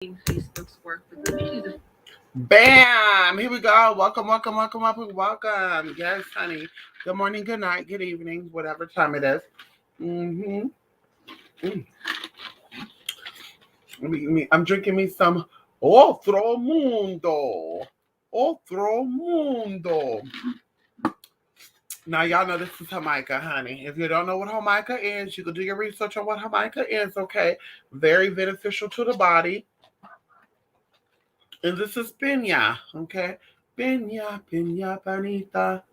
Facebook's work with the issues of Bam! Here we go. Welcome. Yes, honey. Good morning, good night, good evening, whatever time it is. Mm-hmm. Mm. I'm drinking me some Otro Mundo. Otro Mundo. Now, y'all know this is Jamaica, honey. If you don't know what Jamaica is, you can do your research on what Jamaica is, okay? Very beneficial to the body. And this is piña, okay? Piña, panita.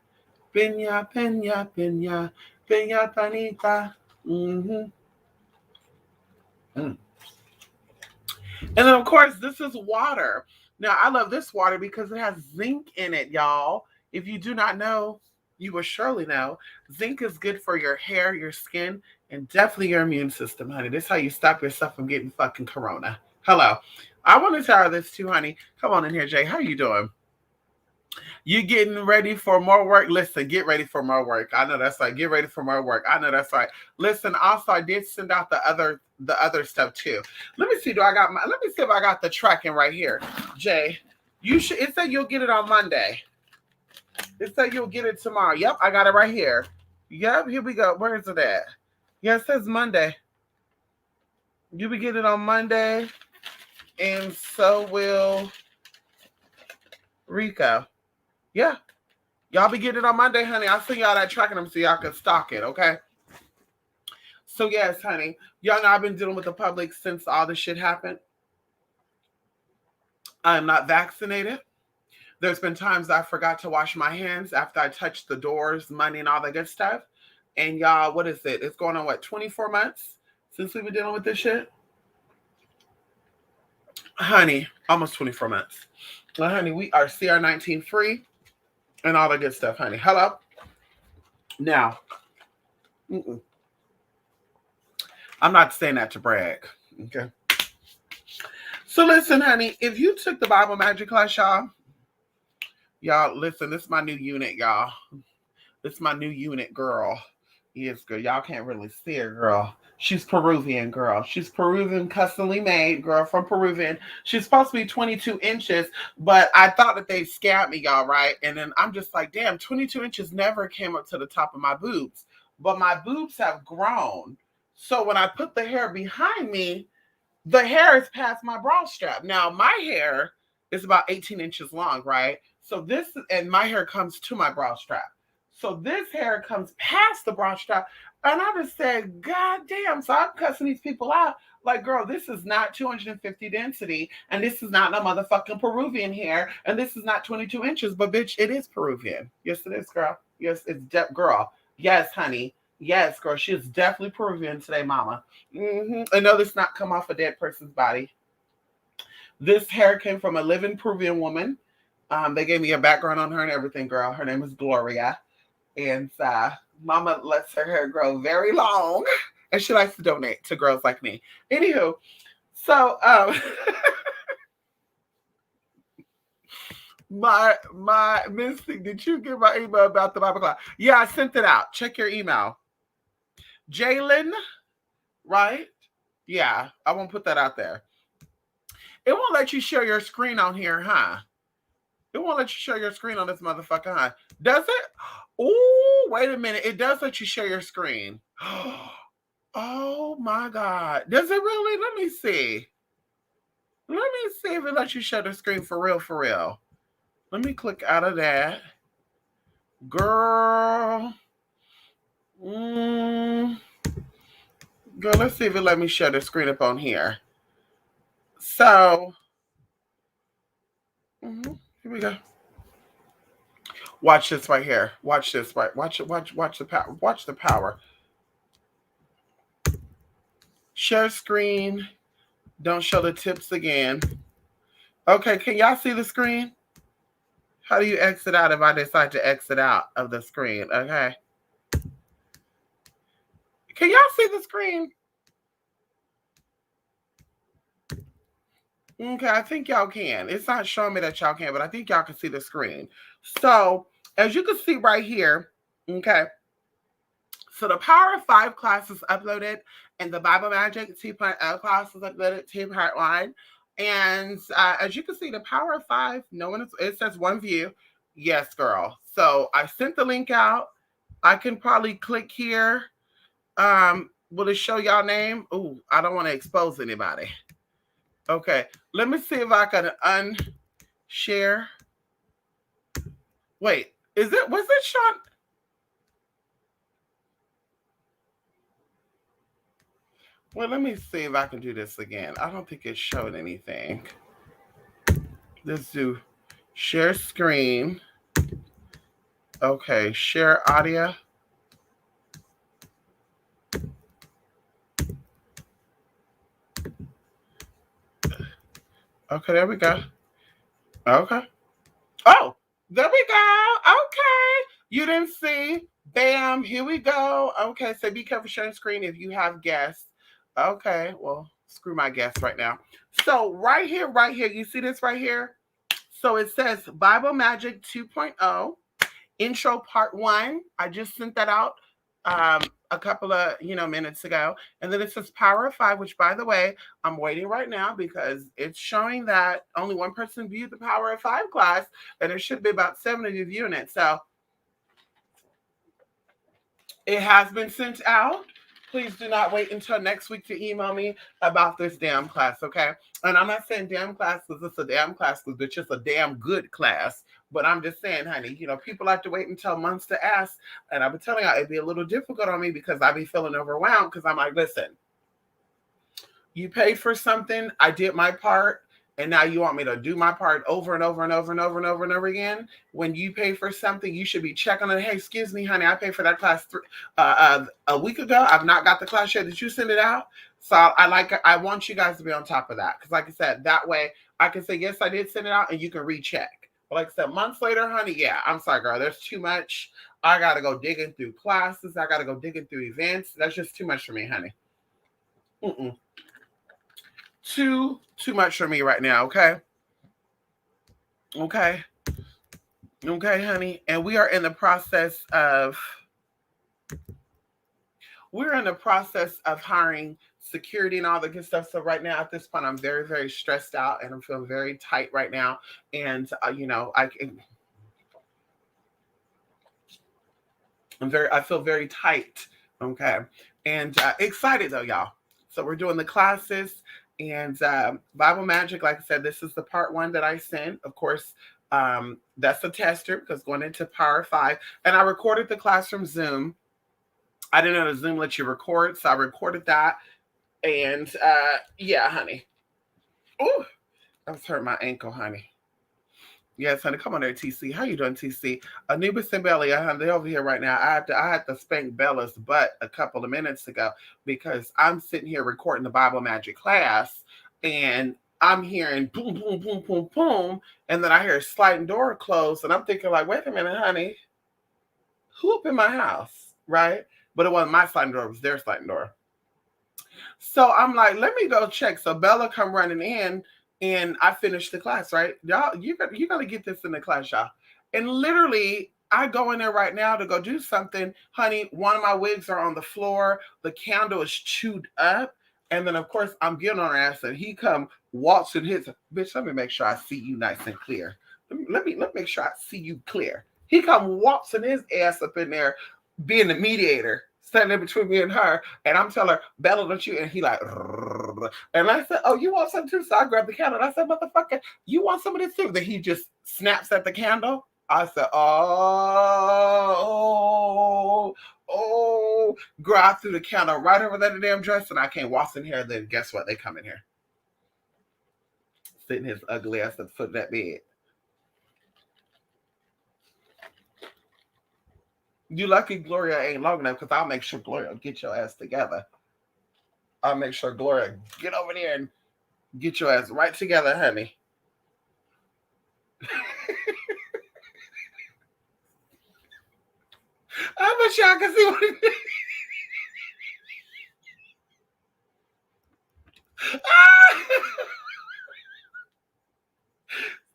Piña, panita. Mm-hmm. Mm. And then, of course, this is water. Now, I love this water because it has zinc in it, y'all. If you do not know, you will surely know. Zinc is good for your hair, your skin, and definitely your immune system, honey. This is how you stop yourself from getting fucking corona. Hello. I want to tell this too, honey. Come on in here, Jay. How you doing? You getting ready for more work? Listen, get ready for more work. I know that's right. Get ready for more work. I know that's right. Listen, also I did send out the other stuff too. Let me see. Let me see if I got the tracking right here. Jay, you should it said you'll get it on Monday. It said you'll get it tomorrow. Yep, I got it right here. Yep, here we go. Where is it at? Yeah, it says Monday. You'll be getting it on Monday, and so will Rico. Yeah. Y'all be getting it on Monday, honey. I'll send y'all that tracking them so y'all can stock it, okay? So, yes, honey. Y'all know I've been dealing with the public since all this shit happened. I am not vaccinated. There's been times I forgot to wash my hands after I touched the doors, money, and all that good stuff. And y'all, what is it? It's going on, what, 24 months since we've been dealing with this shit? Honey, almost 24 months. Well, honey, we are CR19 free and all the good stuff, honey. Hello? Now, I'm not saying that to brag, okay? So listen, honey, if you took the Bible magic class, y'all listen, this is my new unit, y'all. This is my new unit, girl. Yes, girl. Y'all can't really see her, girl. She's Peruvian, girl. She's Peruvian, customly made, girl, from Peruvian. She's supposed to be 22 inches, but I thought that they scammed me, y'all, right? And then I'm just like, damn, 22 inches never came up to the top of my boobs. But my boobs have grown. So when I put the hair behind me, the hair is past my bra strap. Now, my hair is about 18 inches long, right? So this, and my hair comes to my bra strap. So this hair comes past the bra strap. And I just said, God damn. So I'm cussing these people out. Like, girl, this is not 250 density. And this is not no motherfucking Peruvian hair. And this is not 22 inches. But, bitch, it is Peruvian. Yes, it is, girl. Yes, it's girl. Yes, honey. Yes, girl. She is definitely Peruvian today, mama. I know this not come off a dead person's body. This hair came from a living Peruvian woman. They gave me a background on her and everything, girl. Her name is Gloria. And mama lets her hair grow very long. And she likes to donate to girls like me. Anywho, so my Misty, did you get my email about the Bible class? Yeah, I sent it out. Check your email. Jalen, right? Yeah, I won't put that out there. It won't let you share your screen on here, huh? It won't let you share your screen on this motherfucker, huh? Does it? Oh, wait a minute. It does let you share your screen. Oh my God. Does it really? Let me see. Let me see if it lets you share the screen for real, for real. Let me click out of that. Girl. Girl, let's see if it let me share the screen up on here. So, here we go. Watch this right here. Watch this right. Watch it. Watch the power. Watch the power. Share screen. Don't show the tips again. Okay, can y'all see the screen? How do you exit out if I decide to exit out of the screen? Okay. Can y'all see the screen? Okay, I think y'all can. It's not showing me that y'all can, but I think y'all can see the screen. So, as you can see right here, okay, so the Power of 5 class is uploaded, and the Bible Magic 2.0 class is uploaded to part 1. And as you can see, the power of five, no one is, it says one view. Yes, girl. So I sent the link out. I can probably click here. Will it show y'all name? Ooh, I don't want to expose anybody. Okay, let me see if I can unshare. Wait, was it Sean? Well, let me see if I can do this again. I don't think it showed anything. Let's do share screen. Okay, share audio. Okay, there we go. Okay. Oh, there we go. Okay. You didn't see. Bam. Here we go. Okay. So be careful sharing screen if you have guests. Okay. Well, screw my guests right now. So right here, you see this right here? So it says Bible Magic 2.0 intro part one. I just sent that out a couple of minutes ago, and then it says Power of Five, which by the way, I'm waiting right now because it's showing that only one person viewed the Power of Five class, and there should be about 7 of you viewing it. So it has been sent out. Please do not wait until next week to email me about this damn class, okay? And I'm not saying damn class because it's a damn class because it's just a damn good class. But I'm just saying, honey, people have to wait until months to ask. And I've been telling you, it'd be a little difficult on me because I'd be feeling overwhelmed because I'm like, listen, you paid for something, I did my part, and now you want me to do my part over and over and over and over and over and over again. When you pay for something, you should be checking on it. Hey, excuse me, honey, I paid for that class a week ago. I've not got the class yet. Did you send it out? So I want you guys to be on top of that because, like I said, that way I can say yes, I did send it out, and you can recheck. But like I said, months later, honey, yeah, I'm sorry, girl. There's too much. I gotta go digging through classes. I gotta go digging through events. That's just too much for me, honey. Mm-mm. Too much for me right now, okay? Okay. Okay, honey. And we're in the process of hiring security and all the good stuff. So right now at this point I'm very, very stressed out and I'm feeling very tight right now. And I feel very tight. Okay. And excited though, y'all. So we're doing the classes and Bible Magic. Like I said, this is the part one that I sent. Of course, that's a tester because going into Power 5. And I recorded the class from Zoom. I didn't know the Zoom lets you record, so I recorded that. And yeah, honey. Ooh, I was hurting my ankle, honey. Yes, honey, come on there, TC. How you doing, TC? Anubis and Belly, honey, they're over here right now. I had to spank Bella's butt a couple of minutes ago because I'm sitting here recording the Bible Magic class, and I'm hearing boom, boom, boom, boom, boom, and then I hear a sliding door close, and I'm thinking like, wait a minute, honey, who up in my house, right? But it wasn't my sliding door; it was their sliding door. So I'm like, let me go check. So Bella come running in and I finished the class, right? Y'all, you got to get this in the class, y'all. And literally, I go in there right now to go do something. Honey, one of my wigs are on the floor. The candle is chewed up. And then, of course, I'm getting on her ass and he come walks in his, bitch, let me make sure I see you nice and clear. Let me make sure I see you clear. He come walks in his ass up in there being the mediator standing between me and her, and I'm telling her, Bella, don't you? And he like, and I said, oh, you want some too? So I grabbed the candle. And I said, motherfucker, you want some of this too? Then he just snaps at the candle. I said, girl, I threw the candle right over that damn dress, and I came waltzing here. Then guess what? They come in here, sitting his ugly ass at the foot of that bed. You lucky Gloria ain't long enough because I'll make sure Gloria will get your ass together. I'll make sure Gloria get over there and get your ass right together, honey. I bet y'all can see what it is.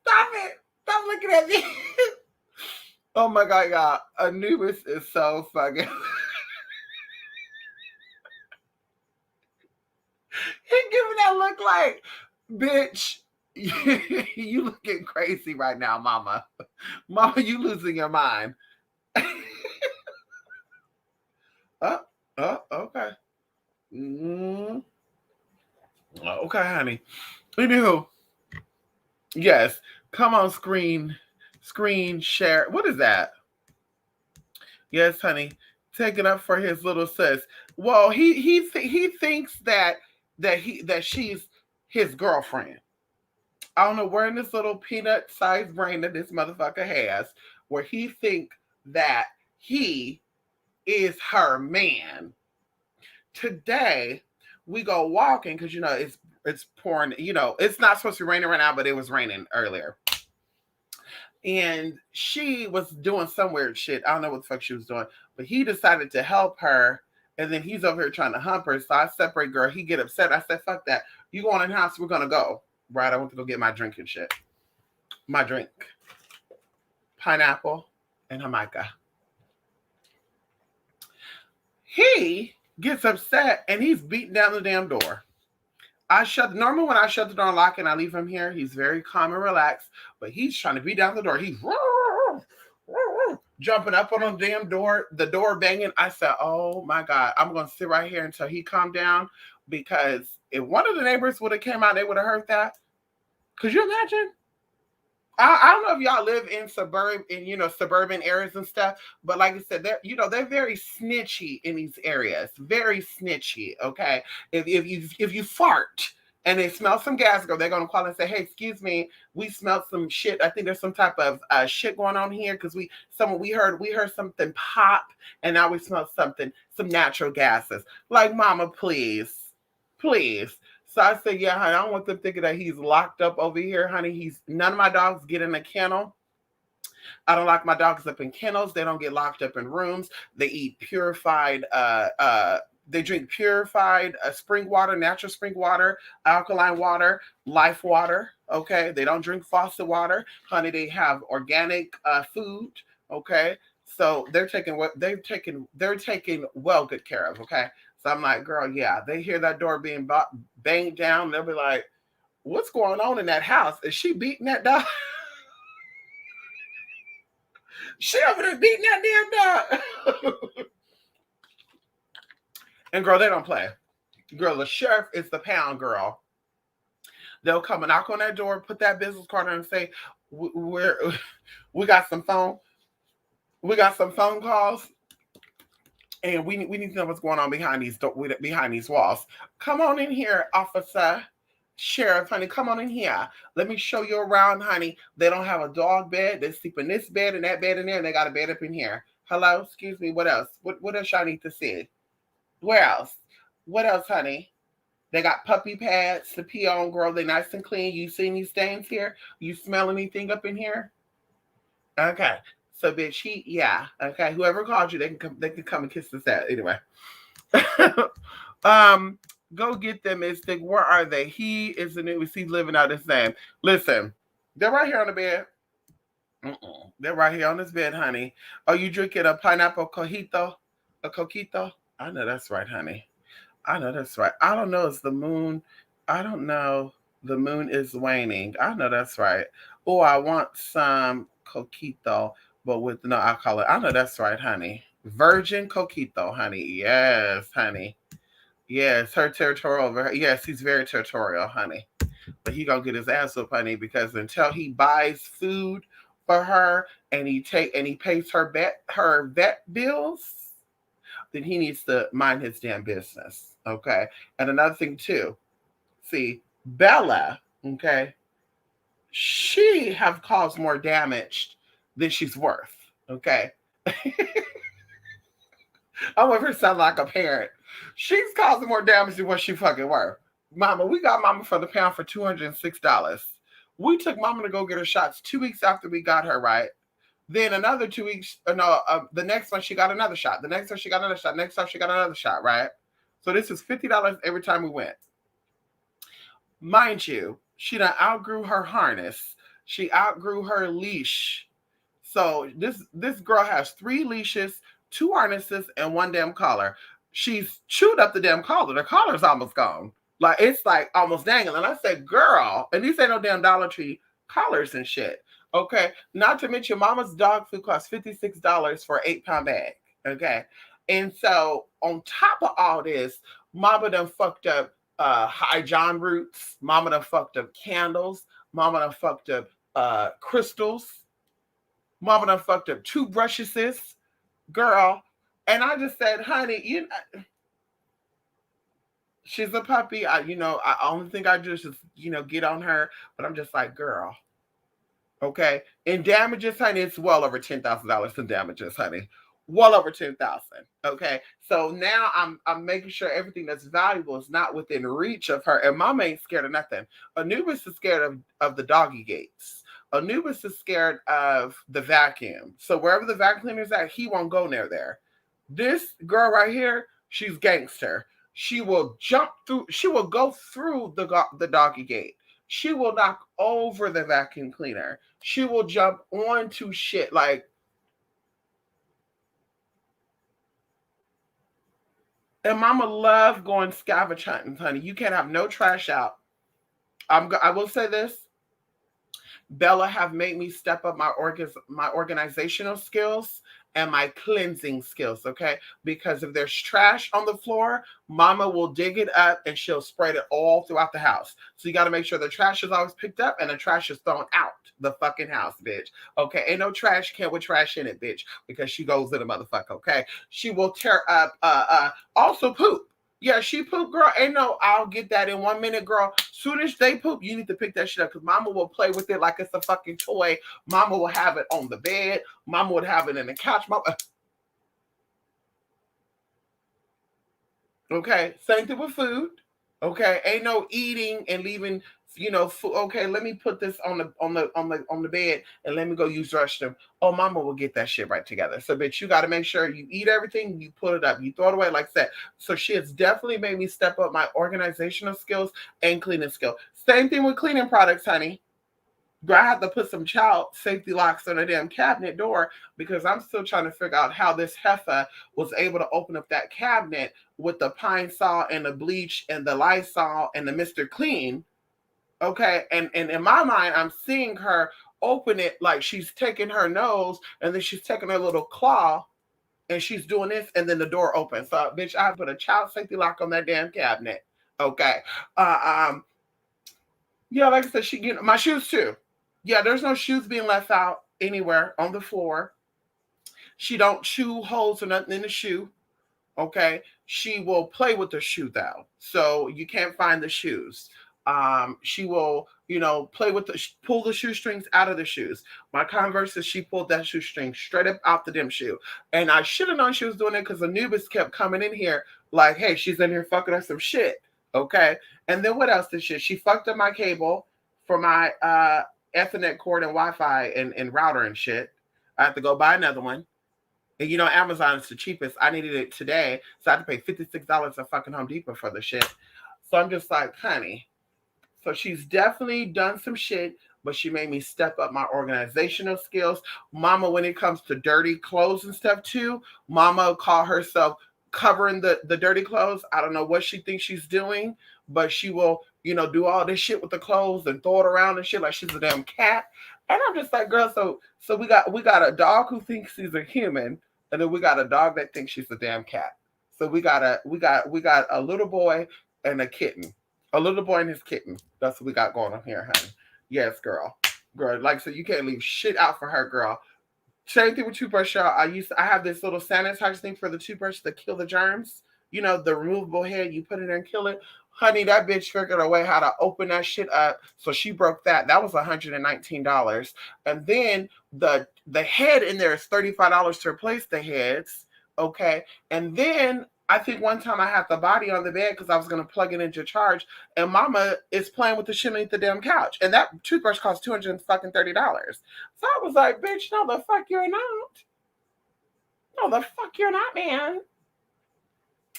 Stop it. Stop looking at me. Oh my God, y'all. Anubis is so fucking. He giving that look like, Bitch, you looking crazy right now, mama. Mama, you losing your mind. Oh, okay. Mm, okay, honey. Anywho, yes. Come on, screen share. What is that? Yes, honey. Taking up for his little sis. Well, he thinks that she's his girlfriend. I don't know where in this little peanut-sized brain that this motherfucker has, where he think that he is her man. Today, we go walking because it's pouring. It's not supposed to be raining right now, but it was raining earlier. And she was doing some weird shit. I don't know what the fuck she was doing, but he decided to help her. And then he's over here trying to hump her. So I separate, girl. He get upset. I said, fuck that. You go in the house, we're gonna go. Right. I went to go get my drink and shit. My drink. Pineapple and Jamaica. He gets upset and he's beating down the damn door. Normally when I shut the door and lock and I leave him here, he's very calm and relaxed, but he's trying to beat down the door. He's jumping up on the damn door, the door banging. I said, oh my God, I'm going to sit right here until he calmed down, because if one of the neighbors would have came out, they would have heard that. Could you imagine? I don't know if y'all live in suburban areas and stuff, but like I said, they're very snitchy in these areas. Very snitchy. Okay, if you fart and they smell some gas, they're gonna call and say, "Hey, excuse me, we smelled some shit. I think there's some type of shit going on here because we heard something pop, and now we smell some natural gases." Like, mama, please, please. So I said, yeah, honey, I don't want them thinking that he's locked up over here, honey. None of my dogs get in a kennel. I don't lock my dogs up in kennels. They don't get locked up in rooms. They eat purified, they drink purified spring water, natural spring water, alkaline water, life water. Okay. They don't drink faucet water. Honey, they have organic food. Okay. So they're taking well good care of. Okay. So I'm like, girl, yeah, they hear that door being banged down. They'll be like, what's going on in that house? Is she beating that dog? She over there beating that damn dog. And girl, they don't play. Girl, the sheriff is the pound girl. They'll come and knock on that door, put that business card on and say, we got some phone calls. And we need to know what's going on behind these walls. Come on in here, officer, sheriff, honey. Come on in here. Let me show you around, honey. They don't have a dog bed. They sleep in this bed and that bed in there, and they got a bed up in here. Hello, excuse me. What else? What else y'all need to see? Where else? What else, honey? They got puppy pads to pee on, girl. They nice and clean. You see any stains here? You smell anything up in here? Okay. So, bitch, yeah. Okay. Whoever called you, they can come and kiss this ass. Anyway. Go get them, Mystic. Where are they? He is the newest. He's living out his name. Listen, they're right here on the bed. They're right here on this bed, honey. Are you drinking a pineapple cojito? A coquito? I know that's right, honey. I know that's right. I don't know. It's the moon. I don't know. The moon is waning. I know that's right. Oh, I want some coquito. But with no alcohol. I know that's right, honey. Virgin coquito, honey. Yes, honey. Yes, her territorial. Yes, he's very territorial, honey. But he gonna get his ass up, honey, because until he buys food for her and he pays her vet bills, then he needs to mind his damn business. Okay. And another thing too. See, Bella, okay, she have caused more damage than she's worth. Okay. I'm with her sound like a parent. She's causing more damage than what she fucking worth. Mama, we got mama for the pound for $206. We took mama to go get her shots 2 weeks after we got her, right? Then another 2 weeks, the next one she got another shot. The next one she got another shot. Next time she got another shot, right? So this is $50 every time we went. Mind you, she done outgrew her harness. She outgrew her leash. So this girl has 3 leashes, 2 harnesses, and 1 damn collar. She's chewed up the damn collar. The collar's almost gone. Like it's like almost dangling. I said, girl, and these ain't no damn Dollar Tree collars and shit. Okay. Not to mention mama's dog food costs $56 for an 8 pound bag. Okay. And so on top of all this, mama done fucked up high John roots. Mama done fucked up candles. Mama done fucked up crystals. Mama done fucked up toothbrushes, sis. Girl. And I just said, honey, she's a puppy. I only thing I do is just, get on her. But I'm just like, girl, okay. In damages, honey, it's well over $10,000 in damages, honey. Well over 10,000. Okay. So now I'm making sure everything that's valuable is not within reach of her. And mama ain't scared of nothing. Anubis is scared of the doggy gates. Anubis is scared of the vacuum. So wherever the vacuum cleaner's at, he won't go near there. This girl right here, she's gangster. She will jump through, she will go through the doggy gate. She will knock over the vacuum cleaner. She will jump onto shit like, and mama love going scavenge hunting, honey. You can't have no trash out. I will say this. Bella have made me step up my organizational skills and my cleansing skills, okay? Because if there's trash on the floor, mama will dig it up and she'll spread it all throughout the house. So you got to make sure the trash is always picked up and the trash is thrown out the fucking house, bitch. Okay? Ain't no trash can with trash in it, bitch, because she goes in a motherfucker, okay? She will tear up also poop. Yeah, she poop, girl. Ain't no, I'll get that in 1 minute, girl. Soon as they poop, you need to pick that shit up because mama will play with it like it's a fucking toy. Mama will have it on the bed. Mama would have it in the couch. Mama. Okay, same thing with food. Okay, ain't no eating and leaving. Food. Okay, let me put this on the bed and let me go use the restroom. Oh, mama will get that shit right together. So, bitch, you got to make sure you eat everything, you put it up, you throw it away like that. So, she has definitely made me step up my organizational skills and cleaning skill. Same thing with cleaning products, honey. Do I have to put some child safety locks on the damn cabinet door because I'm still trying to figure out how this heifer was able to open up that cabinet with the Pine Sol and the bleach and the Lysol and the Mr. Clean. Okay. And in my mind, I'm seeing her open it like she's taking her nose and then she's taking her little claw and she's doing this and then the door opens. So, bitch, I put a child safety lock on that damn cabinet. Okay. Yeah, like I said, my shoes too. Yeah, there's no shoes being left out anywhere on the floor. She don't chew holes or nothing in the shoe. Okay, she will play with the shoe though, so you can't find the shoes. She will, play with pull the shoestrings out of the shoes. My Converse, she pulled that shoestring straight up out the damn shoe, and I should have known she was doing it because Anubis kept coming in here like, "Hey, she's in here fucking up some shit." Okay, and then what else did she fucked up my cable for my Ethernet cord and Wi-Fi and router and shit. I have to go buy another one. And Amazon is the cheapest. I needed it today, so I had to pay $56 at fucking Home Depot for the shit. So I'm just like, honey. So she's definitely done some shit, but she made me step up my organizational skills. Mama, when it comes to dirty clothes and stuff too, mama call herself covering the dirty clothes. I don't know what she thinks she's doing, but she will, do all this shit with the clothes and throw it around and shit like she's a damn cat. And I'm just like, girl, so we got a dog who thinks she's a human, and then we got a dog that thinks she's a damn cat. So we got a little boy and a kitten. A little boy and his kitten. That's what we got going on here, honey. Yes, girl. Girl, like I said, you can't leave shit out for her, girl. Same thing with toothbrush, y'all. I have this little sanitizer thing for the toothbrush to kill the germs. The removable head, you put it in and kill it. Honey, that bitch figured a way how to open that shit up. So she broke that. That was $119. And then the head in there is $35 to replace the heads. Okay. And then I think one time I had the body on the bed because I was going to plug it into charge, and mama is playing with the shit underneath the damn couch. And that toothbrush cost $230. So I was like, bitch, no, the fuck you're not. No, the fuck you're not, man.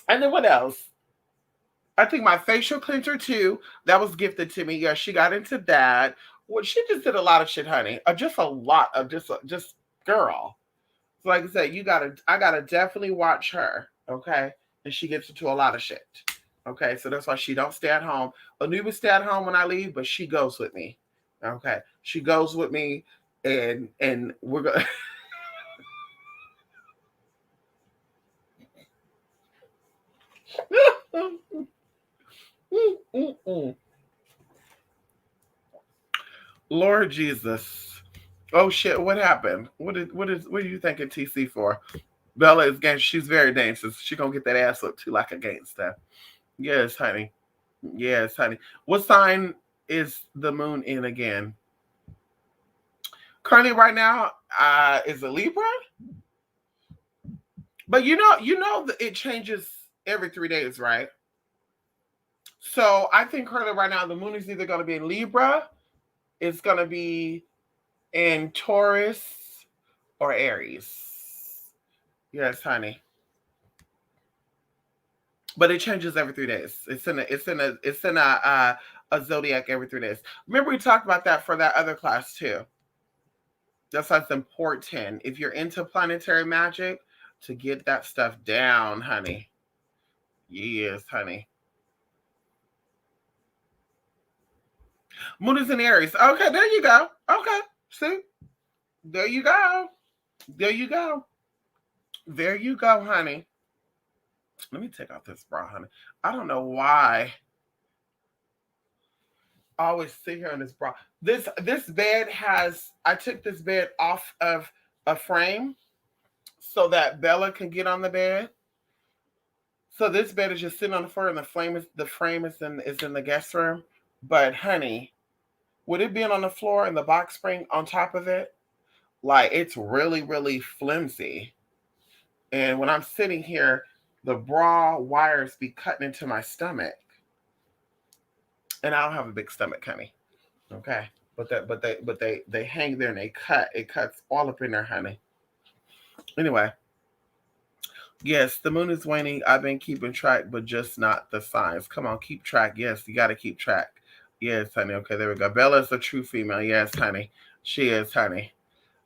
And then what else? I think my facial cleanser too, that was gifted to me. Yeah, she got into that. Well, she just did a lot of shit, honey. Just a lot of just girl. So like I said, I gotta definitely watch her, okay? And she gets into a lot of shit. Okay, so that's why she don't stay at home. Anuba stay at home when I leave, but she goes with me. Okay, she goes with me, and we're going. Lord Jesus. Oh shit, what happened? What are you thinking TC for? Bella is gangster. She's very dangerous. She gonna get that ass up too like a gangster. Yes, honey. Yes, honey. What sign is the moon in again? Currently right now, is a Libra. But you know it changes every 3 days, right? So I think currently right now the moon is either gonna be in Libra, it's gonna be in Taurus or Aries. Yes, honey. But it changes every 3 days. It's in a zodiac every 3 days. Remember we talked about that for that other class too. That's why it's important if you're into planetary magic to get that stuff down, honey. Yes, honey. Moon is in Aries. Okay, there you go. Okay, see, there you go. There you go. There you go, honey. Let me take off this bra, honey. I don't know why I always sit here in this bra. This bed has. I took this bed off of a frame so that Bella can get on the bed. So this bed is just sitting on the floor, and the frame is in the guest room. But honey, with it being on the floor and the box spring on top of it, like it's really really flimsy. And when I'm sitting here, the bra wires be cutting into my stomach, and I don't have a big stomach, honey. Okay, but they hang there and they cut. It cuts all up in there, honey. Anyway, yes, the moon is waning. I've been keeping track, but just not the signs. Come on, keep track. Yes, you got to keep track. Yes, honey. Okay, there we go. Bella's a true female. Yes, honey. She is, honey.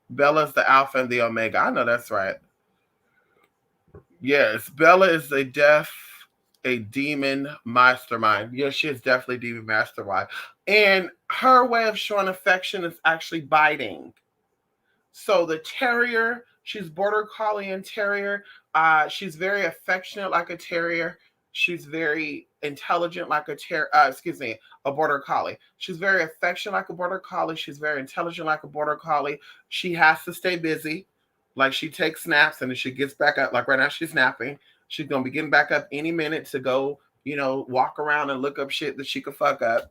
Bella's the alpha and the omega. I know that's right. Yes, Bella is a demon mastermind. Yes, she is definitely a demon mastermind. And her way of showing affection is actually biting. So the terrier, she's border collie and terrier. She's very affectionate like a terrier. She's very intelligent like a terrier. Excuse me, a border collie. She's very affectionate like a border collie. She's very intelligent like a border collie. She has to stay busy. Like she takes snaps and then she gets back up. Like right now she's napping. She's gonna be getting back up any minute to go, walk around and look up shit that she could fuck up.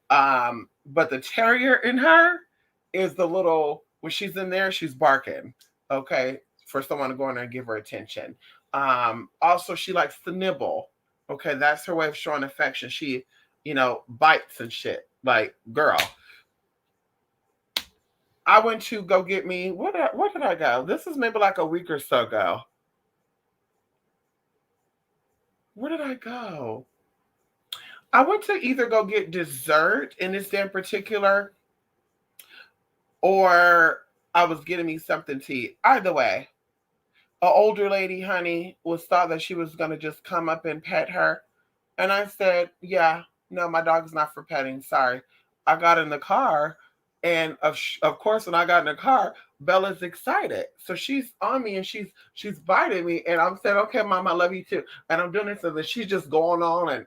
But the terrier in her is the little when she's in there, she's barking. Okay, for someone to go in there and give her attention. Also, she likes to nibble. Okay, that's her way of showing affection. She, bites and shit. Like, girl, I went to go get me. Where did I go? This is maybe like a week or so ago. Where did I go? I went to either go get dessert in this day in particular, or I was getting me something to eat. Either way, an older lady, honey, was thought that she was gonna just come up and pet her. And I said, yeah, no, my dog's not for petting. Sorry. I got in the car, and of course, when I got in the car, Bella's excited. So she's on me and she's biting me, and I'm saying, okay, mom, I love you too. And I'm doing this, and then she's just going on and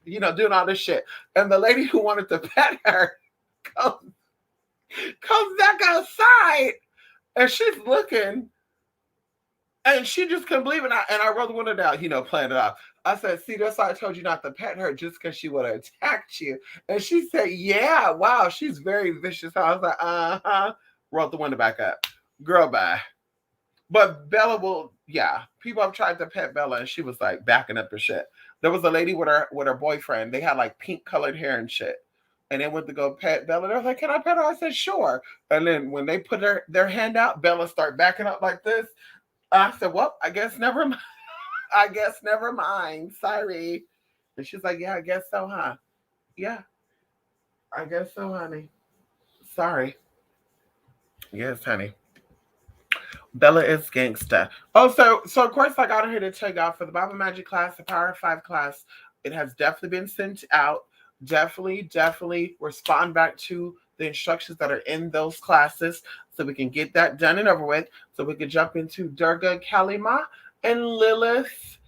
doing all this shit. And the lady who wanted to pet her comes, comes back outside, and she's looking. And she just couldn't believe it. And I rolled the window down, playing it off. I said, see, that's why I told you not to pet her just because she would have attacked you. And she said, yeah, wow, she's very vicious. I was like, uh-huh. Rolled the window back up. Girl, bye. But Bella will, yeah. People have tried to pet Bella and she was like backing up and shit. There was a lady with her boyfriend. They had like pink colored hair and shit. And they went to go pet Bella. They was like, can I pet her? I said, sure. And then when they put their hand out, Bella started backing up like this. I said, well, I guess never mind. I guess never mind. Sorry. And she's like, yeah, I guess so, huh? Yeah, I guess so, honey. Sorry. Yes, honey. Bella is gangsta. Oh, so of course I got her here to tell y'all for the Bible Magic class, the Power 5 class. It has definitely been sent out. Definitely respond back to the instructions that are in those classes so we can get that done and over with. So we can jump into Durga Kalima and Lilith,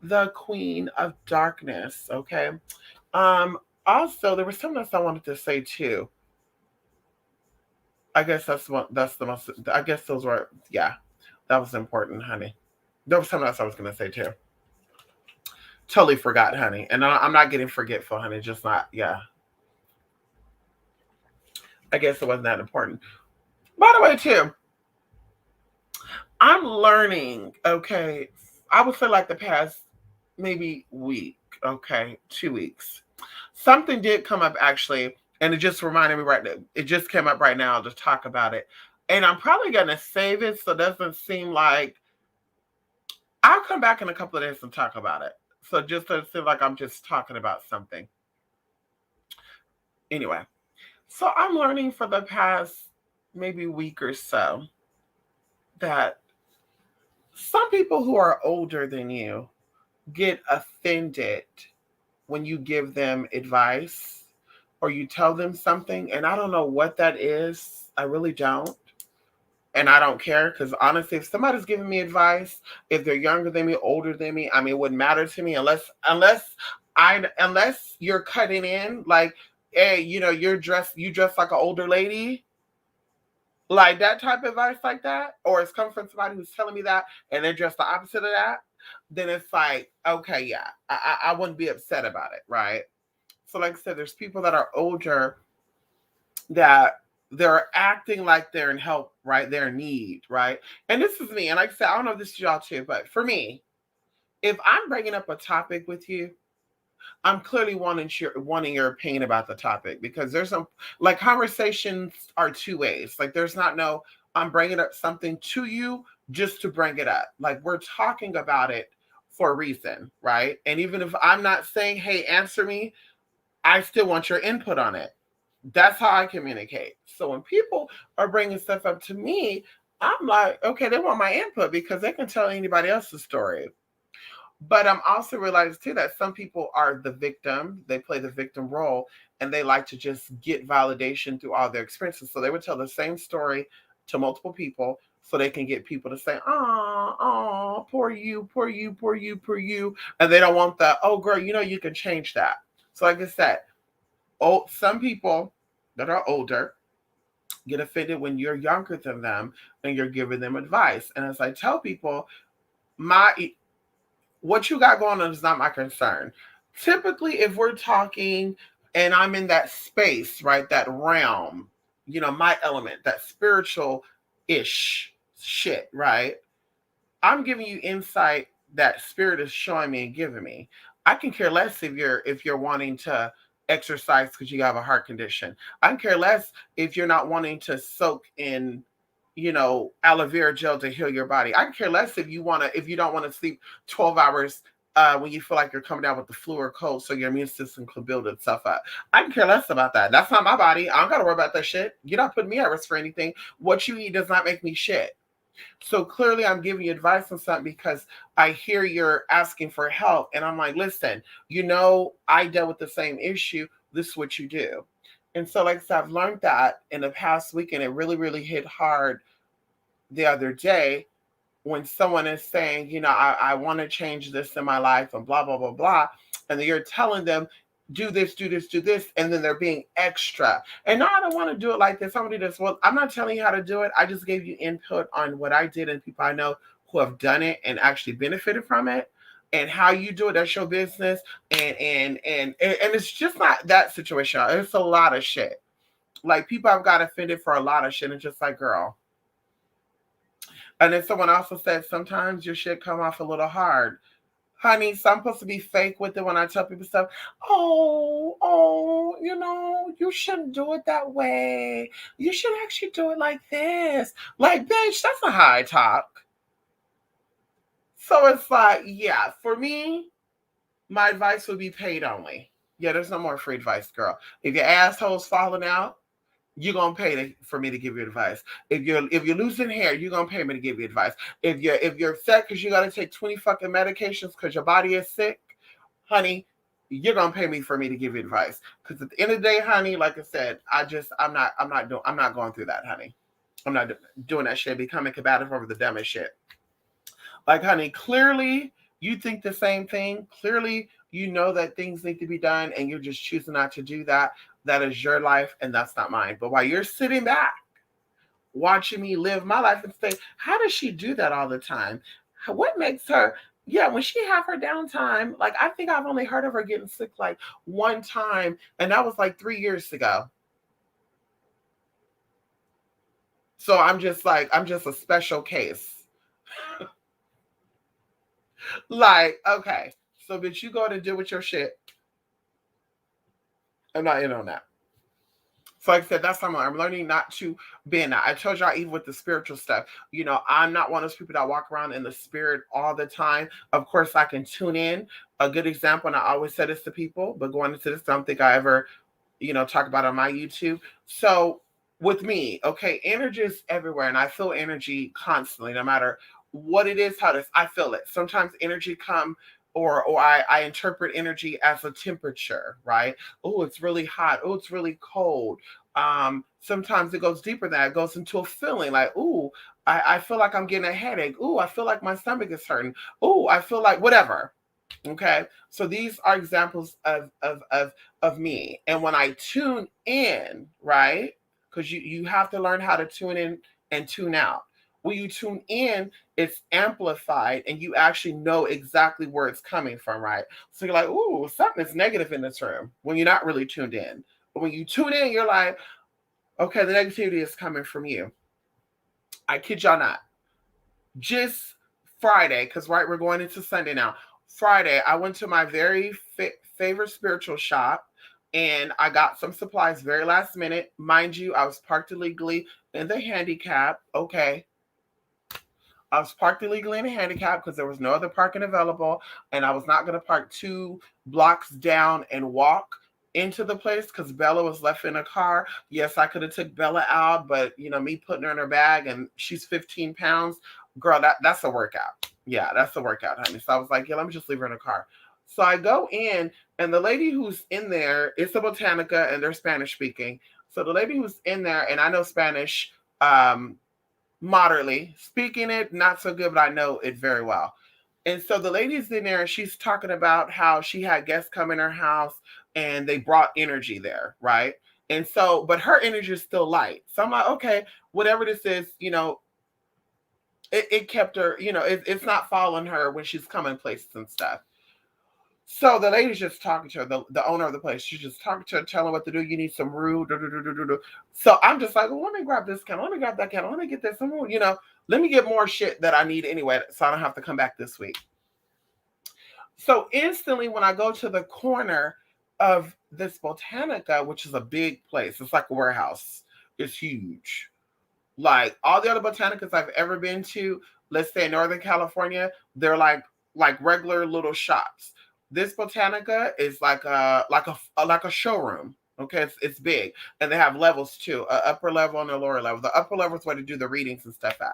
the Queen of Darkness. Okay. Um, Also, there was something else I wanted to say too. I guess that's the most, I guess those were, yeah, that was important, honey. There was something else I was going to say too. Totally forgot, honey. And I'm not getting forgetful, honey. Just not, yeah. I guess it wasn't that important. By the way, too, I'm learning, okay. I would say like the past maybe week, okay, 2 weeks. Something did come up actually, and it just reminded me right now. It just came up right now. I'll just talk about it. And I'm probably gonna save it so it doesn't seem like I'll come back in a couple of days and talk about it. So just to seem like I'm just talking about something. Anyway, so I'm learning for the past maybe week or so that some people who are older than you get offended when you give them advice or you tell them something. And I don't know what that is. I really don't. And I don't care because honestly, if somebody's giving me advice, if they're younger than me, older than me, I mean, it wouldn't matter to me unless you're cutting in like, hey, you dress like an older lady, like that type of advice like that, or it's coming from somebody who's telling me that and they're just the opposite of that, then it's like, okay, yeah, I wouldn't be upset about it, right? So, like I said, there's people that are older that they're acting like they're in help, right? They're in need, right? And this is me. And like I said, I don't know if this is y'all too, but for me, if I'm bringing up a topic with you, I'm clearly wanting your opinion about the topic because there's some like conversations are two ways. Like there's not no I'm bringing up something to you just to bring it up. Like we're talking about it for a reason, right? And even if I'm not saying, "Hey, answer me," I still want your input on it. That's how I communicate. So when people are bringing stuff up to me, I'm like, okay, they want my input because they can tell anybody else's story. But I'm also realizing too that some people are the victim. They play the victim role and they like to just get validation through all their experiences. So they would tell the same story to multiple people so they can get people to say, oh, poor you, poor you, poor you, poor you. And they don't want the, oh, girl, you can change that. So, like I said, some people that are older get offended when you're younger than them and you're giving them advice. And as I tell people, my what you got going on is not my concern. Typically, if we're talking and I'm in that space, right, that realm, my element, that spiritual ish shit, right? I'm giving you insight that spirit is showing me and giving me. I can care less if you're wanting to exercise because you have a heart condition. I can care less if you're not wanting to soak in, aloe vera gel to heal your body. I can care less if you don't want to sleep 12 hours when you feel like you're coming down with the flu or cold, so your immune system can build itself up. I can care less about that. That's not my body. I don't gotta worry about that shit. You're not putting me at risk for anything. What you eat does not make me shit. So clearly, I'm giving you advice on something because I hear you're asking for help. And I'm like, listen, I dealt with the same issue. This is what you do. And so, like I said, I've learned that in the past week, and it really, really hit hard the other day when someone is saying, I want to change this in my life and blah, blah, blah, blah. And then you're telling them, do this, do this, do this. And then they're being extra. And no, I don't want to do it like this. I'm going to do this. Well, I'm not telling you how to do it. I just gave you input on what I did and people I know who have done it and actually benefited from it. And how you do it, that's your business. And it's just not that situation. It's a lot of shit. Like people have got offended for a lot of shit. And it's just like, girl, and then someone also said, sometimes your shit come off a little hard. Honey, so I'm supposed to be fake with it when I tell people stuff. Oh, you shouldn't do it that way. You should actually do it like this. Like, bitch, that's not how I talk. So it's like, yeah, for me, my advice would be paid only. Yeah, there's no more free advice, girl. If your asshole's falling out, you're gonna for me to give you advice. If you're losing hair, you're gonna pay me to give you advice. If you're upset because you gotta take 20 fucking medications because your body is sick, honey, you're gonna pay me for me to give you advice. Because at the end of the day, honey, like I said, I'm not going through that, honey. I'm not doing that shit, becoming combative over the dumbest shit. Like, honey, clearly you think the same thing. Clearly you know that things need to be done and you're just choosing not to do that. That is your life and that's not mine. But while you're sitting back watching me live my life and say, how does she do that all the time? What makes her, yeah, when she have her downtime, like I think I've only heard of her getting sick like one time, and that was like 3 years ago. So I'm just like, I'm just a special case. Like, okay, so bitch, you go to deal with your shit. I'm not in on that. So like I said, that's something I'm learning not to be in that. I told y'all even with the spiritual stuff, I'm not one of those people that walk around in the spirit all the time. Of course, I can tune in. A good example, and I always say this to people, but going into this, I don't think I ever, talk about it on my YouTube. So with me, okay, energy is everywhere, and I feel energy constantly, no matter what it is, how it is, I feel it. Sometimes energy come or I interpret energy as a temperature, right? Oh, it's really hot. Oh, it's really cold. Sometimes it goes deeper than that. It goes into a feeling like, ooh, I feel like I'm getting a headache. Ooh, I feel like my stomach is hurting. Ooh, I feel like whatever. Okay. So these are examples of me. And when I tune in, right? Because you have to learn how to tune in and tune out. When you tune in, it's amplified and you actually know exactly where it's coming from, right? So you're like, ooh, something is negative in this room when you're not really tuned in. But when you tune in, you're like, okay, the negativity is coming from you. I kid y'all not. Just Friday, because right, we're going into Sunday now. Friday, I went to my very favorite spiritual shop and I got some supplies very last minute. Mind you, I was parked illegally in the handicap. Okay. I was parked illegally in a handicap because there was no other parking available, and I was not going to park 2 blocks down and walk into the place because Bella was left in a car. Yes, I could have took Bella out, but me putting her in her bag and she's 15 pounds, girl, that's a workout. Yeah, that's a workout, honey. So I was like, yeah, let me just leave her in a car. So I go in, and the lady who's in there, it's a Botanica, and they're Spanish speaking. So the lady who's in there, and I know Spanish, moderately speaking it not so good, but I know it very well. And so the lady's in there and she's talking about how she had guests come in her house and they brought energy there, right? And so but her energy is still light, so I'm like, okay, whatever this is, it kept her, it's not following her when she's coming places and stuff. So the lady's just talking to her, the owner of the place. She's just talking to her, telling her what to do. You need some roux. So I'm just like, well, let me grab this can. Let me grab that can. Let me get this. Let me get more shit that I need anyway, so I don't have to come back this week. So instantly, when I go to the corner of this Botanica, which is a big place, it's like a warehouse. It's huge. Like all the other botanicas I've ever been to, let's say in Northern California, they're like regular little shops. This botanica is like a showroom. Okay, it's big, and they have levels too, a upper level and a lower level. The upper level is where they do the readings and stuff at.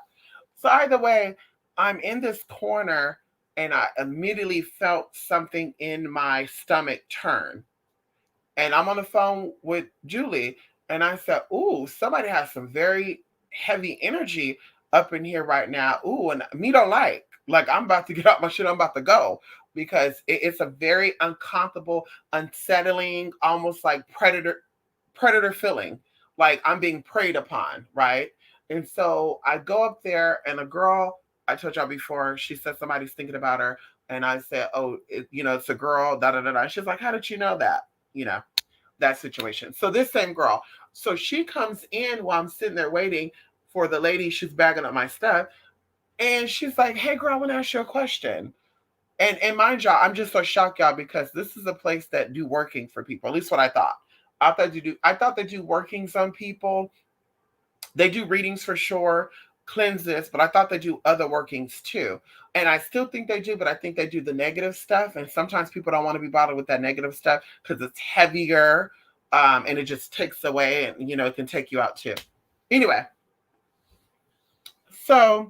So either way, I'm in this corner, and I immediately felt something in my stomach turn, and I'm on the phone with Julie, and I said, "Ooh, somebody has some very heavy energy up in here right now. Ooh, and me don't like I'm about to get out my shit. I'm about to go because it's a very uncomfortable, unsettling, almost like predator feeling, like I'm being preyed upon, right?" And so I go up there, and a girl I told y'all before, she said somebody's thinking about her, and I said, "Oh, it's a girl." Da da da da. She's like, "How did you know that?" You know that situation. So this same girl, so she comes in while I'm sitting there waiting for the lady. She's bagging up my stuff, and she's like, "Hey, girl, I want to ask you a question." And mind y'all, I'm just so shocked, y'all, because this is a place that do working for people. At least what I thought. I thought they do workings on people. They do readings for sure, cleanses, but I thought they do other workings too. And I still think they do, but I think they do the negative stuff. And sometimes people don't want to be bothered with that negative stuff because it's heavier, and it just takes away, and it can take you out too. Anyway, so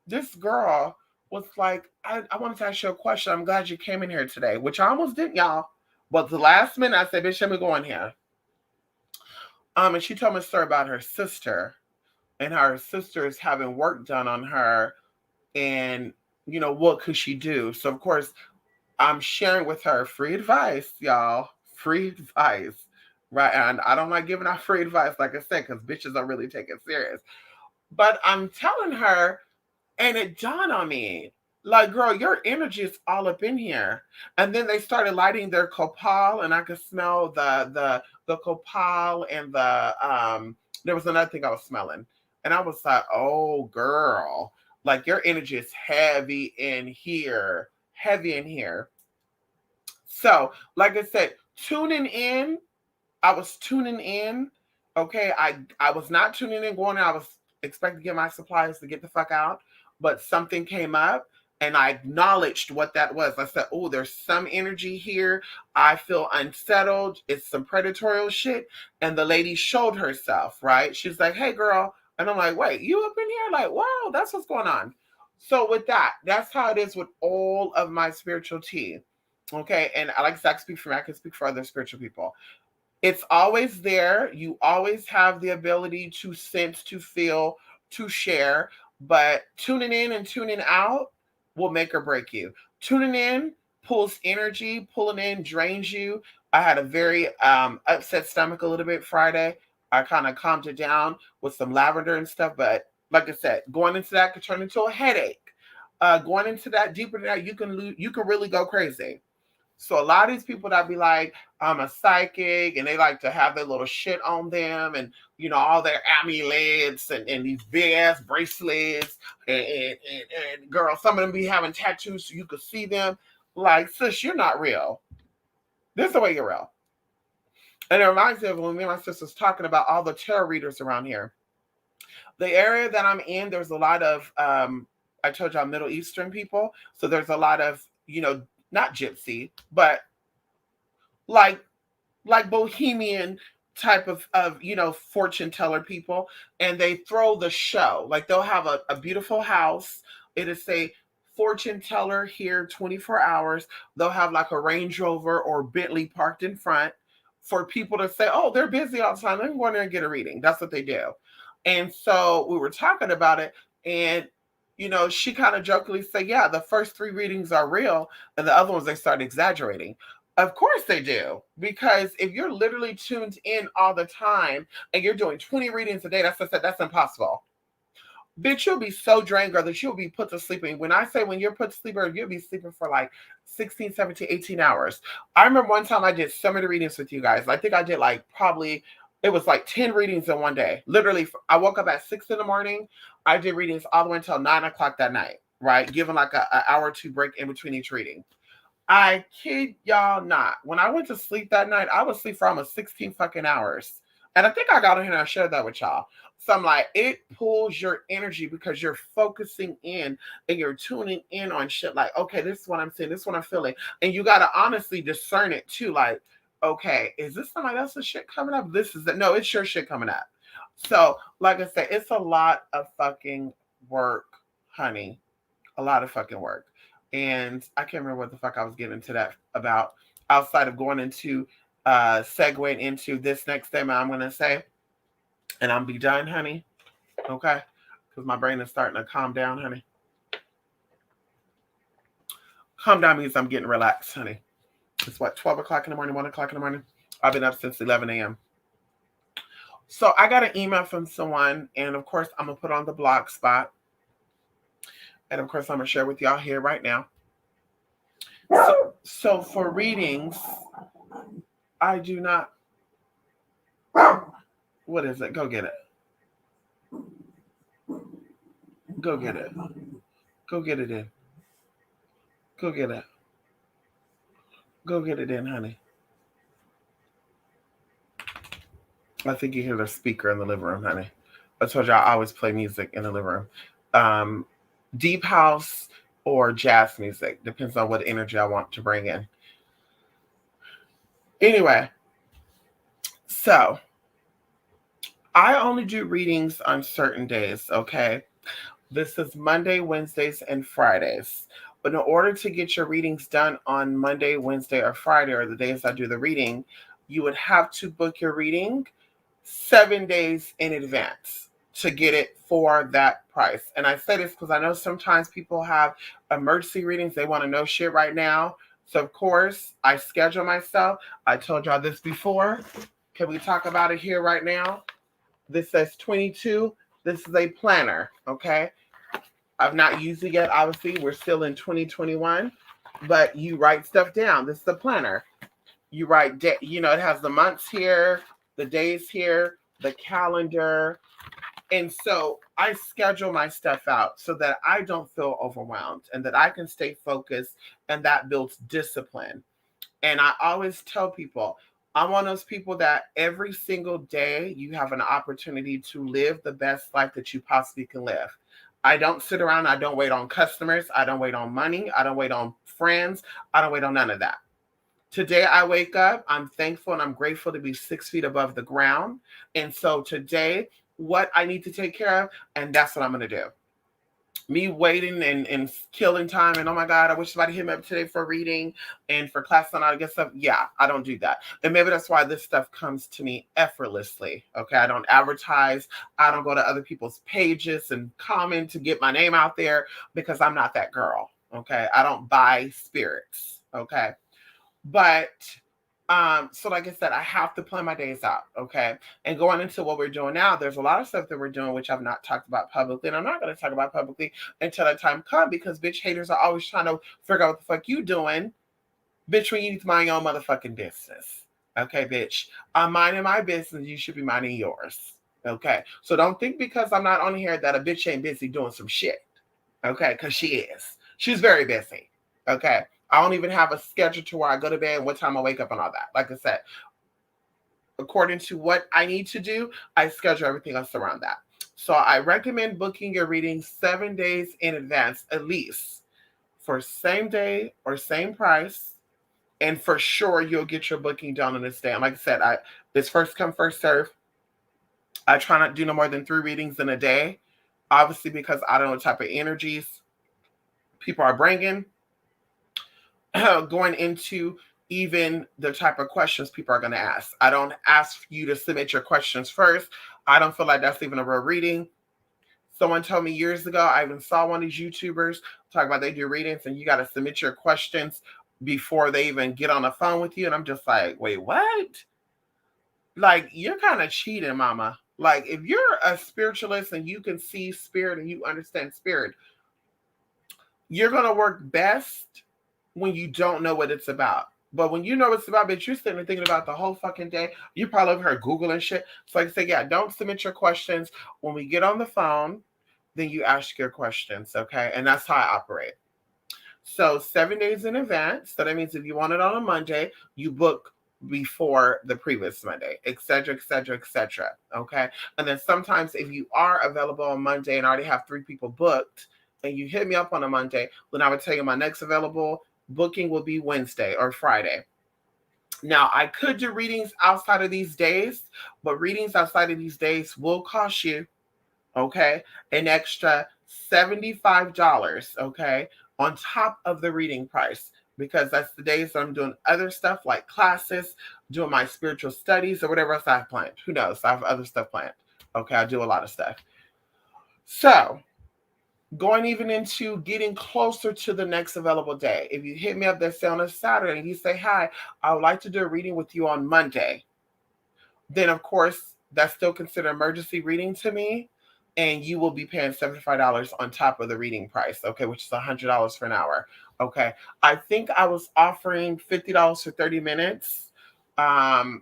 this girl was like, I wanted to ask you a question. I'm glad you came in here today, which I almost didn't, y'all. Well, the last minute I said, bitch, let me go in here. And she told me a story about her sister, and her sister is having work done on her, and what could she do? So of course I'm sharing with her free advice, y'all. Free advice. Right. And I don't like giving out free advice, like I said, because bitches don't really take it serious. But I'm telling her, and it dawned on me, like, girl, your energy is all up in here. And then they started lighting their copal, and I could smell the copal and there was another thing I was smelling. And I was like, oh girl, like your energy is heavy in here. Heavy in here. So, like I said, tuning in, I was tuning in. Okay, I was not tuning in going. I was expecting to get my supplies to get the fuck out, but something came up, and I acknowledged what that was. I said, "Oh, there's some energy here. I feel unsettled. It's some predatorial shit." And the lady showed herself. Right? She's like, "Hey, girl," and I'm like, "Wait, you up in here?" Like, wow, that's what's going on. So with that, that's how it is with all of my spiritual tea. Okay, and I like to speak for me. I can speak for other spiritual people. It's always there. You always have the ability to sense, to feel, to share. But tuning in and tuning out will make or break you. Tuning in pulls energy, pulling in drains you. I had a very upset stomach a little bit Friday. I kind of calmed it down with some lavender and stuff. But like I said, going into that could turn into a headache. Going into that deeper than that, you can really go crazy. So a lot of these people that be like, I'm a psychic, and they like to have their little shit on them, and all their amulets and these big ass bracelets, and girl, some of them be having tattoos so you could see them. Like, sis, you're not real. This is the way you're real. And it reminds me of when me and my sister's talking about all the tarot readers around here. The area that I'm in, there's a lot of I told y'all Middle Eastern people. So there's a lot of, not gypsy, but like bohemian type of fortune teller people, and they throw the show. Like, they'll have a beautiful house. It'll say fortune teller here 24 hours. They'll have like a Range Rover or Bentley parked in front for people to say, oh, they're busy all the time, let me go in there and get a reading. That's what they do. And so we were talking about it, and she kind of jokingly said, yeah, the first three readings are real, and the other ones they start exaggerating. Of course they do. Because if you're literally tuned in all the time and you're doing 20 readings a day, that's impossible. Bitch, you'll be so drained, girl, that you'll be put to sleep. And when I say when you're put to sleep, you'll be sleeping for like 16, 17, 18 hours. I remember one time I did so many readings with you guys. I think I did like probably, it was like 10 readings in one day. Literally, I woke up at 6 in the morning. I did readings all the way until 9 o'clock that night, right? Giving like an hour or two break in between each reading. I kid y'all not. When I went to sleep that night, I was asleep for almost 16 fucking hours. And I think I got on here and I shared that with y'all. So I'm like, it pulls your energy because you're focusing in and you're tuning in on shit like, okay, this is what I'm seeing, this is what I'm feeling. And you got to honestly discern it too. Like, okay, is this somebody else's shit coming up? This is it. No, it's your shit coming up. So, like I said, it's a lot of fucking work, honey. A lot of fucking work. And I can't remember what the fuck I was getting to that about outside of going into segueing into this next statement I'm gonna say. And I'm be done, honey. Okay? Because my brain is starting to calm down, honey. Calm down means I'm getting relaxed, honey. It's what, 12 o'clock in the morning, 1 o'clock in the morning? I've been up since 11 a.m. So I got an email from someone, and of course I'm gonna put on the blog spot. And of course I'm gonna share with y'all here right now. So for readings, I do not. What is it? Go get it. Go get it. Go get it in. Go get it. Go get it in, honey. I think you hear the speaker in the living room, honey. I told you I always play music in the living room. Deep house or jazz music. Depends on what energy I want to bring in. Anyway, so I only do readings on certain days, okay? This is Monday, Wednesdays, and Fridays. But in order to get your readings done on Monday, Wednesday, or Friday, or the days I do the reading, you would have to book your reading 7 days in advance to get it for that price. And I say this because I know sometimes people have emergency readings. They want to know shit right now. So, of course, I schedule myself. I told y'all this before. Can we talk about it here right now? This says 22. This is a planner, okay? I've not used it yet. Obviously, we're still in 2021, but you write stuff down. This is a planner. You write, it has the months here, the days here, the calendar. And so I schedule my stuff out so that I don't feel overwhelmed and that I can stay focused, and that builds discipline. And I always tell people, I'm one of those people that every single day you have an opportunity to live the best life that you possibly can live. I don't sit around. I don't wait on customers. I don't wait on money. I don't wait on friends. I don't wait on none of that. Today I wake up, I'm thankful and I'm grateful to be 6 feet above the ground. And so today, what I need to take care of, and that's what I'm going to do. Me waiting and killing time and, oh my God, I wish somebody hit me up today for reading and for class and all that stuff. Yeah, I don't do that. And maybe that's why this stuff comes to me effortlessly. Okay, I don't advertise. I don't go to other people's pages and comment to get my name out there because I'm not that girl. Okay, I don't buy spirits. Okay. But so like I said, I have to plan my days out, okay? And going into what we're doing now, there's a lot of stuff that we're doing which I've not talked about publicly, and I'm not going to talk about publicly until that time comes, because bitch haters are always trying to figure out what the fuck you doing, bitch, when you need to mind your own motherfucking business. Okay, bitch, I'm minding my business, you should be minding yours. Okay, so don't think because I'm not on here that a bitch ain't busy doing some shit. Okay, because she is. She's very busy. Okay. I don't even have a schedule to where I go to bed, what time I wake up, and all that. Like I said, according to what I need to do, I schedule everything else around that. So I recommend booking your reading 7 days in advance, at least, for same day or same price. And for sure, you'll get your booking done on this day. And like I said, this first come, first serve. I try not to do no more than 3 readings in a day, obviously, because I don't know what type of energies people are bringing. Going into even the type of questions people are going to ask. I don't ask you to submit your questions first. I don't feel like that's even a real reading. Someone told me years ago, I even saw one of these YouTubers talk about they do readings and you got to submit your questions before they even get on the phone with you. And I'm just like, wait, what? Like, you're kind of cheating, mama. Like, if you're a spiritualist and you can see spirit and you understand spirit, you're going to work best when you don't know what it's about. But when you know what it's about, bitch, you're sitting there thinking about the whole fucking day. You probably over here Googling shit. So like I say, yeah, don't submit your questions. When we get on the phone, then you ask your questions, okay? And that's how I operate. So 7 days in advance. So that means if you want it on a Monday, you book before the previous Monday, etc., etc., etc. Okay. And then sometimes if you are available on Monday and already have 3 people booked, and you hit me up on a Monday, then I would tell you my next available booking will be Wednesday or Friday. Now, I could do readings outside of these days, but readings outside of these days will cost you, okay, an extra $75, okay, on top of the reading price, because that's the days that I'm doing other stuff like classes, doing my spiritual studies, or whatever else I have planned. Who knows? I have other stuff planned. Okay, I do a lot of stuff. So, going even into getting closer to the next available day. If you hit me up, let's say on a Saturday, and you say, hi, I would like to do a reading with you on Monday. Then, of course, that's still considered emergency reading to me. And you will be paying $75 on top of the reading price, okay, which is $100 for an hour. Okay. I think I was offering $50 for 30 minutes. But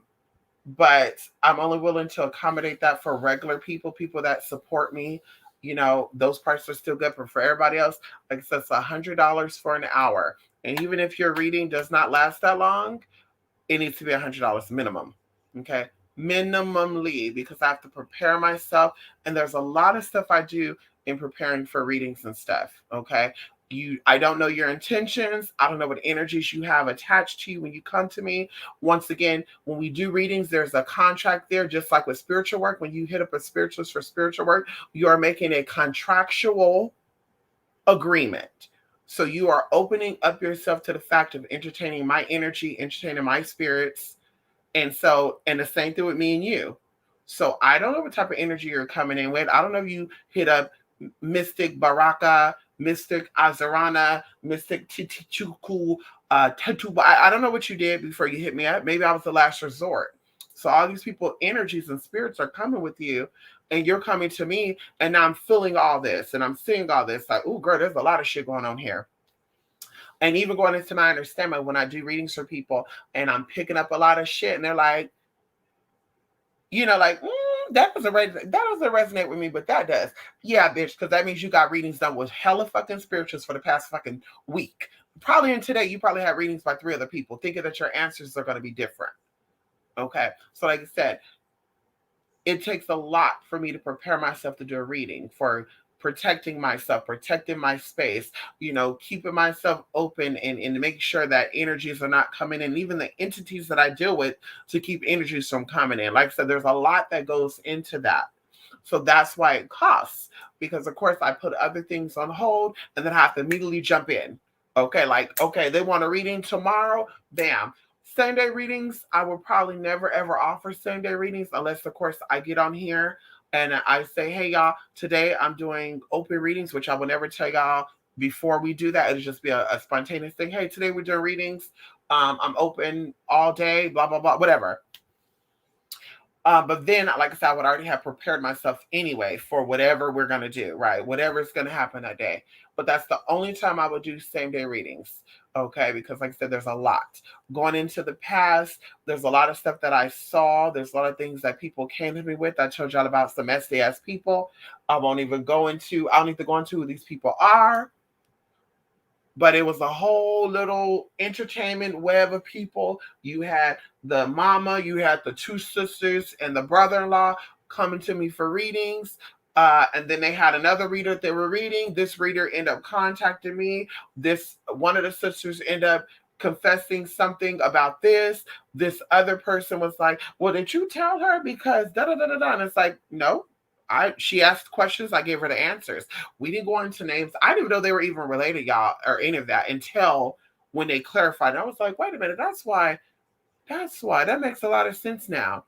I'm only willing to accommodate that for regular people that support me. You know, those prices are still good, but for everybody else, like I said, it's $100 for an hour. And even if your reading does not last that long, it needs to be $100 minimum. Okay. Minimally, because I have to prepare myself. And there's a lot of stuff I do in preparing for readings and stuff. Okay. I don't know your intentions. I don't know what energies you have attached to you when you come to me. Once again, when we do readings, there's a contract there, just like with spiritual work. When you hit up a spiritualist for spiritual work, you are making a contractual agreement. So you are opening up yourself to the fact of entertaining my energy, entertaining my spirits. And the same thing with me and you. So I don't know what type of energy you're coming in with. I don't know if you hit up Mystic Baraka, Mystic Azarana, Mystic Titichuku, Tetuba. I don't know what you did before you hit me up. Maybe I was the last resort. So all these people, energies and spirits are coming with you, and you're coming to me, and now I'm feeling all this, and I'm seeing all this. Like, oh, girl, there's a lot of shit going on here. And even going into my understanding when I do readings for people, and I'm picking up a lot of shit, and they're like, like, that doesn't resonate with me, but that does. Yeah, bitch, because that means you got readings done with hella fucking spirituals for the past fucking week. Probably in today, you probably have readings by 3 other people, thinking that your answers are going to be different. Okay, so like I said, it takes a lot for me to prepare myself to do a reading, for protecting myself, protecting my space, keeping myself open, and making sure that energies are not coming in, even the entities that I deal with, to keep energies from coming in. Like I said, there's a lot that goes into that. So that's why it costs, because of course I put other things on hold and then I have to immediately jump in. Okay, like, okay, they want a reading tomorrow, bam. Same day readings, I will probably never ever offer same day readings unless, of course, I get on here and I say, hey, y'all, today I'm doing open readings, which I will never tell y'all before we do that. It'll just be a spontaneous thing. Hey, today we're doing readings. I'm open all day, blah, blah, blah, whatever. But then, like I said, I would already have prepared myself anyway for whatever we're going to do, right? Whatever's going to happen that day. But that's the only time I would do same day readings, okay? Because, like I said, there's a lot going into the past. There's a lot of stuff that I saw. There's a lot of things that people came to me with. I told y'all about some SDS people. I don't need to go into who these people are. But it was a whole little entertainment web of people. You had the mama, you had the 2 sisters, and the brother-in-law coming to me for readings. And then they had another reader that they were reading. This reader ended up contacting me. One of the sisters ended up confessing something about this. This other person was like, well, did you tell her? Because da da da da da. And it's like, no. She asked questions, I gave her the answers. We didn't go into names. I didn't even know they were even related, y'all, or any of that until when they clarified. And I was like, wait a minute, that's why that makes a lot of sense now.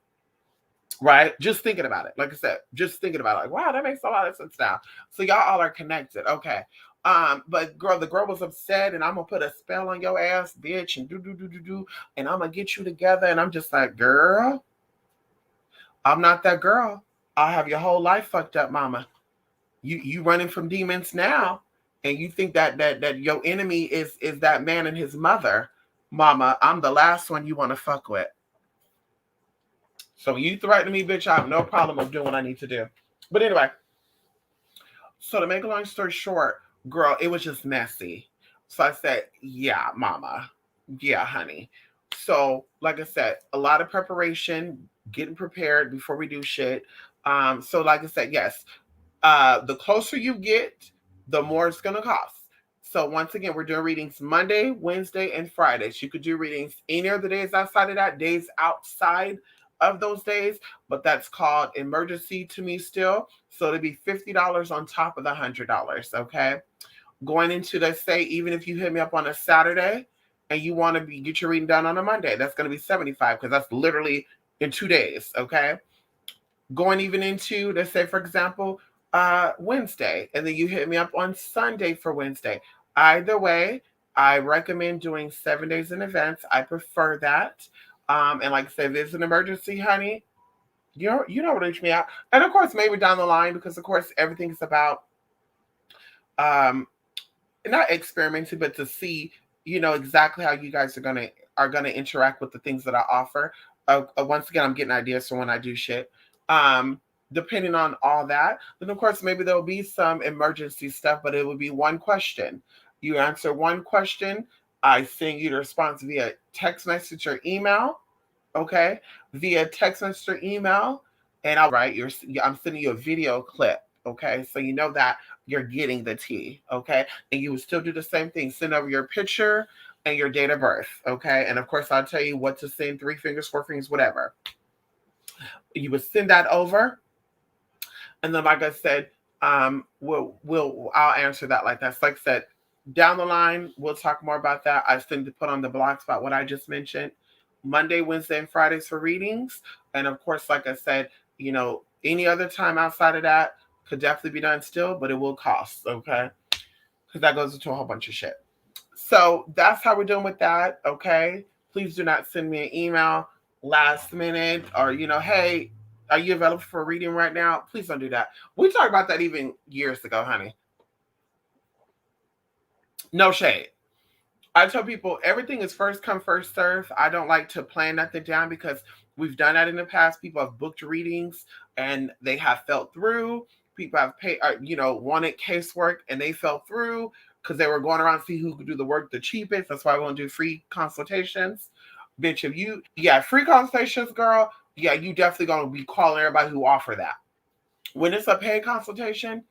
Right? Just thinking about it. Like I said, just thinking about it. Like, wow, that makes a lot of sense now. So y'all all are connected. Okay. But girl, the girl was upset, and I'm gonna put a spell on your ass, bitch, and do, and I'm gonna get you together. And I'm just like, girl, I'm not that girl. I'll have your whole life fucked up, mama. You running from demons now, and you think that your enemy is that man and his mother, mama. I'm the last one you want to fuck with. So you threaten me, bitch, I have no problem of doing what I need to do. But anyway, so to make a long story short, girl, it was just messy. So I said, yeah, mama, yeah, honey. So like I said, a lot of preparation, getting prepared before we do shit. So like I said, yes, the closer you get, the more it's going to cost. So once again, we're doing readings Monday, Wednesday, and Fridays. You could do readings any of the days outside of that, days outside of those days, but that's called emergency to me still. So it'll be $50 on top of the $100. Okay. Going into, let's say, even if you hit me up on a Saturday and you want to get your reading done on a Monday, that's going to be 75 because that's literally in 2 days. Okay. Going even into, let's say, for example, Wednesday, and then you hit me up on Sunday for Wednesday. Either way, I recommend doing 7 days in advance. I prefer that. And like I said, if it's an emergency, honey, you know, reach me out. And of course, maybe down the line, because of course, everything is about not experimenting, but to see, exactly how you guys are gonna interact with the things that I offer. Once again, I'm getting ideas for when I do shit. Depending on all that, then of course maybe there'll be some emergency stuff, but it will be one question. You answer one question, I send you the response via text message or email. Okay, via text message or email, and I'm sending you a video clip. Okay, so you know that you're getting the tea. Okay, and you would still do the same thing. Send over your picture and your date of birth. Okay, and of course I'll tell you what to send: 3 fingers, 4 fingers, whatever. You would send that over, and then, like I said, I'll answer that like that. So like I said, Down the line, we'll talk more about that. I still need to put on the blog spot what I just mentioned. Monday, Wednesday, and Fridays for readings. And of course, like I said, any other time outside of that could definitely be done still, but it will cost, okay? Because that goes into a whole bunch of shit. So that's how we're doing with that, okay? Please do not send me an email last minute or, hey, are you available for a reading right now? Please don't do that. We talked about that even years ago, honey. No shade. I tell people everything is first come, first serve. I don't like to plan nothing down because we've done that in the past. People have booked readings and they have fell through. People have paid, wanted casework and they fell through because they were going around to see who could do the work the cheapest. That's why I want to do free consultations. Bitch, free consultations, girl. Yeah, you definitely gonna be calling everybody who offer that. When it's a paid consultation,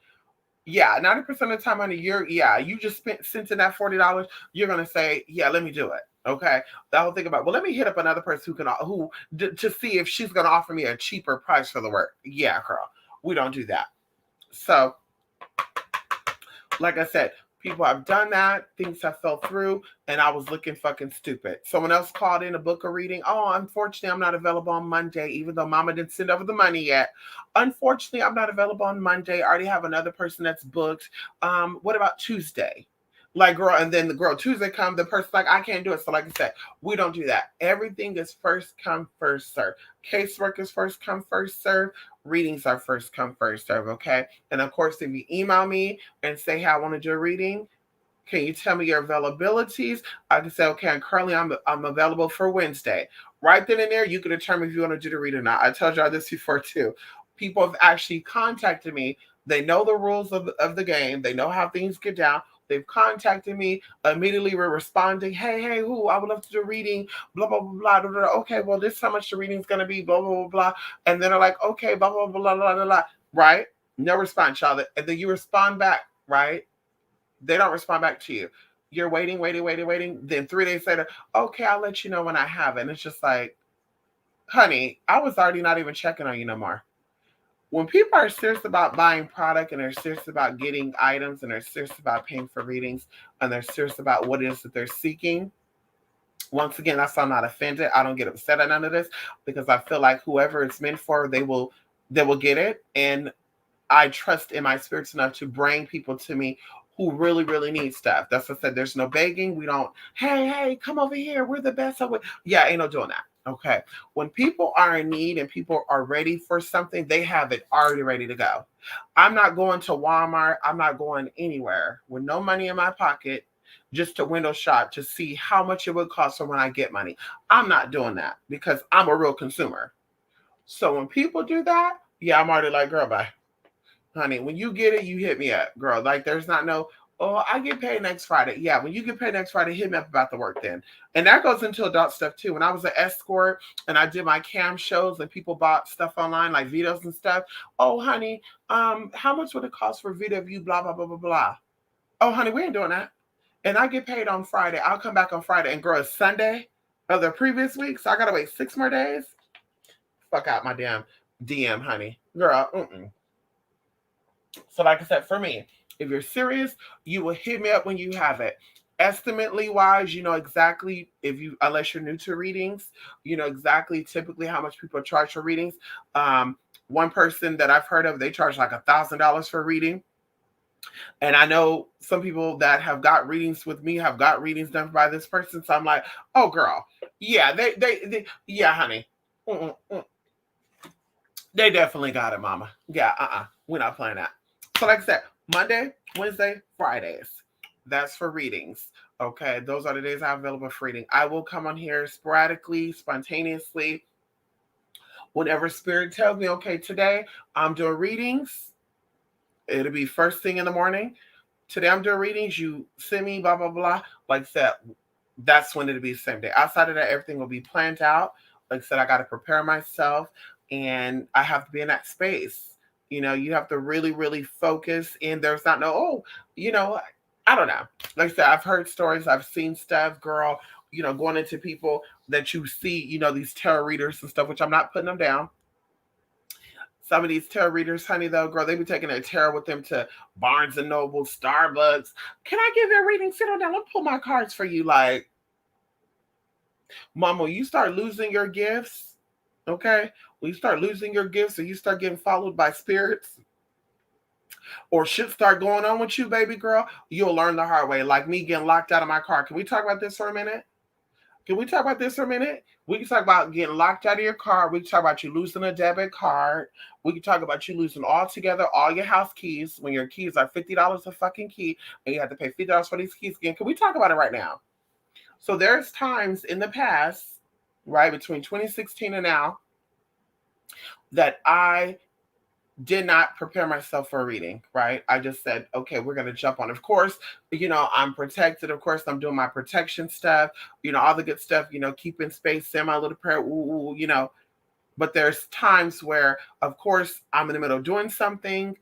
yeah, 90% of the time on a year, yeah, you just sent in that $40, you're gonna say, yeah, let me do it. Okay. The whole thing about, well, let me hit up another person to see if she's gonna offer me a cheaper price for the work. Yeah, girl. We don't do that. So like I said, people have done that. Things have fell through, and I was looking fucking stupid. Someone else called in a book a reading. Oh, unfortunately, I'm not available on Monday, even though Mama didn't send over the money yet. Unfortunately, I'm not available on Monday. I already have another person that's booked. What about Tuesday? Like, girl, and then the girl Tuesday come, the person's like, I can't do it. So, like I said, we don't do that. Everything is first come, first serve. Casework is first come, first serve. Readings are first come, first serve. Okay. And of course, if you email me and say, hey, I want to do a reading, can you tell me your availabilities? I can say, okay, and currently I'm available for Wednesday. Right then and there, you can determine if you want to do the reading or not. I told y'all this before too. People have actually contacted me. They know the rules of the game. They know how things get down. They've contacted me. Immediately we're responding, hey, who? I would love to do a reading, blah, blah, blah, blah, blah, blah. Okay, well, this is how much the reading's going to be, blah, blah, blah, blah. And then they're like, okay, blah, blah, blah, blah, blah, blah, right? No response, y'all. And then you respond back, right? They don't respond back to you. You're waiting. Then 3 days later, okay, I'll let you know when I have it. And it's just like, honey, I was already not even checking on you no more. When people are serious about buying product and they're serious about getting items and they're serious about paying for readings and they're serious about what it is that they're seeking, once again, that's why I'm not offended. I don't get upset at none of this because I feel like whoever it's meant for, they will get it. And I trust in my spirits enough to bring people to me who really, really need stuff. That's what I said. There's no begging. We don't, hey, come over here. We're the best. Yeah, ain't no doing that. Okay. When people are in need and people are ready for something, they have it already ready to go. I'm not going to Walmart. I'm not going anywhere with no money in my pocket just to window shop to see how much it would cost for when I get money. I'm not doing that because I'm a real consumer. So when people do that, yeah, I'm already like, girl, bye. Honey, when you get it, you hit me up, girl. Like, there's not no, oh, I get paid next Friday. Yeah, when you get paid next Friday, hit me up about the work then. And that goes into adult stuff too. When I was an escort and I did my cam shows and people bought stuff online, like videos and stuff. Oh, honey, how much would it cost for a video of you, blah, blah, blah, blah, blah. Oh, honey, we ain't doing that. And I get paid on Friday. I'll come back on Friday and girl, it's Sunday of the previous week. So I gotta wait 6 more days. Fuck out my damn DM, honey. Girl, So, like I said, for me, if you're serious, you will hit me up when you have it. Estimately wise, you know exactly unless you're new to readings, you know exactly typically how much people charge for readings. One person that I've heard of, they charge like $1,000 for a reading. And I know some people that have got readings with me have got readings done by this person. So I'm like, oh girl, yeah, they yeah, honey. Mm-mm. They definitely got it, mama. Yeah, we're not playing that. So like I said, Monday, Wednesday, Fridays. That's for readings. Okay, those are the days I'm available for reading. I will come on here sporadically, spontaneously, whenever spirit tells me, okay, today I'm doing readings. It'll be first thing in the morning. Today I'm doing readings. You send me blah, blah, blah. Like that. That's when it'll be the same day. Outside of that, everything will be planned out. Like I said, I got to prepare myself and I have to be in that space. You have to really, really focus. And there's not no, I don't know. Like I said, I've heard stories, I've seen stuff, girl, going into people that you see, these tarot readers and stuff, which I'm not putting them down. Some of these tarot readers, honey, though, girl, they be taking their tarot with them to Barnes and Noble, Starbucks. Can I give you a reading? Sit on down. Let me pull my cards for you. Like, Mama, you start losing your gifts, okay? When you start losing your gifts or you start getting followed by spirits or shit start going on with you, baby girl, you'll learn the hard way. Like me getting locked out of my car. Can we talk about this for a minute? Can we talk about this for a minute? We can talk about getting locked out of your car. We can talk about you losing a debit card. We can talk about you losing altogether all your house keys when your keys are $50 a fucking key and you have to pay $50 for these keys again. Can we talk about it right now? So there's times in the past, right, between 2016 and now, that I did not prepare myself for a reading, right? I just said, okay, we're going to jump on. Of course, I'm protected. Of course, I'm doing my protection stuff, all the good stuff, keeping space, saying my little prayer, But there's times where, of course, I'm in the middle of doing something.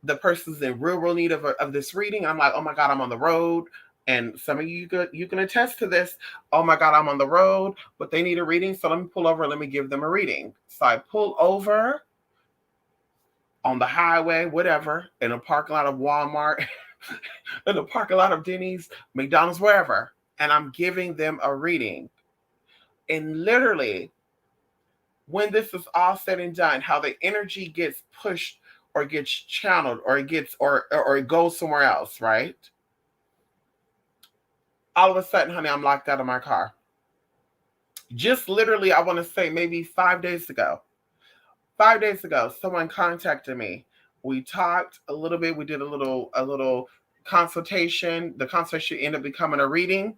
The person's in real need of this reading. I'm like, oh my God, I'm on the road. And some of you can attest to this. Oh my God, I'm on the road, but they need a reading. So let me pull over and let me give them a reading. So I pull over on the highway, whatever, in a parking lot of Walmart, in the parking lot of Denny's, McDonald's, wherever. And I'm giving them a reading. And literally, when this is all said and done, how the energy gets pushed or gets channeled or it gets or it goes somewhere else, right? All of a sudden, honey, I'm locked out of my car. Just literally, I want to say maybe 5 days ago. 5 days ago, someone contacted me. We talked a little bit. We did a little consultation. The consultation ended up becoming a reading.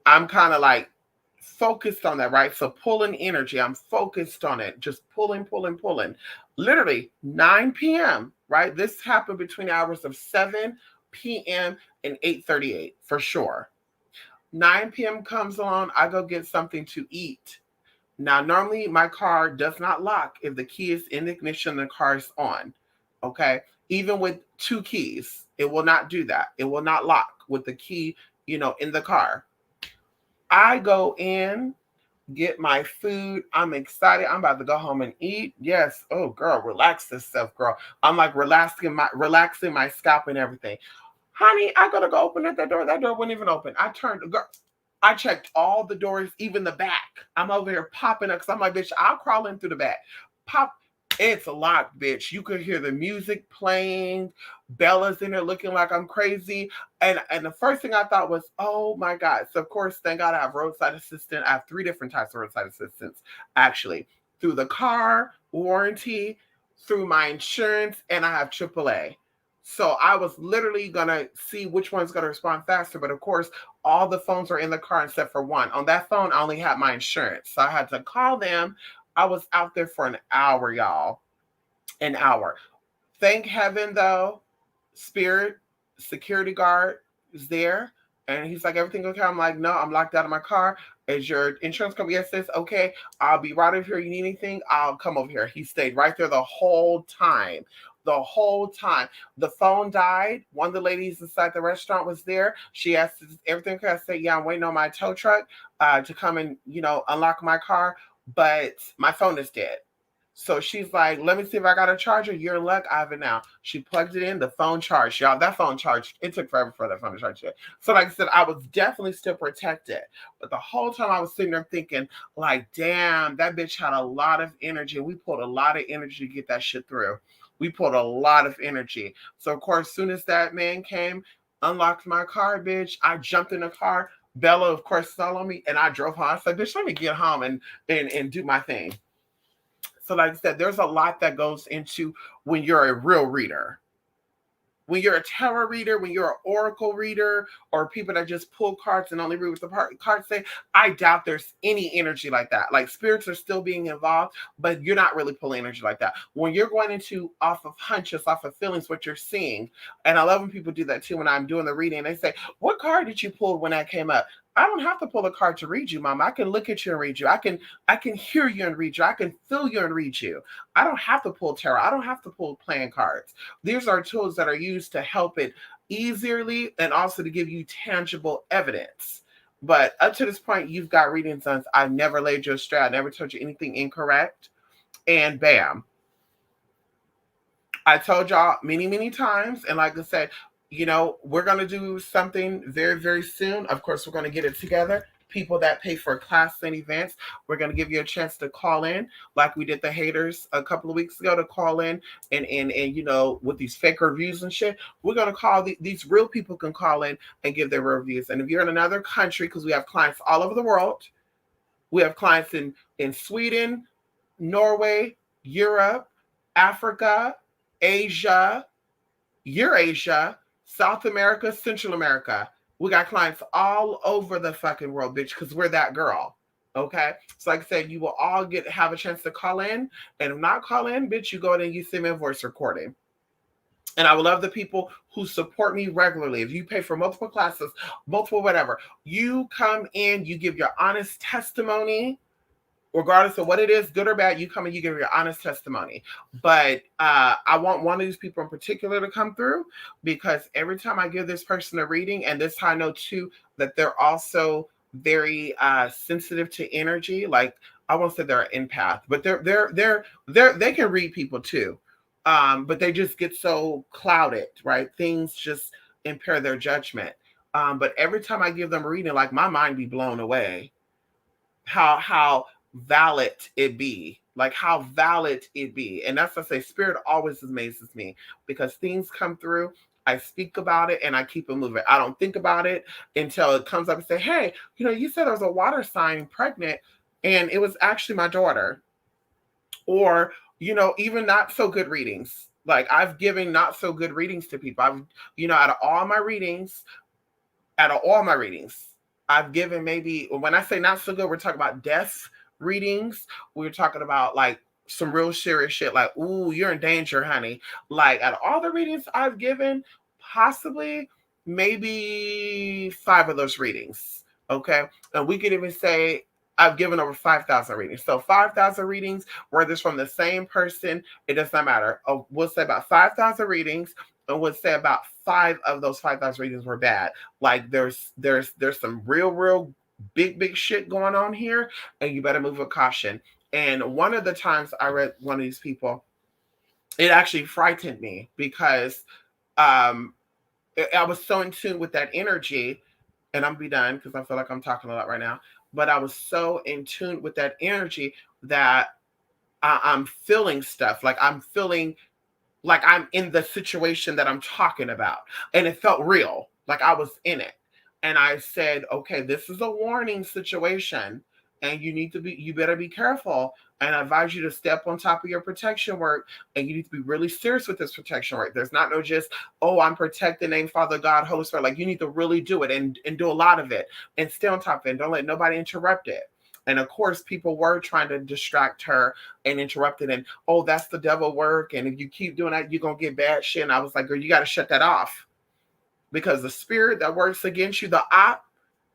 I'm kind of like focused on that, right? So pulling energy. I'm focused on it. Just pulling. Literally 9 p.m., right? This happened between the hours of 7 p.m. and 8:38 for sure. 9 p.m. comes on. I go get something to eat. Now, normally my car does not lock if the key is in the ignition and the car is on. Okay. Even with 2 keys, it will not do that. It will not lock with the key, in the car. I go in, get my food. I'm excited. I'm about to go home and eat. Yes. Oh, girl, relax this stuff, girl. I'm like relaxing my scalp and everything. Honey, I gotta go open that door. That door wouldn't even open. I checked all the doors, even the back. I'm over here popping up because I'm like, bitch, I'll crawl in through the back. Pop. It's locked, bitch. You could hear the music playing. Bella's in there looking like I'm crazy. And the first thing I thought was, oh my God. So of course, thank God I have roadside assistant. I have 3 different types of roadside assistance, actually. Through the car warranty, through my insurance, and I have AAA. So I was literally going to see which one's going to respond faster. But of course, all the phones are in the car except for one. On that phone, I only had my insurance. So I had to call them. I was out there for an hour, y'all. An hour. Thank heaven, though, Spirit security guard is there. And he's like, everything okay? I'm like, no, I'm locked out of my car. Is your insurance company? Yes, sis. Okay, I'll be right over here. You need anything? I'll come over here. He stayed right there the whole time. The whole time. The phone died. One of the ladies inside the restaurant was there. She asked, is everything okay? I said, yeah, I'm waiting on my tow truck to come and, unlock my car. But my phone is dead. So she's like, let me see if I got a charger. You're in luck. I have it now. She plugged it in. The phone charged. Y'all, that phone charged. It took forever for that phone to charge. So like I said, I was definitely still protected. But the whole time I was sitting there thinking, like, damn, that bitch had a lot of energy. We pulled a lot of energy to get that shit through. We pulled a lot of energy. So, of course, as soon as that man came, unlocked my car, bitch, I jumped in the car. Bella, of course, fell on me, and I drove home. I said, bitch, let me get home and do my thing. So like I said, there's a lot that goes into when you're a real reader. When you're a tarot reader, when you're an oracle reader, or people that just pull cards and only read what the cards say, I doubt there's any energy like that. Like spirits are still being involved, but you're not really pulling energy like that. When you're going into off of hunches, off of feelings, what you're seeing, and I love when people do that too when I'm doing the reading, they say, what card did you pull when that came up? I don't have to pull a card to read you, Mom. I can look at you and read you. I can hear you and read you. I can feel you and read you. I don't have to pull tarot. I don't have to pull playing cards. These are tools that are used to help it easily and also to give you tangible evidence. But up to this point, you've got readings on. I've never laid you astray. I never told you anything incorrect. And bam. I told y'all many, many times, and like I said, we're going to do something very, very soon. Of course, we're going to get it together. People that pay for class and events, we're going to give you a chance to call in, like we did the haters a couple of weeks ago, to call in and with these fake reviews and shit. We're going to call these real people can call in and give their reviews. And if you're in another country, because we have clients all over the world, we have clients in Sweden, Norway, Europe, Africa, Asia, Eurasia, South America, Central America. We got clients all over the fucking world, bitch, because we're that girl. Okay. So like I said, you will all have a chance to call in. And if not call in, bitch, you go in and you send me a voice recording. And I would love the people who support me regularly. If you pay for multiple classes, multiple whatever, you come in, you give your honest testimony, regardless of what it is, good or bad, you come and you give your honest testimony. But I want one of these people in particular to come through, because every time I give this person a reading, and this time I know too that they're also very sensitive to energy. Like, I won't say they're an empath, but they can read people too. But they just get so clouded, right? Things just impair their judgment. But every time I give them a reading, like, my mind be blown away. How valid it be, like how valid it be. And that's what I say, spirit always amazes me, because things come through, I speak about it, and I keep it moving. I don't think about it until it comes up and say, hey, you said there was a water sign pregnant, and it was actually my daughter. Or even not so good readings, like I've given not so good readings to people. I've out of all my readings, I've given, maybe, when I say not so good, we're talking about death readings. We're talking about like some real serious shit, like, ooh, you're in danger, honey. Like, out of all the readings I've given, possibly maybe 5 of those readings. Okay. And we could even say I've given over 5,000 readings. So 5,000 readings, whether it's from the same person, it does not matter. We'll say about 5,000 readings, and would say about 5 of those 5,000 readings were bad. Like, there's some real big shit going on here, and you better move with caution. And one of the times I read one of these people, it actually frightened me, because I was so in tune with that energy. And I'm be done, because I feel like I'm talking a lot right now. But I was so in tune with that energy that I'm feeling stuff. Like, I'm feeling like I'm in the situation that I'm talking about. And it felt real, like I was in it. And I said, okay, this is a warning situation, and you better be careful. And I advise you to step on top of your protection work, and you need to be really serious with this protection work. There's not no just, oh, I'm protecting name, Father, God, Holy Spirit. Like, you need to really do it, and do a lot of it, and stay on top of it. Don't let nobody interrupt it. And of course, people were trying to distract her and interrupt it. And, oh, that's the devil work. And if you keep doing that, you're going to get bad shit. And I was like, girl, you got to shut that off. Because the spirit that works against you, the op,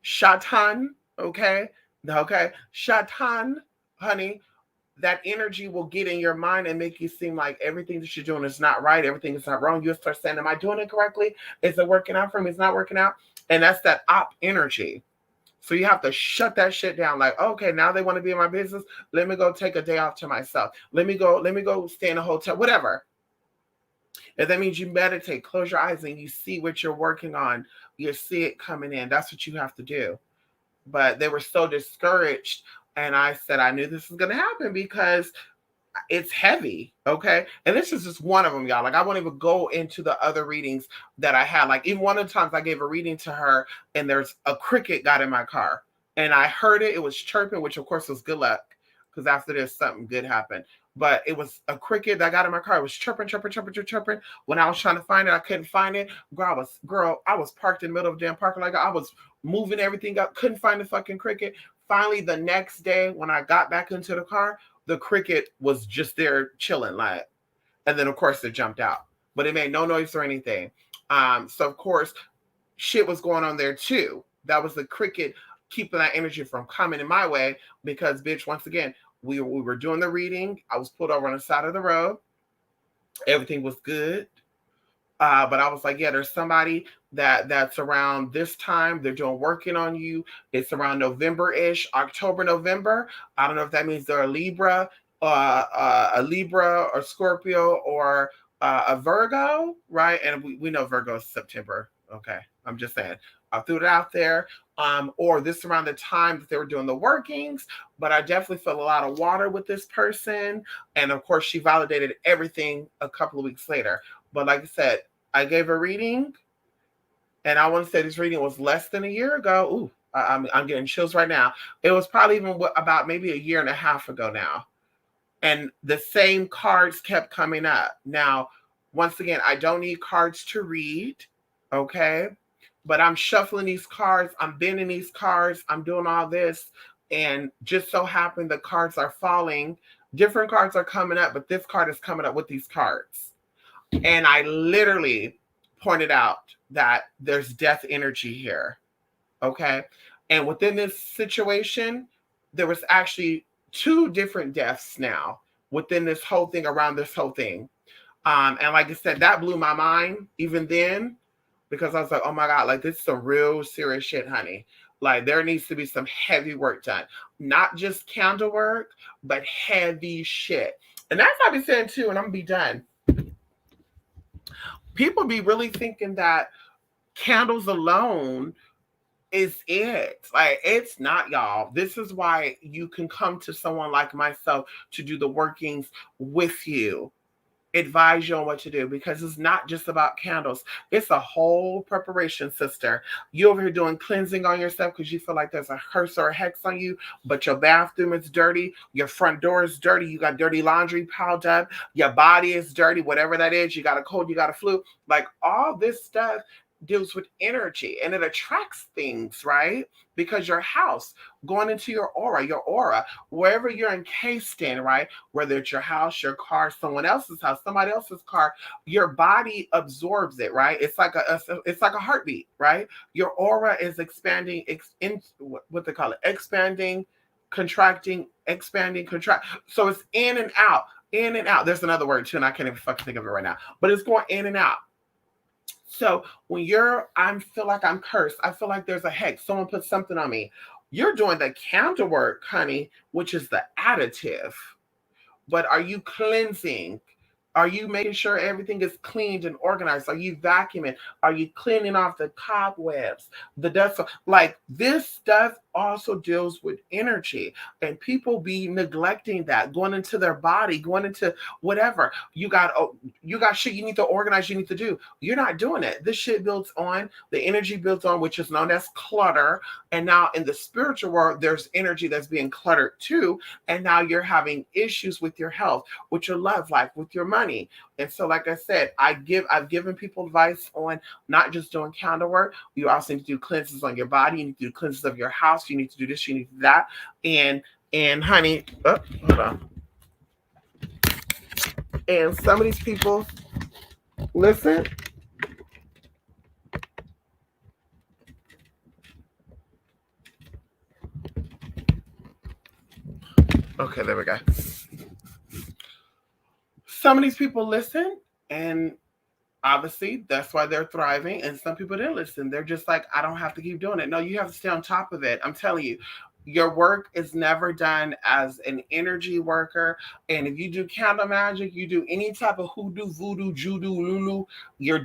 shatan, okay? Okay? Shatan, honey, that energy will get in your mind and make you seem like everything that you're doing is not right. Everything is not wrong. You'll start saying, am I doing it correctly? Is it working out for me? It's not working out. And that's that op energy. So you have to shut that shit down. Like, okay, now they want to be in my business. Let me go take a day off to myself. Let me go stay in a hotel, whatever. If that means you meditate, close your eyes, and you see what you're working on, you see it coming in. That's what you have to do. But they were so discouraged. And I said, I knew this was going to happen, because it's heavy. Okay. And this is just one of them, y'all. Like, I won't even go into the other readings that I had. Like, even one of the times I gave a reading to her, and there's a cricket got in my car, and I heard it. It was chirping, which of course was good luck, because after this, something good happened. But it was a cricket that got in my car. It was chirping. When I was trying to find it, I couldn't find it. Girl, I was parked in the middle of the damn parking lot. I was moving everything up, couldn't find the fucking cricket. Finally, the next day, when I got back into the car, the cricket was just there chilling, like, and then of course it jumped out, but it made no noise or anything. So of course, shit was going on there too. That was the cricket keeping that energy from coming in my way, because, bitch, once again, we were doing the reading. I was pulled over on the side of the road. Everything was good. But I was like, yeah, there's somebody that's around this time. They're doing working on you. It's around November-ish, October, November. I don't know if that means they're a Libra or Scorpio, or a Virgo, right? And we know Virgo is September. Okay, I'm just saying. I threw it out there. Or this around the time that they were doing the workings, but I definitely felt a lot of water with this person. And of course, she validated everything a couple of weeks later. But like I said, I gave a reading, and I want to say this reading was less than a year ago. Ooh, I'm getting chills right now. It was probably even about maybe a year and a half ago now, and the same cards kept coming up. Now, once again, I don't need cards to read, okay? But I'm shuffling these cards, I'm bending these cards, I'm doing all this, and just so happen the cards are falling. Different cards are coming up, but this card is coming up with these cards. And I literally pointed out that there's death energy here, okay? And within this situation, there was actually two different deaths now within this whole thing, around this whole thing. And like I said, that blew my mind even then, because I was like, oh my God, like this is some real serious shit, honey. Like there needs to be some heavy work done. Not just candle work, but heavy shit. And that's what I've been saying too, and I'm gonna be done. People be really thinking that candles alone is it. Like it's not, y'all. This is why you can come to someone like myself to do the workings with you, advise you on what to do, because it's not just about candles. It's a whole preparation, sister. You over here doing cleansing on yourself because you feel like there's a curse or a hex on you, but your bathroom is dirty, your front door is dirty, you got dirty laundry piled up, your body is dirty, whatever that is, you got a cold, you got a flu. Like all this stuff deals with energy and it attracts things, right? Because your house going into your aura, wherever you're encased in, right? Whether it's your house, your car, someone else's house, somebody else's car, your body absorbs it, right? It's like a heartbeat, right? Your aura is expanding, what they call it, expanding, contracting, expanding, contract. So it's in and out, in and out. There's another word too, and I can't even fucking think of it right now, but it's going in and out. So when I feel like I'm cursed, I feel like there's a hex, someone put something on me. You're doing the counter work, honey, which is the additive. But are you cleansing? Are you making sure everything is cleaned and organized? Are you vacuuming? Are you cleaning off the cobwebs, the dust? Like this stuff also deals with energy, and people be neglecting that, going into their body, going into whatever. You got shit you need to organize, you need to do. You're not doing it. This shit builds on, the energy builds on, which is known as clutter. And now in the spiritual world, there's energy that's being cluttered too. And now you're having issues with your health, with your love life, with your money. And so, like I said, I've given people advice on not just doing candle work. You also need to do cleanses on your body. You need to do cleanses of your house. You need to do this. You need to do that. And honey, hold on. And some of these people, listen. Okay, there we go. Some of these people listen, and obviously that's why they're thriving. And some people didn't listen. They're just like, I don't have to keep doing it. No, you have to stay on top of it. I'm telling you, your work is never done as an energy worker. And if you do candle magic, you do any type of hoodoo, voodoo, judo, lulu, you're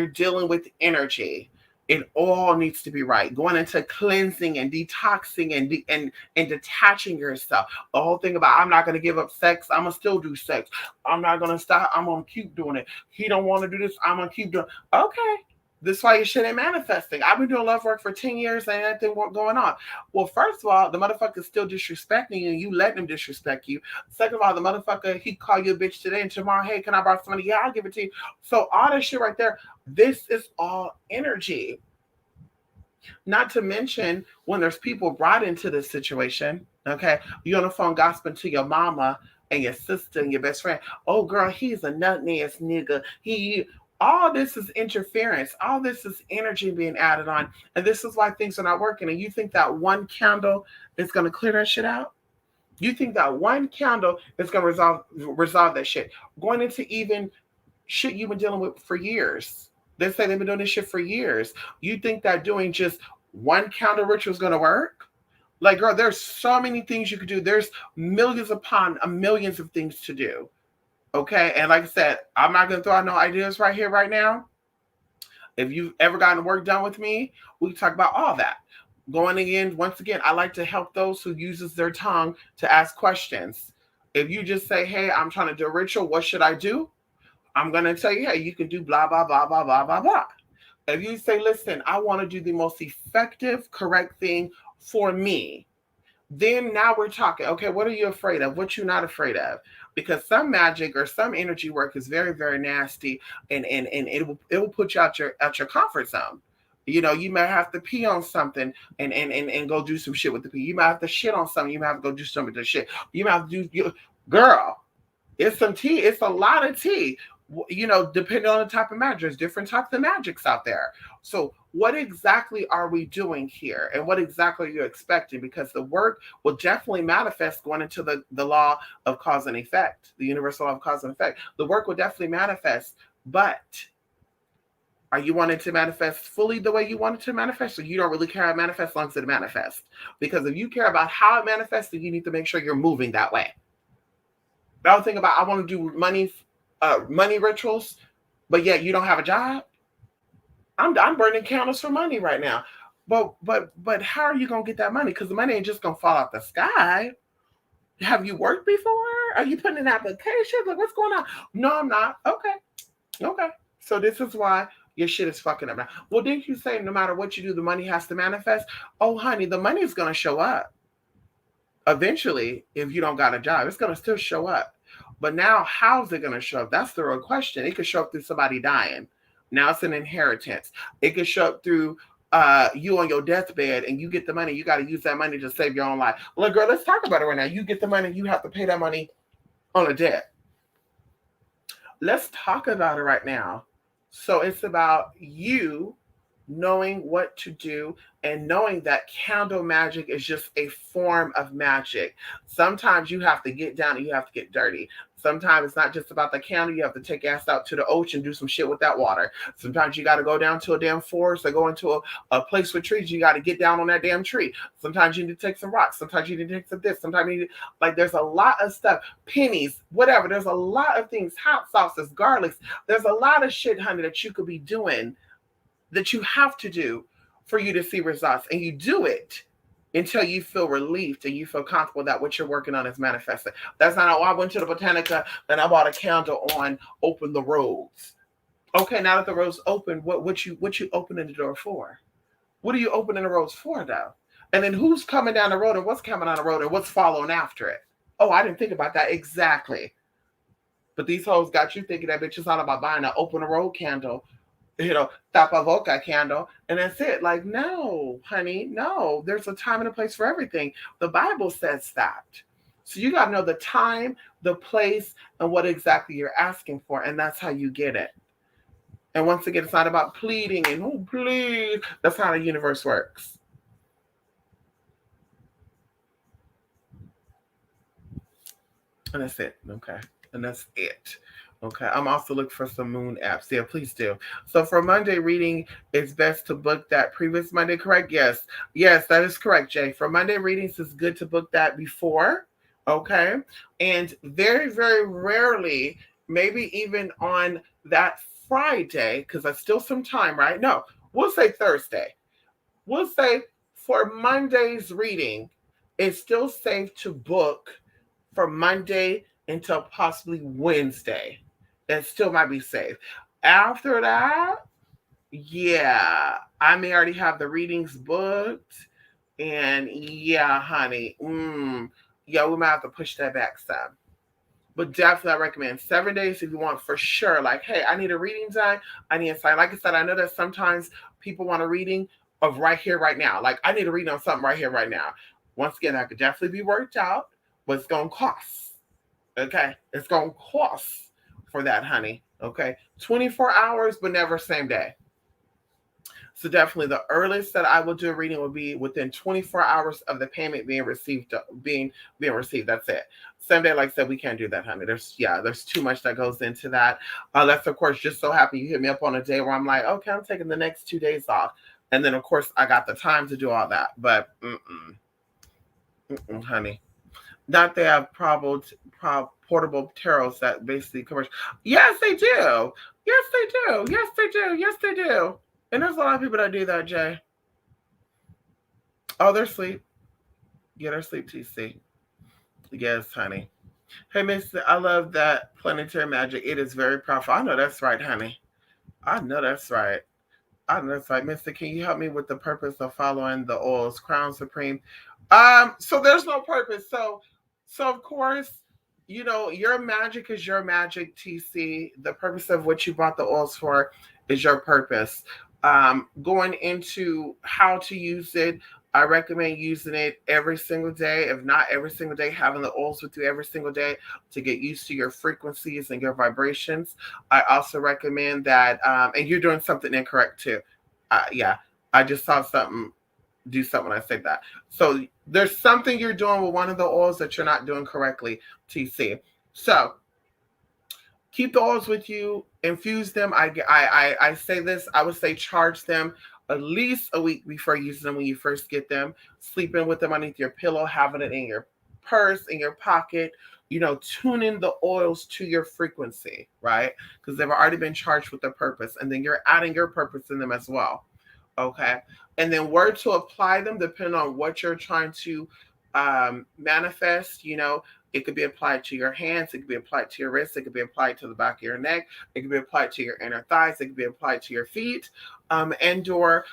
dealing with energy. It all needs to be right. Going into cleansing and detoxing and detaching yourself. The whole thing about I'm not going to give up sex. I'm gonna still do sex. I'm not gonna stop. I'm gonna keep doing it. He don't want to do this. I'm gonna keep doing. Okay, this is why you shouldn't manifesting. I've been doing love work for 10 years and nothing going on. Well, first of all, the motherfucker's still disrespecting you and you let him disrespect you. Second of all, the motherfucker, he call you a bitch today and tomorrow, hey, can I borrow some money? Yeah, I'll give it to you. So all that shit right there, this is all energy. Not to mention when there's people brought into this situation, okay? You're on the phone gossiping to your mama and your sister and your best friend. Oh, girl, he's a nut ass nigga. All this is interference. All this is energy being added on. And this is why things are not working. And you think that one candle is going to clear that shit out? You think that one candle is going to resolve that shit? Going into even shit you've been dealing with for years. They say they've been doing this shit for years. You think that doing just one candle ritual is going to work? Like, girl, there's so many things you could do. There's millions upon millions of things to do. Okay. And like I said, I'm not going to throw out no ideas right here, right now. If you've ever gotten work done with me, we can talk about all that. Going again, once again, I like to help those who uses their tongue to ask questions. If you just say, hey, I'm trying to do a ritual, what should I do? I'm going to tell you, hey, you can do blah, blah, blah, blah, blah, blah, blah. If you say, listen, I want to do the most effective, correct thing for me, then now we're talking. Okay, what are you afraid of? What you not afraid of? Because some magic or some energy work is very, very nasty, and it will put you out your comfort zone. You know, you might have to pee on something and go do some shit with the pee. You might have to shit on something. You might have to go do some of the shit. You might have to do girl. It's some tea. It's a lot of tea. You know, depending on the type of magic, there's different types of magics out there. So, what exactly are we doing here, and what exactly are you expecting? Because the work will definitely manifest going into the law of cause and effect, the universal law of cause and effect. The work will definitely manifest, but are you wanting to manifest fully the way you want it to manifest, or you don't really care how it manifests as long as it manifests? Because if you care about how it manifests, then you need to make sure you're moving that way. The other thing about I want to do money rituals, but yet you don't have a job. I'm burning candles for money right now. But how are you gonna get that money? Because the money ain't just gonna fall out the sky. Have you worked before? Are you putting in applications? Like what's going on? No, I'm not. Okay. Okay. So this is why your shit is fucking up now. Well, didn't you say no matter what you do, the money has to manifest? Oh, honey, the money is gonna show up. Eventually, if you don't got a job, it's gonna still show up. But now, how's it gonna show up? That's the real question. It could show up through somebody dying. Now it's an inheritance. It could show up through you on your deathbed, and you get the money. You got to use that money to save your own life. Well, girl, let's talk about it right now. You get the money. You have to pay that money on a debt. Let's talk about it right now. So it's about you knowing what to do and knowing that candle magic is just a form of magic. Sometimes you have to get down and you have to get dirty. Sometimes it's not just about the candle. You have to take ass out to the ocean, do some shit with that water. Sometimes you got to go down to a damn forest or go into a place with trees. You got to get down on that damn tree. Sometimes you need to take some rocks. Sometimes you need to take some this. Sometimes you need like there's a lot of stuff. Pennies, whatever. There's a lot of things. Hot sauces, garlics. There's a lot of shit, honey, that you could be doing that you have to do for you to see results. And you do it until you feel relieved and you feel comfortable that what you're working on is manifesting. That's not how I went to the Botanica and I bought a candle on open the roads. Okay, now that the roads open, what you opening the door for? What are you opening the roads for though? And then who's coming down the road and what's coming down the road and what's following after it? Oh, I didn't think about that exactly. But these hoes got you thinking that bitch is all about buying an open the road candle, tapavoca candle, and that's it. Like, no, honey, no. There's a time and a place for everything. The Bible says that. So you got to know the time, the place, and what exactly you're asking for, and that's how you get it. And once again, it's not about pleading and, oh, please. That's how the universe works. And that's it. Okay. And that's it. Okay. I'm also looking for some moon apps. Yeah, please do. So for Monday reading, it's best to book that previous Monday, correct? Yes. Yes, that is correct, Jay. For Monday readings, it's good to book that before. Okay. And very, very rarely, maybe even on that Friday, because that's still some time, right? No, we'll say Thursday. We'll say for Monday's reading, it's still safe to book from Monday until possibly Wednesday. It still might be safe. After that, yeah, I may already have the readings booked. And yeah, honey, yeah, we might have to push that back some. But definitely, I recommend 7 days if you want for sure. Like, hey, I need a reading done. I need insight. Like I said, I know that sometimes people want a reading of right here, right now. Like, I need a reading on something right here, right now. Once again, that could definitely be worked out, but it's going to cost. Okay? It's going to cost for that, honey. Okay? 24 hours, but never same day. So definitely the earliest that I will do a reading will be within 24 hours of the payment being received, being received. That's it. Same day, like I said, we can't do that, honey. There's too much that goes into that. That's of course just so happy you hit me up on a day where I'm like, okay, I'm taking the next 2 days off. And then of course I got the time to do all that. But honey. Not they have portable tarots that basically commercial. Yes, they do. Yes, they do. Yes, they do. Yes, they do. And there's a lot of people that do that, Jay. Oh, they're asleep. Yeah, they're asleep, TC. Yes, honey. Hey, Miss, I love that planetary magic. It is very powerful. I know that's right, honey. I know that's right. I know that's right. Mister, can you help me with the purpose of following the oils? Crown Supreme. So there's no purpose. So of course, your magic is your magic, TC. The purpose of what you bought the oils for is your purpose. Going into how to use it, I recommend using it every single day. If not every single day, having the oils with you every single day to get used to your frequencies and your vibrations. I also recommend that, and you're doing something incorrect too. Yeah, I just saw something do something when I said that. So there's something you're doing with one of the oils that you're not doing correctly, TC. So keep the oils with you, infuse them. I say this, I would say charge them at least a week before using them when you first get them. Sleeping with them underneath your pillow, having it in your purse, in your pocket, tuning the oils to your frequency, right? Because they've already been charged with a purpose, and then you're adding your purpose in them as well. Okay. And then where to apply them, depending on what you're trying to manifest, it could be applied to your hands, it could be applied to your wrists, it could be applied to the back of your neck, it could be applied to your inner thighs, it could be applied to your feet, and or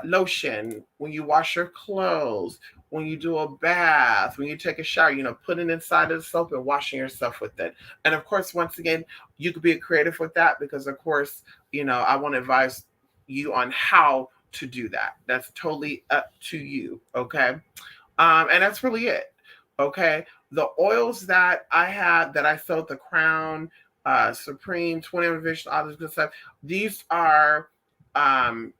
lotion when you wash your clothes, when you do a bath, when you take a shower, putting inside of the soap and washing yourself with it. And of course, once again, you could be creative with that because, of course, I want to advise you on how to do that. That's totally up to you. Okay. And that's really it. Okay. The oils that I had that I sold, the Crown, Supreme, 20 Vision, all this good stuff, these are um,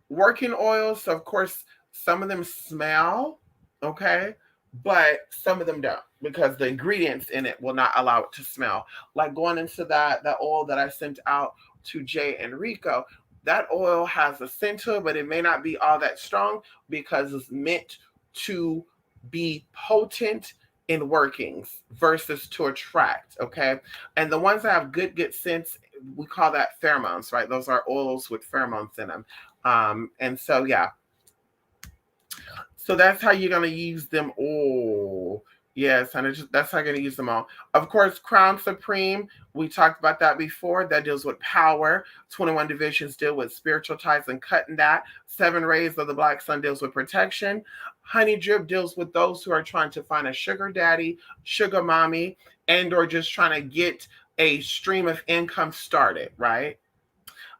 working oils. So, of course, some of them smell. Okay. But some of them don't because the ingredients in it will not allow it to smell. Like going into that oil that I sent out to Jay and Rico, that oil has a scent to it, but it may not be all that strong because it's meant to be potent in workings versus to attract. Okay. And the ones that have good scents, we call that pheromones, right? Those are oils with pheromones in them. And so, yeah, so that's how you're gonna use them all. Yes, and that's how you're gonna use them all. Of course, Crown Supreme, we talked about that before. That deals with power. 21 divisions deal with spiritual ties and cutting that. 7 rays of the black sun deals with protection. Honey Drip deals with those who are trying to find a sugar daddy, sugar mommy, and or just trying to get a stream of income started, right?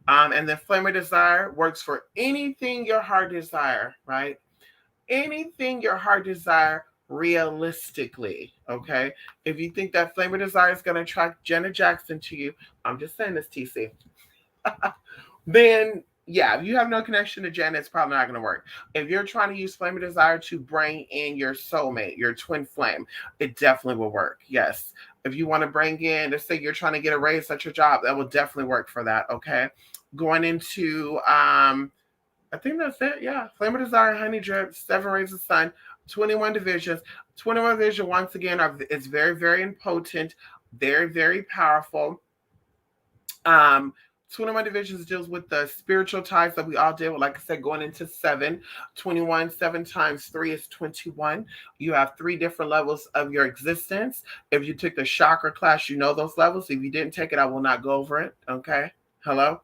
And then Flame of Desire works for anything your heart desire, right? Anything your heart desire realistically. Okay. If you think that Flame of Desire is going to attract Janet Jackson to you, I'm just saying this, TC, then yeah, if you have no connection to Janet, it's probably not going to work. If you're trying to use Flame of Desire to bring in your soulmate, your twin flame, it definitely will work. Yes. If you want to bring in, let's say you're trying to get a raise at your job, that will definitely work for that. Okay. Going into I think that's it. Yeah. Flame of Desire, Honey Drip, 7 Rays of Sun, 21 divisions. 21 division, once again, it's very, very impotent, very, very powerful. Um, 21 divisions deals with the spiritual ties that we all deal with. Like I said, going into 7, 21, 7 times 3 is 21. You have 3 different levels of your existence. If you took the chakra class, you know those levels. If you didn't take it, I will not go over it. Okay. Hello?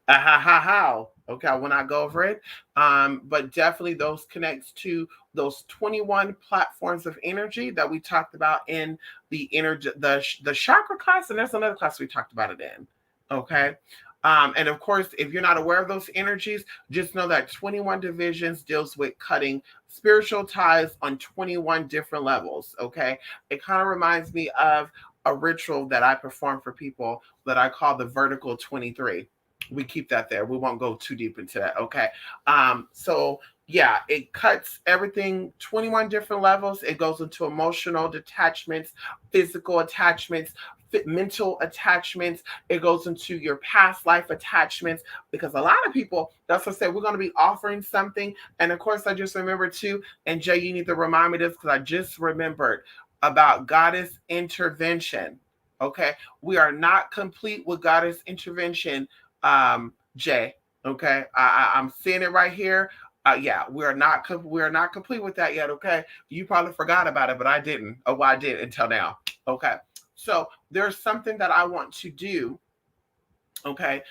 How? Okay, I will not go over it. But definitely those connects to those 21 platforms of energy that we talked about in the energy, the chakra class, and there's another class we talked about it in. Okay. And of course, if you're not aware of those energies, just know that 21 divisions deals with cutting spiritual ties on 21 different levels. Okay. It kind of reminds me of a ritual that I perform for people that I call the vertical 23. We keep that there. We won't go too deep into that. Okay. So yeah, it cuts everything 21 different levels. It goes into emotional detachments, physical attachments, mental attachments. It goes into your past life attachments because a lot of people, that's what I said, we're going to be offering something. And of course, I just remembered too, and Jay, you need to remind me this because I just remembered about goddess intervention. Okay, we are not complete with goddess intervention, Jay. Okay, I'm seeing it right here. Yeah, we are not complete with that yet. Okay, you probably forgot about it, but I didn't. Oh, well, I did until now. Okay, so there's something that I want to do. Okay,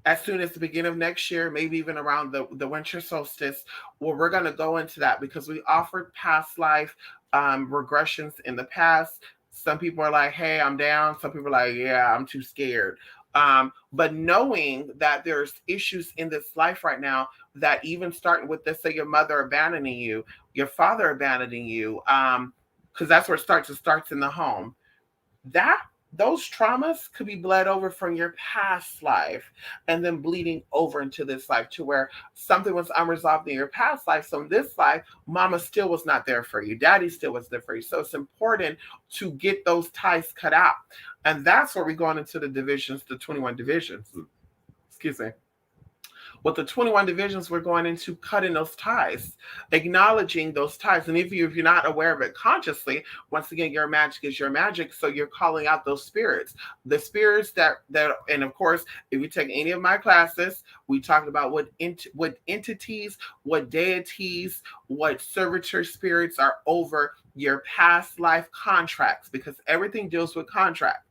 as soon as the beginning of next year, maybe even around the winter solstice, well, we're going to go into that because we offered past life regressions in the past. Some people are like, hey, I'm down. Some people are like, yeah, I'm too scared. But knowing that there's issues in this life right now that even starting with, let's say, your mother abandoning you, your father abandoning you, because that's where it starts in the home. That those traumas could be bled over from your past life and then bleeding over into this life to where something was unresolved in your past life. So in this life, mama still was not there for you. Daddy still was there for you. So it's important to get those ties cut out. And that's where we're going into the divisions, the 21 divisions. Excuse me. With the 21 divisions, we're going into cutting those ties, acknowledging those ties. And if you're not aware of it consciously, once again, your magic is your magic. So you're calling out those spirits. The spirits that and of course, if you take any of my classes, we talked about what entities, what deities, what servitor spirits are over your past life contracts, because everything deals with contract.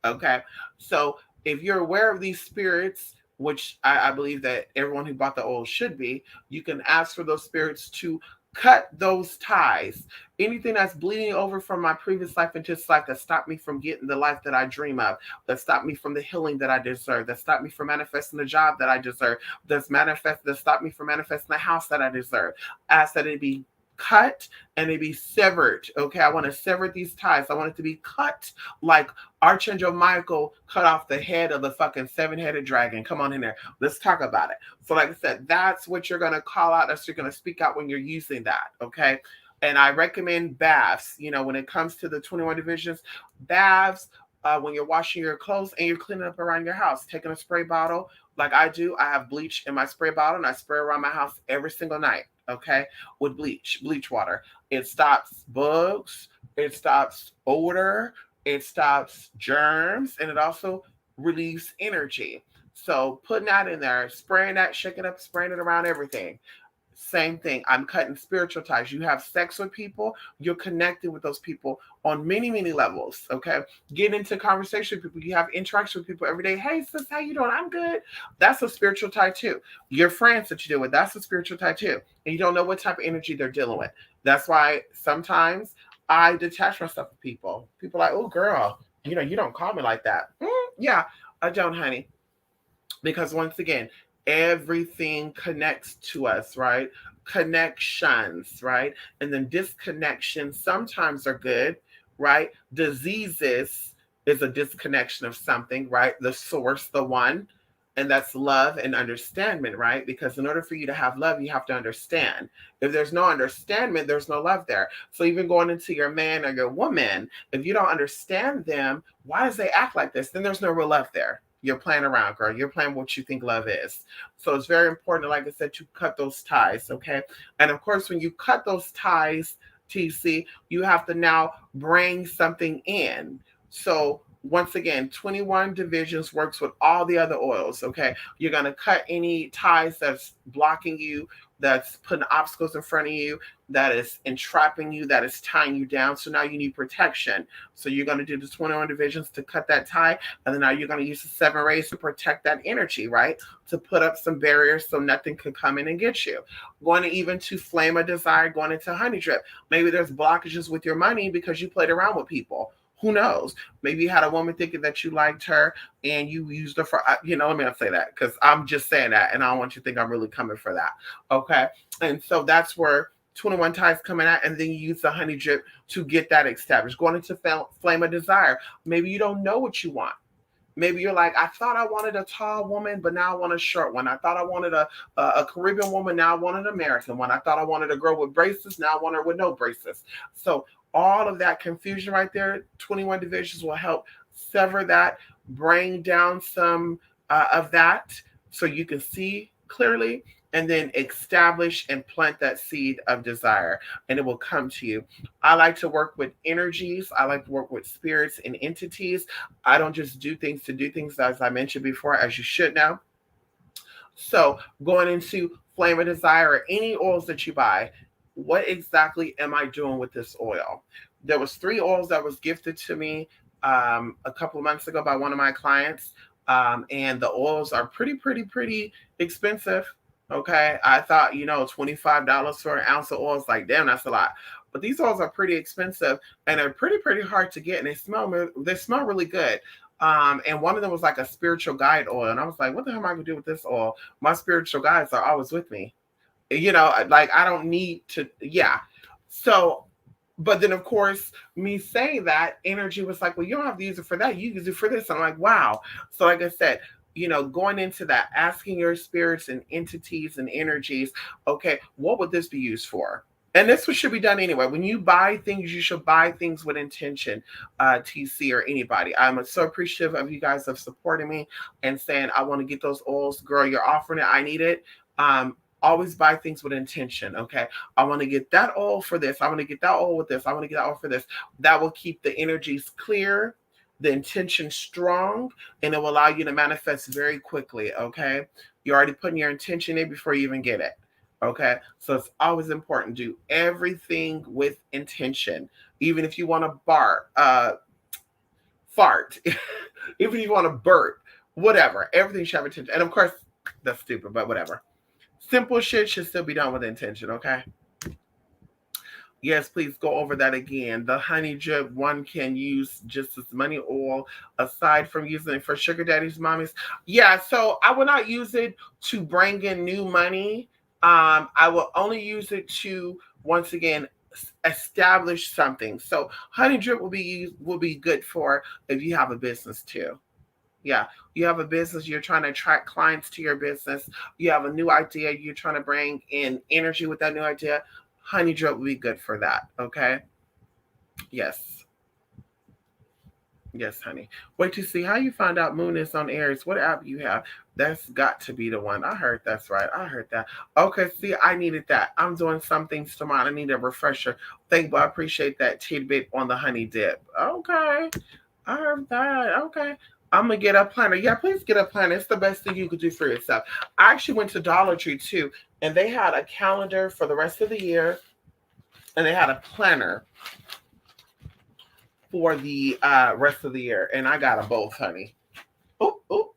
Okay. So if you're aware of these spirits, which I believe that everyone who bought the oil should be, you can ask for those spirits to cut those ties. Anything that's bleeding over from my previous life into this life that stopped me from getting the life that I dream of, that stopped me from the healing that I deserve, that stopped me from manifesting the job that I deserve, that stopped me from manifesting the house that I deserve. Ask that it be cut and it be severed. Okay, I want to sever these ties. I want it to be cut like Archangel Michael cut off the head of the fucking seven-headed dragon. Come on in there. Let's talk about it. So, like I said, that's what you're gonna call out. That's what you're gonna speak out when you're using that. Okay. And I recommend baths. When it comes to the 21 divisions, baths. When you're washing your clothes and you're cleaning up around your house, taking a spray bottle like I do. I have bleach in my spray bottle and I spray around my house every single night. Okay, with bleach water. It stops bugs. It stops odor. It stops germs, and it also relieves energy. So putting that in there, spraying that, shaking up, spraying it around everything. Same thing. I'm cutting spiritual ties. You have sex with people, you're connecting with those people on many, many levels. Okay. Get into conversation with people. You have interaction with people every day. Hey, sis, how you doing? I'm good. That's a spiritual tie too. Your friends that you deal with, that's a spiritual tie too. And you don't know what type of energy they're dealing with. That's why sometimes I detach myself from people. People are like, oh, girl, you don't call me like that. Yeah, I don't, honey, because once again, everything connects to us, right? Connections, right? And then disconnections sometimes are good, right? Diseases is a disconnection of something, right? The source, the one, and that's love and understanding, right? Because in order for you to have love, you have to understand. If there's no understanding, there's no love there. So even going into your man or your woman, if you don't understand them, why does they act like this? Then there's no real love there. You're playing around, girl. You're playing what you think love is. So it's very important, like I said, to cut those ties, okay? And of course, when you cut those ties, TC, you have to now bring something in. So once again, 21 divisions works with all the other oils, okay? You're going to cut any ties that's blocking you, that's putting obstacles in front of you, that is entrapping you, that is tying you down. So now you need protection. So you're going to do the 21 divisions to cut that tie. And then now you're going to use the 7 rays to protect that energy, right? To put up some barriers so nothing can come in and get you. Going to even to flame of desire, going into honey drip. Maybe there's blockages with your money because you played around with people. Who knows? Maybe you had a woman thinking that you liked her and you used her for, let me not say that because I'm just saying that and I don't want you to think I'm really coming for that. Okay. And so that's where 21 ties coming out, and then you use the honey drip to get that established. Going into flame of desire. Maybe you don't know what you want. Maybe you're like, I thought I wanted a tall woman, but now I want a short one. I thought I wanted a Caribbean woman, now I want an American one. I thought I wanted a girl with braces, now I want her with no braces. So all of that confusion right there, 21 divisions will help sever that, bring down some of that so you can see clearly. and then establish and plant that seed of desire, and it will come to you. I like to work with energies. I like to work with spirits and entities. I don't just do things to do things, as I mentioned before, as you should know. So, going into Flame of Desire or any oils that you buy, what exactly am I doing with this oil? There was 3 oils that was gifted to me a couple of months ago by one of my clients, and the oils are pretty expensive. Okay, I thought $25 for an ounce of oil is like, damn, that's a lot. But these oils are pretty expensive and they're pretty hard to get, and they smell really good. And one of them was like a spiritual guide oil. And I was like, what the hell am I gonna do with this oil? My spiritual guides are always with me. Like I don't need to, yeah. So, but then of course, me saying that, energy was like, well, you don't have to use it for that. You use it for this. I'm like, wow. So, like I said, going into that, asking your spirits and entities and energies, okay, what would this be used for? And this should be done anyway. When you buy things, you should buy things with intention, TC or anybody. I'm so appreciative of you guys of supporting me and saying, I want to get those oils. Girl, you're offering it. I need it. Always buy things with intention. Okay. I want to get that oil for this. I want to get that oil with this. I want to get that oil for this. That will keep the energies clear, the intention strong, and it will allow you to manifest very quickly. Okay. You're already putting your intention in before you even get it. Okay. So it's always important. Do everything with intention. Even if you want to fart, even if you want to burp, whatever, everything should have intention. And of course, that's stupid, but whatever. Simple shit should still be done with intention, okay? Yes, please go over that again. The honey drip, one can use just as money oil aside from using it for sugar daddies, mommies. Yeah, so I will not use it to bring in new money. I will only use it to, once again, establish something. So honey drip will be good for if you have a business too. Yeah, you have a business, you're trying to attract clients to your business, you have a new idea, you're trying to bring in energy with that new idea. Honey drip will be good for that. Okay. Yes. Yes, honey. Wait to see how you find out Moon is on Aries. What app you have? That's got to be the one. I heard that's right. I heard that. Okay, see, I needed that. I'm doing some things tomorrow. I need a refresher. Thank you. I appreciate that tidbit on the honey dip. Okay. I heard that. Okay. I'm gonna get a planner. Yeah, please get a planner. It's the best thing you could do for yourself. I actually went to Dollar Tree too, and they had a calendar for the rest of the year, and they had a planner for the rest of the year. And I got them both, honey. Oh, oh.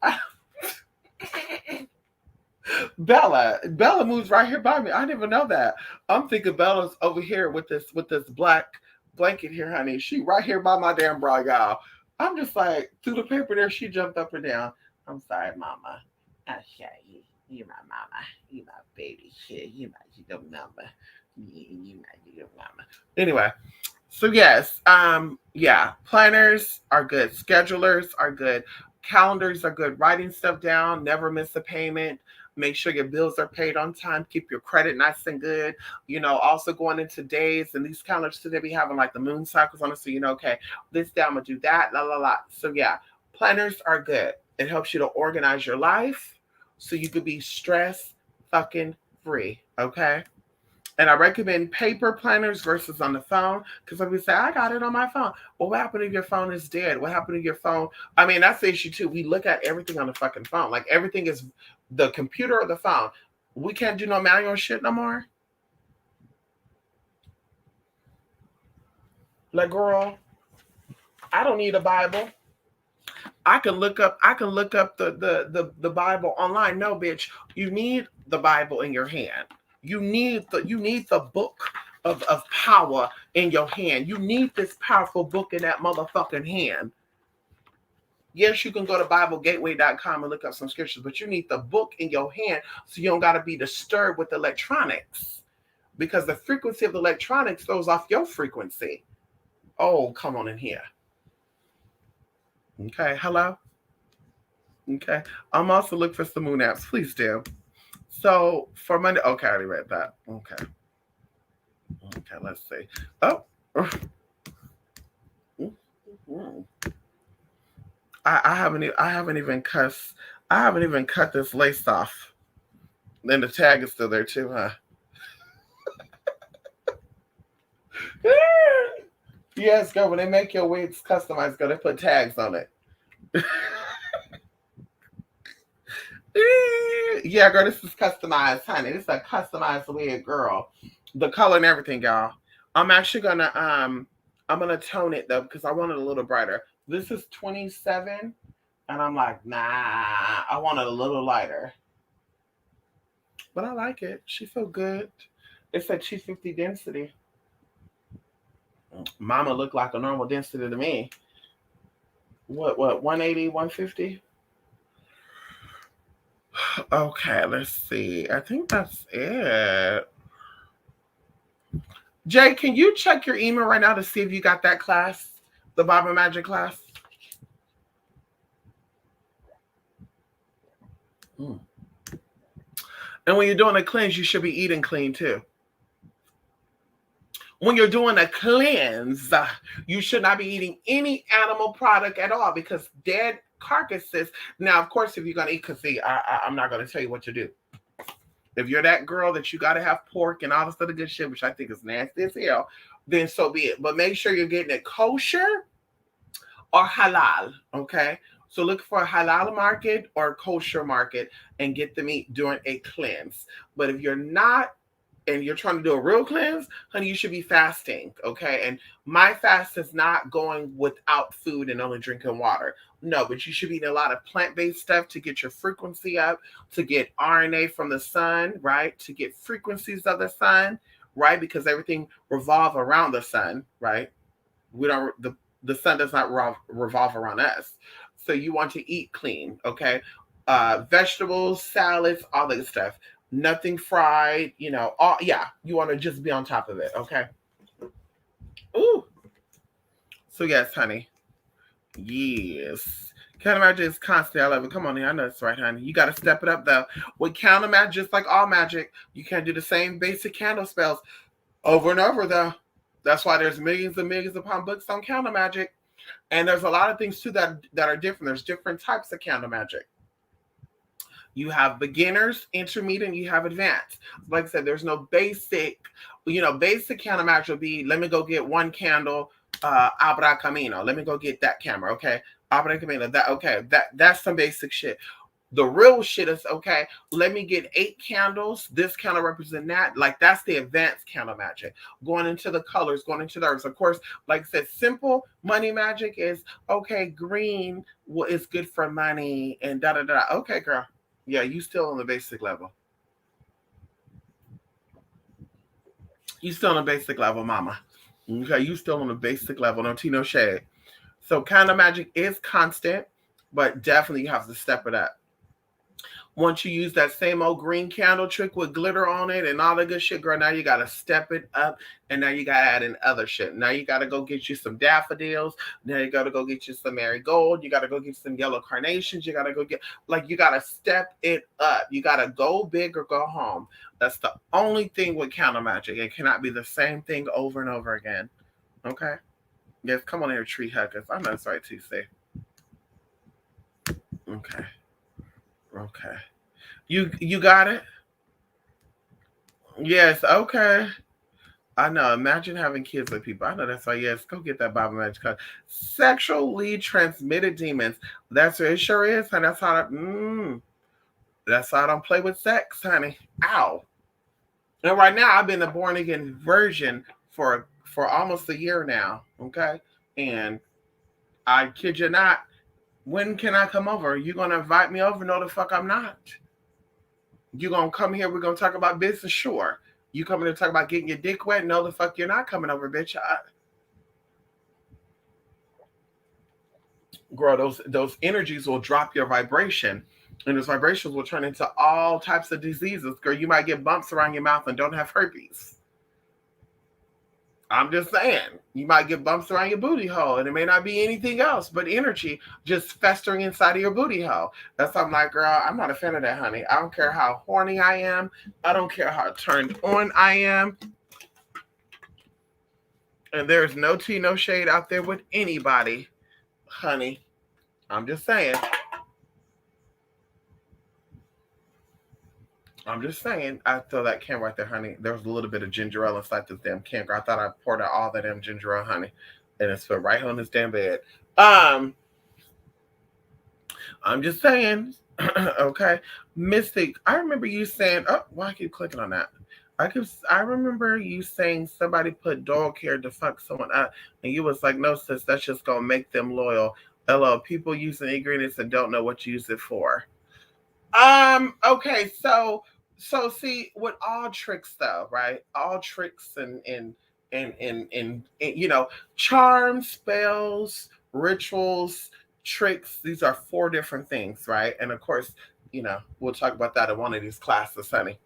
Bella moves right here by me. I didn't even know that. I'm thinking Bella's over here with this black blanket here, honey. She right here by my damn bra, y'all. I'm just like through the paper there. She jumped up and down. I'm sorry, Mama. Okay, you my mama. You my baby. Shit, you the mama. You mama. Anyway, so yes, yeah, planners are good. Schedulers are good. Calendars are good. Writing stuff down, never miss a payment. Make sure your bills are paid on time. Keep your credit nice and good. Also going into days, and these calendars today be having like the moon cycles on it. So okay, this day I'm gonna do that, la la la. So yeah, planners are good. It helps you to organize your life so you could be stress fucking free. Okay. And I recommend paper planners versus on the phone. Because like we say, I got it on my phone. Well, what happened if your phone is dead? What happened if your phone? I mean, that's the issue too. We look at everything on the fucking phone. Like everything is the computer or the phone. We can't do no manual shit no more. Like, girl, I don't need a Bible. I can look up the Bible online. No, bitch. You need the Bible in your hand. You need the book of power in your hand. You need this powerful book in that motherfucking hand. Yes, you can go to BibleGateway.com and look up some scriptures, but you need the book in your hand so you don't gotta be disturbed with electronics. Because the frequency of the electronics throws off your frequency. Oh, come on in here. Okay, hello? Okay. I'm also looking for some moon apps. Please do. So for Monday, okay, I already read that. Okay. Okay, let's see. Oh. I haven't even cut this lace off. Then the tag is still there too, huh? Yes, girl. When they make your wigs customized, girl, they put tags on it. Yeah, girl, this is customized, honey. This is a customized wig, girl. The color and everything, y'all. I'm actually gonna I'm gonna tone it though because I want it a little brighter. This is 27, and I'm like, nah, I want it a little lighter. But I like it. She feel good. It's a 250 density. Mama look like a normal density to me. What 180, 150? Okay, let's see. I think that's it. Jay, can you check your email right now to see if you got that class? The Baba Magic class? Mm. And when you're doing a cleanse, you should be eating clean too. When you're doing a cleanse, you should not be eating any animal product at all because dead carcasses. Now, of course, if you're going to eat, because see, I'm not going to tell you what to do. If you're that girl that you got to have pork and all this other good shit, which I think is nasty as hell, then so be it. But make sure you're getting it kosher or halal, okay? So look for a halal market or kosher market and get the meat during a cleanse. But if you're not and you're trying to do a real cleanse, honey, you should be fasting, okay? And my fast is not going without food and only drinking water. No, but you should be eating a lot of plant-based stuff to get your frequency up, to get RNA from the sun, right? To get frequencies of the sun, right? Because everything revolves around the sun, right? We don't the sun does not revolve around us. So you want to eat clean, okay? Vegetables, salads, all that stuff. Nothing fried, all yeah, you want to just be on top of it, okay? Ooh. So yes, honey. Yes. Counter magic is constant. I love it. Come on, I know that's right, honey. You got to step it up though. With counter magic, just like all magic, you can't do the same basic candle spells over and over though. That's why there's millions and millions upon books on counter magic. And there's a lot of things too that are different. There's different types of counter magic. You have beginners, intermediate, and you have advanced. Like I said, there's no basic, basic counter magic will be, let me go get one candle, abra camino. Let me go get that camera, okay? Abra camino, that's some basic shit. The real shit is, okay, let me get 8 candles. This candle represents that. Like, that's the advanced candle magic. Going into the colors, going into the herbs. Of course, like I said, simple money magic is, okay, green is good for money and da-da-da. Okay, girl. Yeah, you still on the basic level. You still on the basic level, mama. Okay, you still on the basic level. No tea, no shade. So candle magic is constant, but definitely you have to step it up. Once you use that same old green candle trick with glitter on it and all the good shit, girl, now you got to step it up and now you got to add in other shit. Now you got to go get you some daffodils. Now you got to go get you some marigold. You got to go get some yellow carnations. You got to go get, you got to step it up. You got to go big or go home. That's the only thing with counter magic. It cannot be the same thing over and over again. Okay? Yes, come on here, tree huggers. I know it's right too, say. Okay. Okay. You got it? Yes, okay. I know. Imagine having kids with people. I know that's why, yes, go get that Bible magic card. Sexually transmitted demons. That's what it sure is, honey. That's how I don't play with sex, honey. Ow. And right now I've been a born again virgin for almost a year now. Okay. And I kid you not, when can I come over? You gonna invite me over? No, the fuck I'm not. You gonna come here? We're gonna talk about business? Sure. You coming to talk about getting your dick wet? No, the fuck you're not coming over, bitch. Girl, those energies will drop your vibration, and those vibrations will turn into all types of diseases. Girl, you might get bumps around your mouth and don't have herpes. I'm just saying, you might get bumps around your booty hole, and it may not be anything else but energy just festering inside of your booty hole. That's why I'm like, girl, I'm not a fan of that, honey. I don't care how horny I am. I don't care how turned on I am. And there's no tea, no shade out there with anybody, honey. I'm just saying. I'm just saying, I throw that can right there, honey. There was a little bit of ginger ale inside this damn can. Girl. I thought I poured out all that damn ginger ale, honey. And it's put right on this damn bed. Um, I'm just saying, okay. Mystic, I remember you saying, oh, why I keep clicking on that? I remember you saying somebody put dog hair to fuck someone up, and you was like, no, sis, that's just gonna make them loyal. LO, people using ingredients and don't know what to use it for. Okay, so see, with all tricks though, right? All tricks and charms, spells, rituals, tricks, these are four different things, right? And of course, we'll talk about that in one of these classes, honey.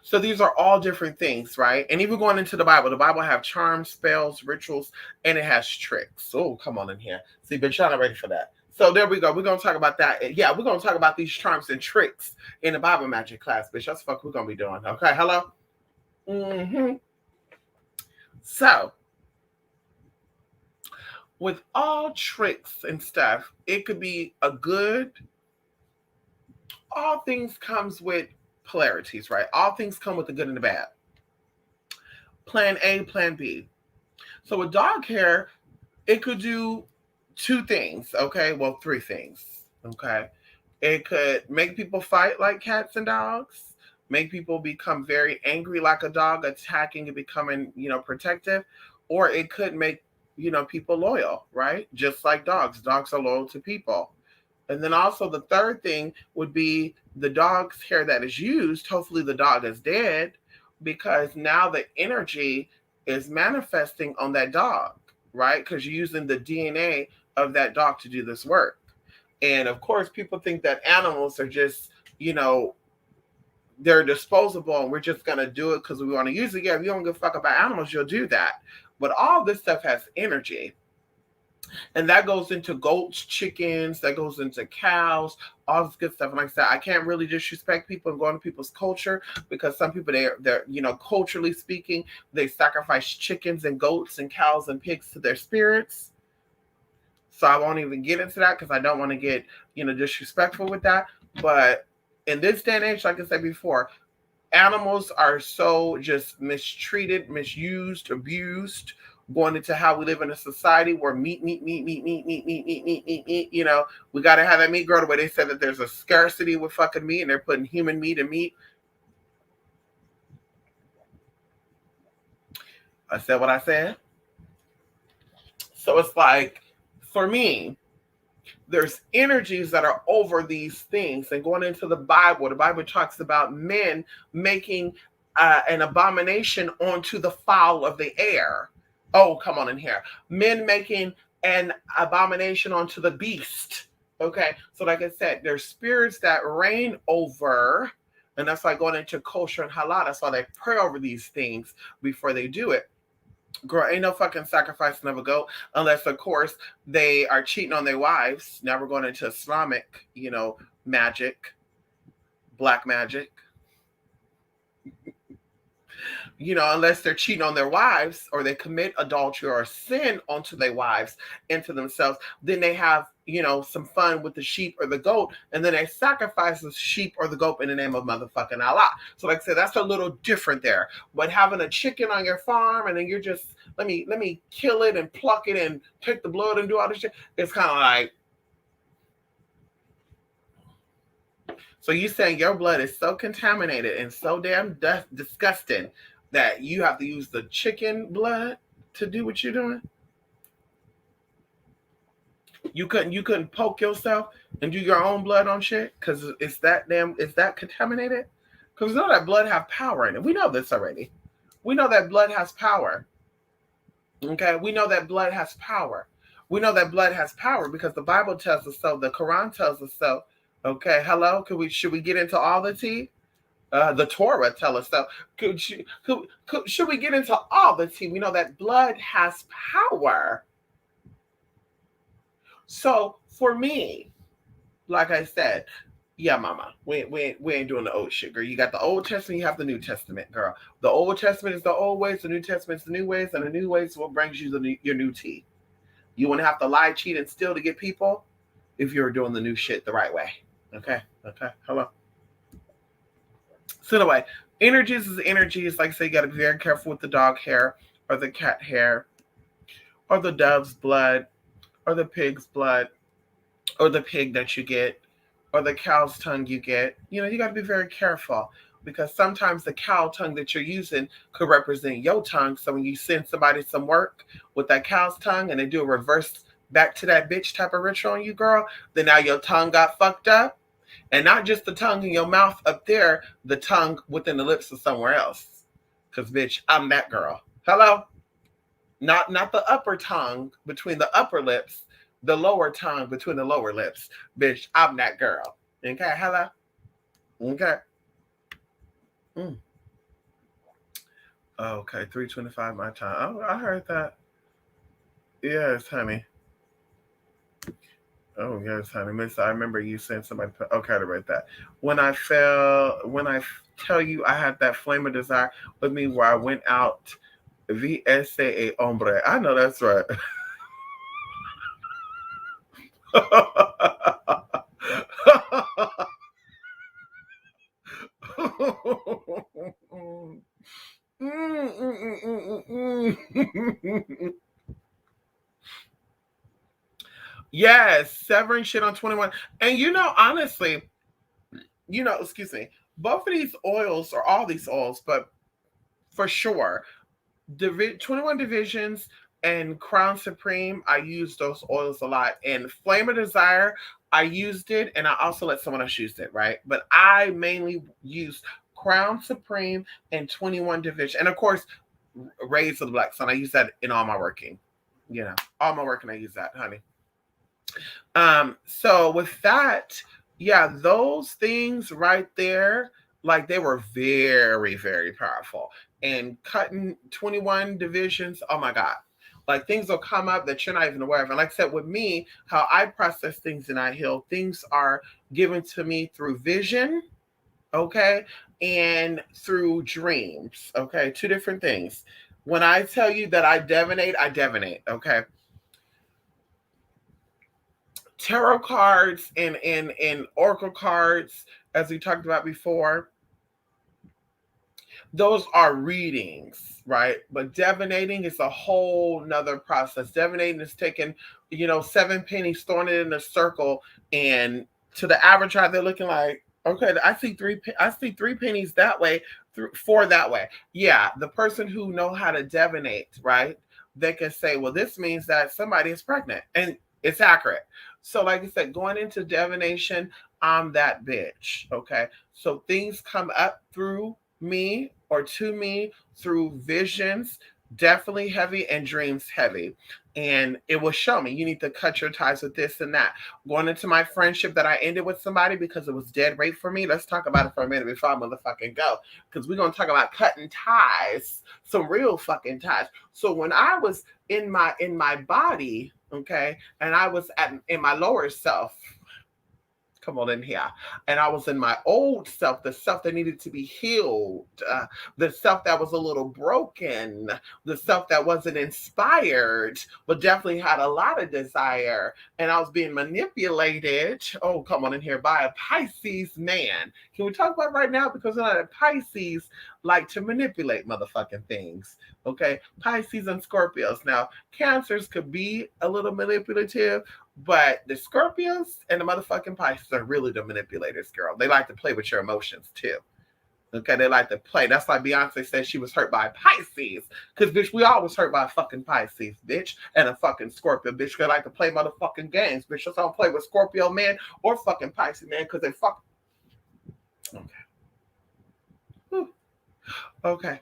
So these are all different things, right? And even going into the Bible have charms, spells, rituals, and it has tricks. Oh, come on in here. See, bitch, y'all not ready for that. So there we go. We're gonna talk about that. Yeah, we're gonna talk about these charms and tricks in the Bible magic class, bitch. That's what we're gonna be doing. Okay, hello. So with all tricks and stuff, it could be a good. All things comes with polarities, right? All things come with the good and the bad. Plan A, plan B. So with dog hair, it could do two things, okay? Well, three things, okay? It could make people fight like cats and dogs, make people become very angry like a dog, attacking and becoming, protective, or it could make, people loyal, right? Just like dogs. Dogs are loyal to people. And then also the third thing would be the dog's hair that is used. Hopefully the dog is dead because now the energy is manifesting on that dog, right? Because you're using the DNA of that dog to do this work. And of course, people think that animals are just, they're disposable and we're just going to do it because we want to use it. Yeah, if you don't give a fuck about animals, you'll do that. But all this stuff has energy. And that goes into goats, chickens, that goes into cows, all this good stuff. And like I said, I can't really disrespect people and go into people's culture because some people they're culturally speaking, they sacrifice chickens and goats and cows and pigs to their spirits. So I won't even get into that because I don't want to get, disrespectful with that. But in this day and age, like I said before, animals are so just mistreated, misused, abused, going into how we live in a society where meat, we got to have that meat, girl, the way they said that there's a scarcity with fucking meat and they're putting human meat and meat. I said what I said. So it's like, for me, there's energies that are over these things. And going into the Bible talks about men making an abomination onto the fowl of the air. Oh, come on in here. Men making an abomination onto the beast. Okay. So, like I said, there's spirits that reign over, and that's why going into kosher and halal, that's why they pray over these things before they do it. Girl, ain't no fucking sacrificing of a goat unless, of course, they are cheating on their wives. Now we're going into Islamic, magic, black magic. Unless they're cheating on their wives or they commit adultery or sin onto their wives and to themselves, then they have, some fun with the sheep or the goat, and then they sacrifice the sheep or the goat in the name of motherfucking Allah. So like I said, that's a little different there. But having a chicken on your farm and then you're just, let me kill it and pluck it and take the blood and do all this shit, it's kind of like, so you saying your blood is so contaminated and so damn disgusting that you have to use the chicken blood to do what you're doing? You couldn't poke yourself and do your own blood on shit because it's that contaminated? Because we know that blood have power in it. We know this already. We know that blood has power. Okay, we know that blood has power. We know that blood has power because the Bible tells us so. The Quran tells us so. Okay, hello. Should we get into all the tea? The Torah tell us so. Should we get into all the tea? We know that blood has power. So for me, like I said, yeah, mama, we ain't doing the old shit, girl. You got the Old Testament, you have the New Testament, girl. The Old Testament is the old ways, the New Testament is the new ways, and the new ways is what brings you your new tea. You want to have to lie, cheat, and steal to get people if you're doing the new shit the right way. Okay, hello. So anyway, energies is energies. Like I say, you got to be very careful with the dog hair or the cat hair or the dove's blood or the pig's blood or the pig that you get or the cow's tongue you get. You got to be very careful because sometimes the cow tongue that you're using could represent your tongue. So when you send somebody some work with that cow's tongue and they do a reverse back to that bitch type of ritual on you, girl, then now your tongue got fucked up. And not just the tongue in your mouth up there, the tongue within the lips of somewhere else. Because, bitch, I'm that girl. Hello? Not the upper tongue between the upper lips, the lower tongue between the lower lips. Bitch, I'm that girl. Okay, hello? Okay. Okay, 3:25 my time. Oh, I heard that. Yes, honey. Oh, yes, honey. Miss, I remember you saying somebody put, okay, to write that. When I tell you I had that flame of desire with me where I went out, VSA hombre. I know that's right. Yes, severing shit on 21. And honestly, excuse me, both of these oils or all these oils, but for sure, 21 Divisions and Crown Supreme, I use those oils a lot. And Flame of Desire, I used it and I also let someone else use it, right? But I mainly use Crown Supreme and 21 Division. And of course, Rays of the Black Sun. I use that in all my working. All my working, I use that, honey. So with that, yeah, those things right there, like they were very, very powerful. And cutting 21 divisions, oh my God. Like things will come up that you're not even aware of. And like I said, with me, how I process things and I heal, things are given to me through vision, okay, and through dreams, okay, two different things. When I tell you that I divinate, okay. Tarot cards and oracle cards, as we talked about before, those are readings, right? But divinating is a whole nother process. Divinating is taking, 7 pennies, throwing it in a circle, and to the average eye, they're looking like, okay, I see three pennies that way, four that way. Yeah, the person who know how to divinate, right? They can say, well, this means that somebody is pregnant, and it's accurate. So, like I said, going into divination, I'm that bitch. Okay. So things come up through me or to me through visions, definitely heavy, and dreams heavy. And it will show me you need to cut your ties with this and that. Going into my friendship that I ended with somebody because it was dead weight for me. Let's talk about it for a minute before I motherfucking go. Because we're gonna talk about cutting ties, some real fucking ties. So when I was in my body, okay, and I was in my lower self, come on in here. And I was in my old self, the self that needed to be healed, the self that was a little broken, the self that wasn't inspired, but definitely had a lot of desire. And I was being manipulated. Oh, come on in here by a Pisces man. Can we talk about it right now? Because the Pisces like to manipulate motherfucking things. Okay. Pisces and Scorpios. Now, Cancers could be a little manipulative, but the Scorpios and the motherfucking Pisces are really the manipulators, girl. They like to play with your emotions too. Okay, they like to play. That's why Beyonce said she was hurt by Pisces. Because, bitch, we always hurt by a fucking Pisces, bitch. And a fucking Scorpio, bitch. They like to play motherfucking games, bitch. Just don't play with Scorpio man or fucking Pisces man because they fuck. Okay. Whew. Okay.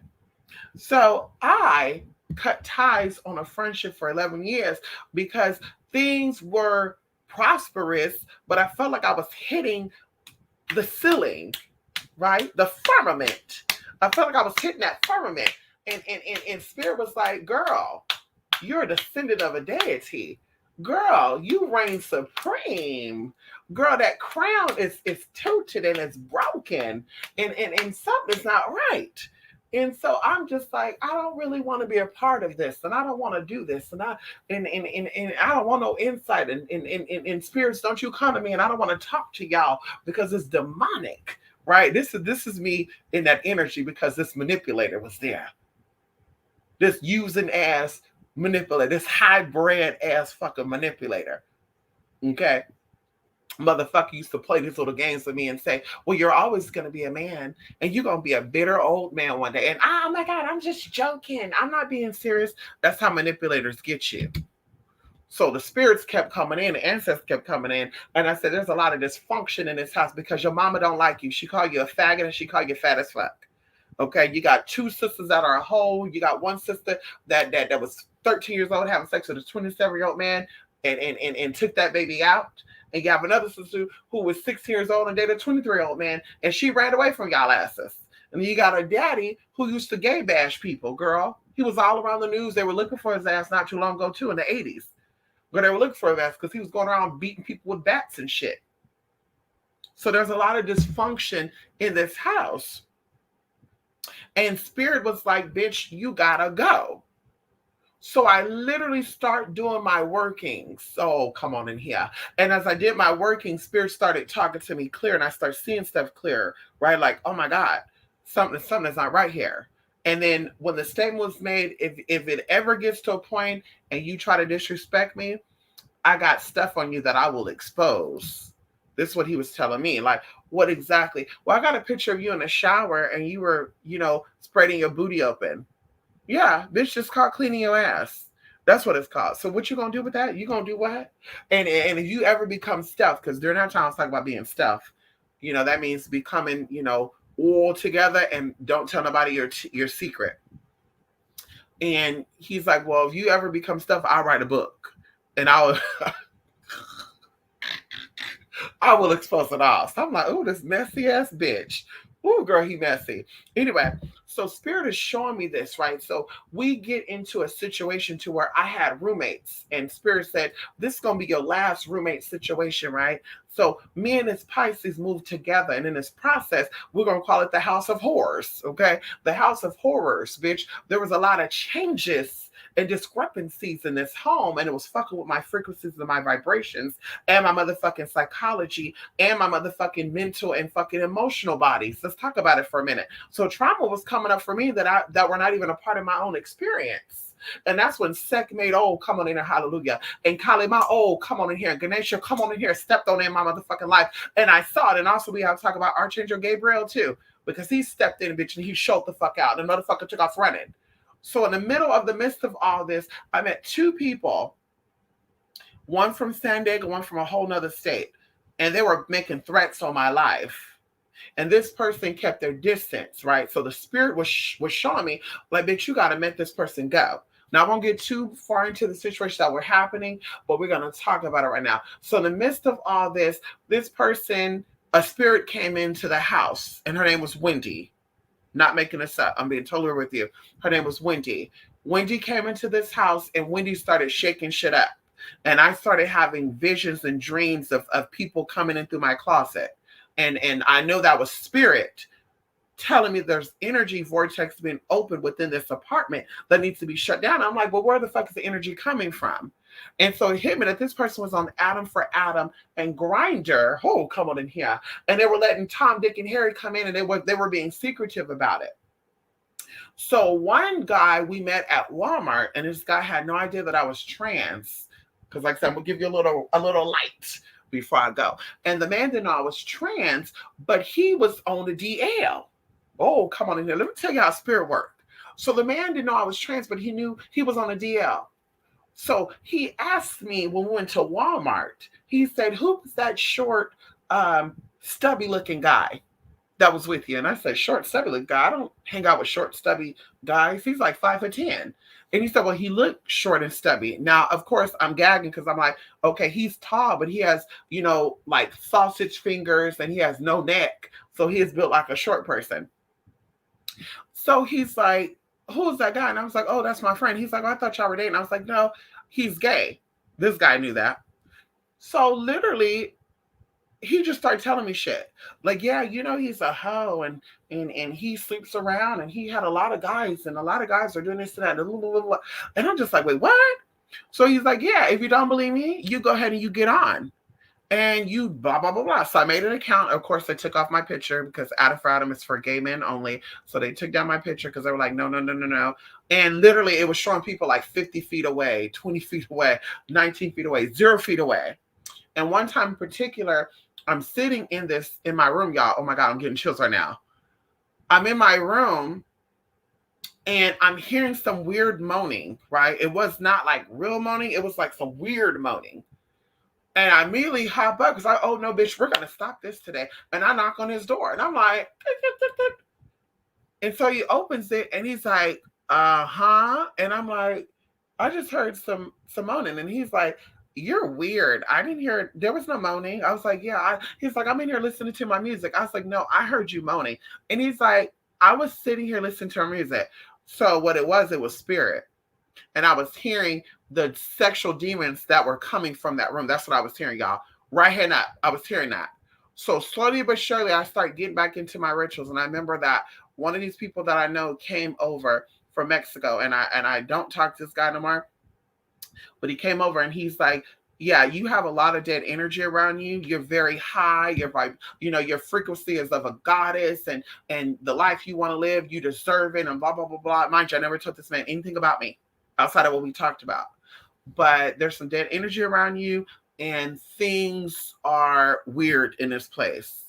So I cut ties on a friendship for 11 years because things were prosperous, but I felt like I was hitting the ceiling, right? The firmament. I felt like I was hitting that firmament. And Spirit was like, girl, you're a descendant of a deity. Girl, you reign supreme. Girl, that crown is tilted and it's broken. And something's not right. And so I'm just like, I don't really want to be a part of this, and I don't want to do this, and I don't want no insight. And spirits, don't you come to me, and I don't want to talk to y'all because it's demonic. right? This is me in that energy because this manipulator was there. This using ass manipulator, this hybrid ass fucking manipulator. Okay. Motherfucker used to play these little games with me and say, well, you're always going to be a man and you're going to be a bitter old man one day. And oh my God, I'm just joking. I'm not being serious. That's how manipulators get you. So the spirits kept coming in, the ancestors kept coming in. And I said, there's a lot of dysfunction in this house because your mama don't like you. She called you a faggot and she called you fat as fuck. Okay, you got two sisters that are a whole. You got one sister that was 13 years old having sex with a 27-year-old man and took that baby out. And you have another sister who was 16 years old and dated a 23-year-old man, and she ran away from y'all asses. And then you got a daddy who used to gay bash people, girl. He was all around the news. They were looking for his ass not too long ago, too, in the 80s. But they were looking for his ass because he was going around beating people with bats and shit. So there's a lot of dysfunction in this house. And spirit was like, bitch, you gotta go. So I literally start doing my workings. So come on in here. And as I did my working, spirit started talking to me clear and I start seeing stuff clear, right? Like, oh my God, something's not right here. And then when the statement was made, if it ever gets to a point and you try to disrespect me, I got stuff on you that I will expose. This is what he was telling me. Like, what exactly? Well, I got a picture of you in the shower and you were, spreading your booty open. Yeah, bitch, just called cleaning your ass. That's what it's called. So what you gonna do with that? You gonna do what? And if you ever become stealth, because during that time I was talking about being stealth, that means becoming, all together and don't tell nobody your secret. And he's like, well, if you ever become stealth, I'll write a book. And I will expose it all. So I'm like, oh, this messy ass bitch. Oh, girl, he messy. Anyway, so spirit is showing me this, right? So we get into a situation to where I had roommates and spirit said, this is going to be your last roommate situation, right? So me and this Pisces moved together. And in this process, we're going to call it the house of horrors, okay? The house of horrors, bitch. There was a lot of changes and discrepancies in this home, and it was fucking with my frequencies and my vibrations and my motherfucking psychology and my motherfucking mental and fucking emotional bodies. Let's talk about it for a minute. So trauma was coming up for me that were not even a part of my own experience. And that's when Sek made, oh, come on in here, hallelujah. And Kalima, oh, come on in here. And Ganesha, come on in here, stepped on in my motherfucking life. And I saw it. And also we have to talk about Archangel Gabriel too, because he stepped in, bitch, and he showed the fuck out. And the motherfucker took off running. So in the midst of all this, I met two people, one from San Diego, one from a whole nother state, and they were making threats on my life. And this person kept their distance, right? So the spirit was showing me, like, bitch, you got to let this person go. Now, I won't get too far into the situation that were happening, but we're going to talk about it right now. So in the midst of all this, this person, a spirit came into the house, and her name was Wendy. Not making this up. I'm being totally with you. Her name was Wendy. Wendy came into this house and Wendy started shaking shit up. And I started having visions and dreams of people coming in through my closet. And I know that was spirit telling me there's energy vortex being opened within this apartment that needs to be shut down. I'm like, well, where the fuck is the energy coming from? And so it hit me that this person was on Adam for Adam and Grinder. Oh, come on in here. And they were letting Tom, Dick, and Harry come in and they were being secretive about it. So one guy we met at Walmart, and this guy had no idea that I was trans. Because like I said, I'm gonna give you a little light before I go. And the man didn't know I was trans, but he was on the DL. Oh, come on in here. Let me tell you how spirit worked. So the man didn't know I was trans, but he knew he was on a DL. So he asked me when we went to Walmart, he said, who's that short, stubby looking guy that was with you? And I said, short, stubby looking guy? I don't hang out with short, stubby guys. He's like 5'10". And he said, well, he looked short and stubby. Now, of course, I'm gagging because I'm like, okay, he's tall, but he has, like sausage fingers and he has no neck. So he is built like a short person. So he's like, who's that guy? And I was like, oh, that's my friend. He's like, oh, I thought y'all were dating. I was like, no, he's gay. This guy knew that. So literally, he just started telling me shit. Like, yeah, he's a hoe and he sleeps around and he had a lot of guys and a lot of guys are doing this and that. And I'm just like, wait, what? So he's like, yeah, if you don't believe me, you go ahead and you get on. and you blah blah blah blah. So I made an account. Of course, they took off my picture because Adam is for gay men only. So they took down my picture because they were like, no, no, no, no, no. And literally, it was showing people like 50 feet away, 20 feet away, 19 feet away, 0 feet away. And one time in particular, I'm sitting in my room, y'all. Oh my God, I'm getting chills right now. I'm in my room and I'm hearing some weird moaning, right? It was not like real moaning, it was like some weird moaning. And I immediately hop up because oh no, bitch, we're gonna stop this today. And I knock on his door and I'm like, and so he opens it and he's like, huh? And I'm like, I just heard some moaning. And he's like, you're weird. I didn't hear, there was no moaning. I was like, yeah. He's like, I'm in here listening to my music. I was like, no, I heard you moaning. And he's like, I was sitting here listening to our music. So what it was spirit. And I was hearing the sexual demons that were coming from that room. That's what I was hearing, y'all. Right hand up. I was hearing that. So slowly but surely, I started getting back into my rituals. And I remember that one of these people that I know came over from Mexico. And I don't talk to this guy no more. But he came over and he's like, yeah, you have a lot of dead energy around you. You're very high. You're like, your frequency is of a goddess, and the life you want to live, you deserve it, and blah, blah, blah, blah. Mind you, I never told this man anything about me outside of what we talked about. But there's some dead energy around you, and things are weird in this place.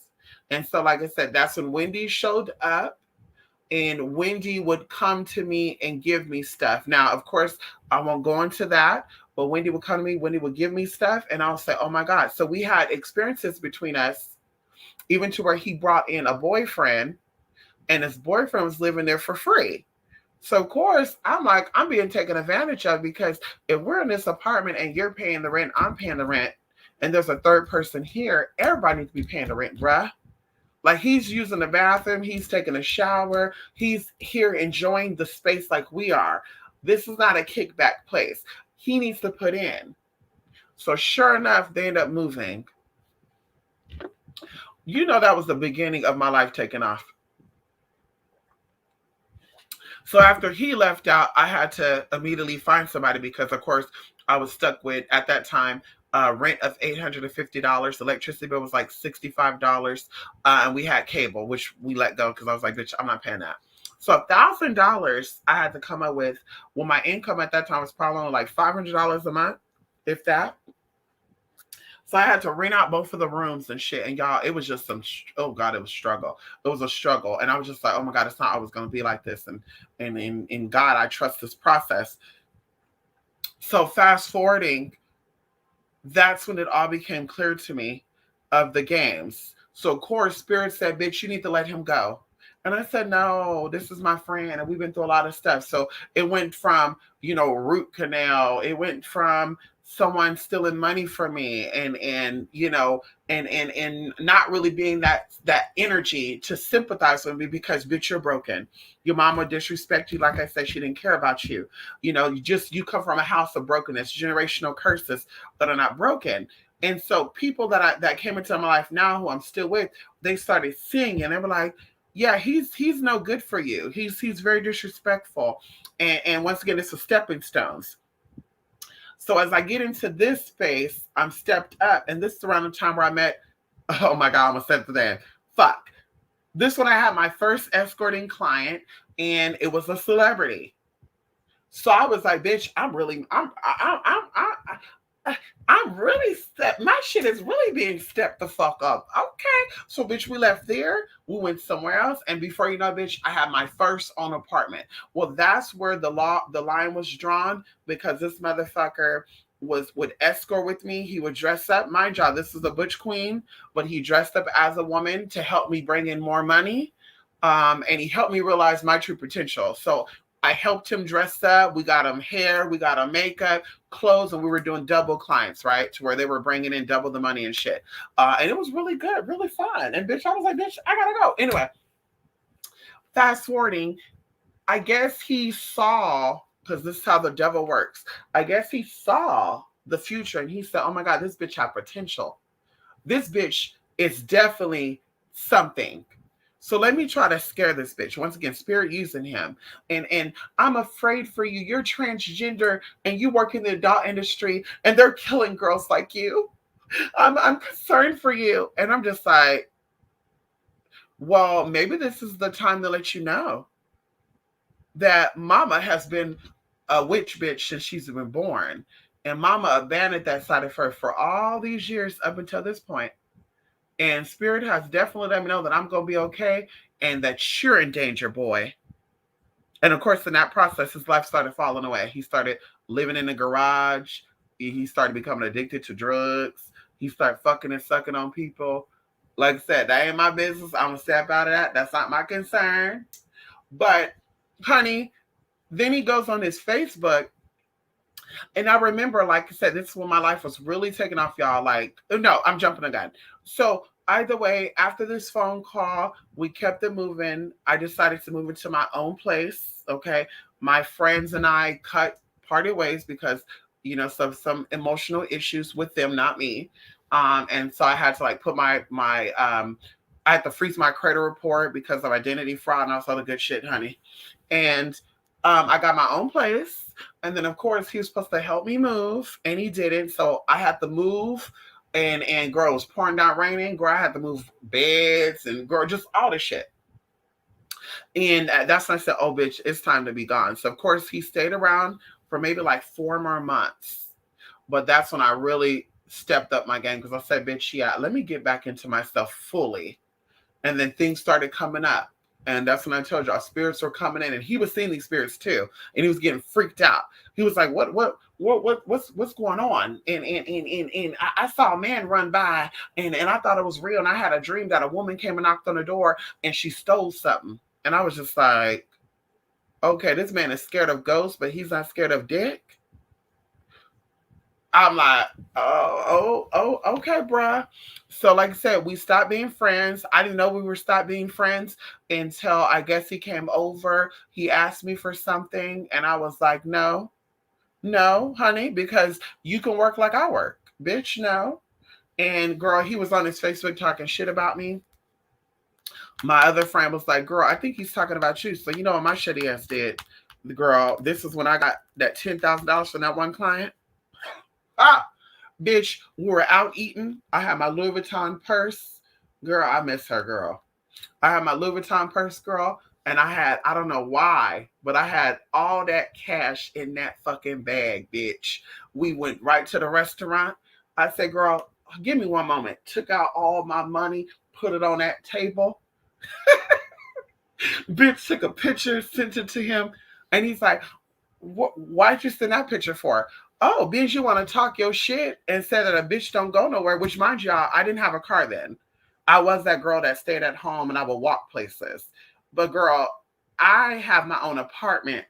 And so, like I said, that's when Wendy showed up. And Wendy would come to me and give me stuff. Now, of course, I won't go into that, but Wendy would come to me, Wendy would give me stuff, and I'll say, oh my God. So we had experiences between us, even to where he brought in a boyfriend, and his boyfriend was living there for free. So, of course, I'm like, I'm being taken advantage of because if we're in this apartment and you're paying the rent, I'm paying the rent, and there's a third person here, everybody needs to be paying the rent, bruh. Like he's using the bathroom, he's taking a shower, he's here enjoying the space like we are. This is not a kickback place. He needs to put in. So sure enough, they end up moving. That was the beginning of my life taking off. So after he left out, I had to immediately find somebody because, of course, I was stuck with, at that time, rent of $850. Electricity bill was like $65. And we had cable, which we let go because I was like, bitch, I'm not paying that. So $1,000 I had to come up with. Well, my income at that time was probably only like $500 a month, if that. So I had to rent out both of the rooms and shit. And y'all, it was just oh God, it was struggle. It was a struggle. And I was just like, oh my God, it's not always going to be like this. And in God, I trust this process. So fast forwarding, that's when it all became clear to me of the games. So of course, Spirit said, bitch, you need to let him go. And I said, no, this is my friend. And we've been through a lot of stuff. So it went from, root canal. It went from someone stealing money from me and not really being that energy to sympathize with me because bitch, you're broken. Your mom would disrespect you. Like I said, she didn't care about you. You come from a house of brokenness, generational curses that are not broken. And so people that came into my life now who I'm still with, they started seeing and they were like, yeah, he's no good for you. He's very disrespectful. And once again, it's a stepping stones. So as I get into this space, I'm stepped up. And this is around the time where I met, oh my God, I'm a seventh day. Fuck. This one I had my first escorting client and it was a celebrity. So I was like, bitch, I'm really my shit is really being stepped the fuck up. Okay. So bitch, we left there. We went somewhere else. And before you know, bitch, I had my first own apartment. Well, that's where the line was drawn because this motherfucker would escort with me. He would dress up. Mind you, this is a butch queen, but he dressed up as a woman to help me bring in more money. And he helped me realize my true potential. So I helped him dress up. We got him hair, we got him makeup, clothes, and we were doing double clients, right? To where they were bringing in double the money and shit. And it was really good, really fun. And bitch, I was like, bitch, I gotta go. Anyway, fast forwarding, I guess he saw, because this is how the devil works. I guess he saw the future and he said, oh my God, this bitch have potential. This bitch is definitely something. So let me try to scare this bitch. Once again, spirit using him. And I'm afraid for you. You're transgender and you work in the adult industry and they're killing girls like you. I'm concerned for you. And I'm just like, well, maybe this is the time to let you know that mama has been a witch bitch since she's been born. And mama abandoned that side of her for all these years up until this point. And spirit has definitely let me know that I'm going to be okay and that you're in danger, boy. And of course, in that process, his life started falling away. He started living in the garage. He started becoming addicted to drugs. He started fucking and sucking on people. Like I said, that ain't my business. I'm going to step out of that. That's not my concern. But, honey, then he goes on his Facebook. And I remember, like I said, this is when my life was really taking off, y'all. Like, no, I'm jumping the gun. So either way, after this phone call, we kept it moving. I decided to move into my own place. Okay. My friends and I parted ways because, some emotional issues with them, not me. And so I had to like put I had to freeze my credit report because of identity fraud and all this other good shit, honey. And I got my own place. And then, of course, he was supposed to help me move, and he didn't. So I had to move, and girl, it was pouring down raining. Girl, I had to move beds and girl, just all this shit. And that's when I said, "Oh, bitch, it's time to be gone." So of course, he stayed around for maybe like 4 more months. But that's when I really stepped up my game because I said, "Bitch, yeah, let me get back into my stuff fully." And then things started coming up. And that's when I told y'all spirits were coming in, and he was seeing these spirits too, and he was getting freaked out. He was like, what's going on?" And I saw a man run by, and I thought it was real, and I had a dream that a woman came and knocked on the door, and she stole something, and I was just like, okay, this man is scared of ghosts, but he's not scared of dick. I'm like, okay, bruh. So, like I said, we stopped being friends. I didn't know we were stopped being friends until I guess he came over. He asked me for something, and I was like, no, no, honey, because you can work like I work, bitch. No. And girl, he was on his Facebook talking shit about me. My other friend was like, girl, I think he's talking about you. So you know what my shitty ass did? The girl, this is when I got that $10,000 from that one client. Ah, bitch, we were out eating. I had my Louis Vuitton purse. Girl, I miss her, girl. I had my Louis Vuitton purse, girl, and I don't know why, but I had all that cash in that fucking bag, bitch. We went right to the restaurant. I said, girl, give me one moment. Took out all my money, put it on that table. Bitch took a picture, sent it to him, and he's like, why'd you send that picture for? Oh, because you want to talk your shit and say that a bitch don't go nowhere, which mind y'all, I didn't have a car then. I was that girl that stayed at home and I would walk places. But girl, I have my own apartment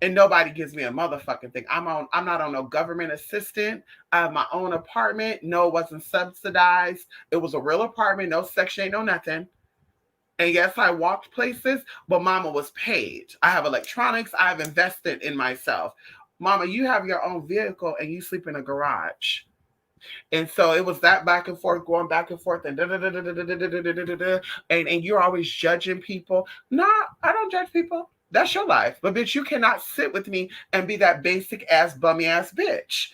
and nobody gives me a motherfucking thing. I'm not on no government assistance. I have my own apartment. No, it wasn't subsidized. It was a real apartment, no section 8, no nothing. And yes, I walked places, but mama was paid. I have electronics. I have invested in myself. Mama, you have your own vehicle and you sleep in a garage. And so it was that back and forth, going back and forth, and and you're always judging people. No, I don't judge people. That's your life. But bitch, you cannot sit with me and be that basic ass bummy ass bitch.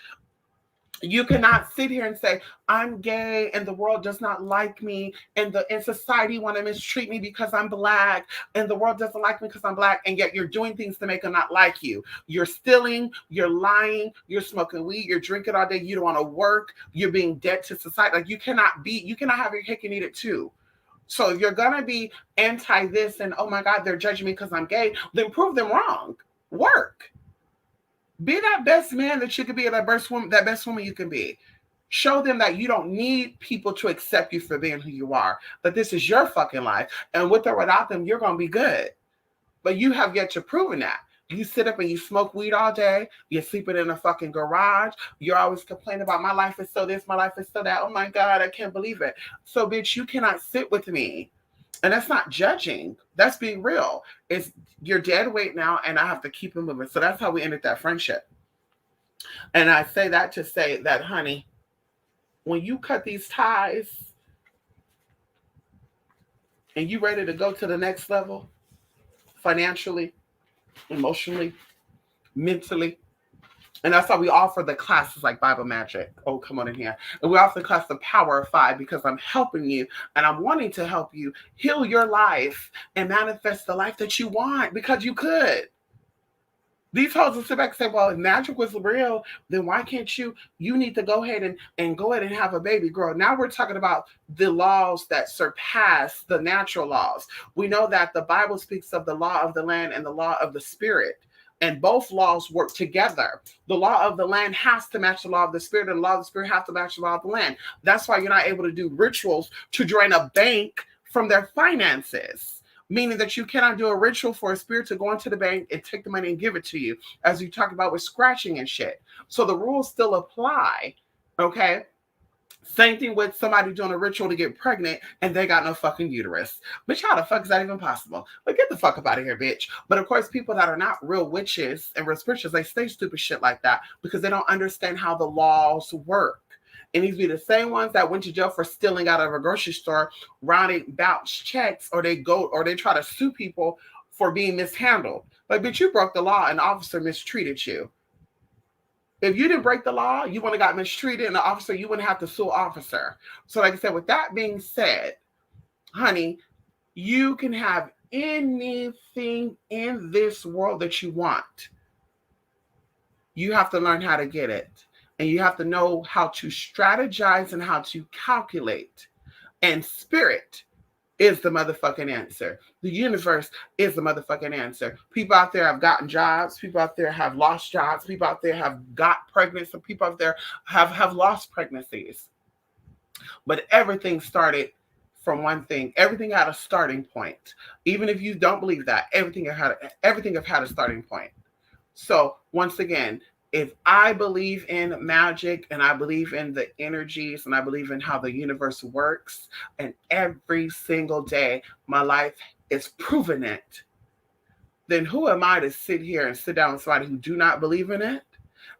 You cannot sit here and say I'm gay and the world does not like me and society want to mistreat me because I'm black and the world doesn't like me because I'm black, and yet you're doing things to make them not like you. You're stealing, you're lying, you're smoking weed, you're drinking all day, you don't want to work, you're being dead to society. Like you cannot have your cake and eat it too. So if you're gonna be anti this and oh my God, they're judging me because I'm gay, then prove them wrong. Work. Be that best man that you can be, that best woman you can be. Show them that you don't need people to accept you for being who you are, that this is your fucking life. And with or without them, you're going to be good. But you have yet to prove that. You sit up and you smoke weed all day. You're sleeping in a fucking garage. You're always complaining about my life is so this, my life is so that. Oh my God, I can't believe it. So, bitch, you cannot sit with me. And that's not judging. That's being real. It's you're dead weight now, and I have to keep it moving. So that's how we ended that friendship. And I say that to say that, honey, when you cut these ties and you ready to go to the next level, financially, emotionally, mentally, And that's why we offer the classes like Bible Magic. Oh, come on in here. And we offer the class The Power of Five because I'm helping you and I'm wanting to help you heal your life and manifest the life that you want because you could. These hoes will sit back and say, well, if magic was real, then why can't you? You need to go ahead and go ahead and have a baby girl. Now we're talking about the laws that surpass the natural laws. We know that the Bible speaks of the law of the land and the law of the spirit. And both laws work together. The law of the land has to match the law of the spirit, and the law of the spirit has to match the law of the land. That's why you're not able to do rituals to drain a bank from their finances, meaning that you cannot do a ritual for a spirit to go into the bank and take the money and give it to you, as you talked about with scratching and shit. So the rules still apply, okay? Same thing with somebody doing a ritual to get pregnant and they got no fucking uterus. Bitch, how the fuck is that even possible? Like, get the fuck up out of here, bitch. But of course, people that are not real witches and real spirituals, they say stupid shit like that because they don't understand how the laws work. It needs to be the same ones that went to jail for stealing out of a grocery store, rounding bounce checks, or they try to sue people for being mishandled. Like, bitch, you broke the law and the officer mistreated you. If you didn't break the law, you wouldn't have got mistreated, and the officer, you wouldn't have to sue officer. So, like I said, with that being said, honey, you can have anything in this world that you want. You have to learn how to get it. And you have to know how to strategize and how to calculate. And spirit is the motherfucking answer. The universe is the motherfucking answer. People out there have gotten jobs. People out there have lost jobs. People out there have got pregnant. Some people out there have lost pregnancies. But everything started from one thing. Everything had a starting point. Even if you don't believe that, everything have had a starting point. So once again, if I believe in magic and I believe in the energies and I believe in how the universe works, and every single day my life is proving it, then who am I to sit here and sit down with somebody who do not believe in it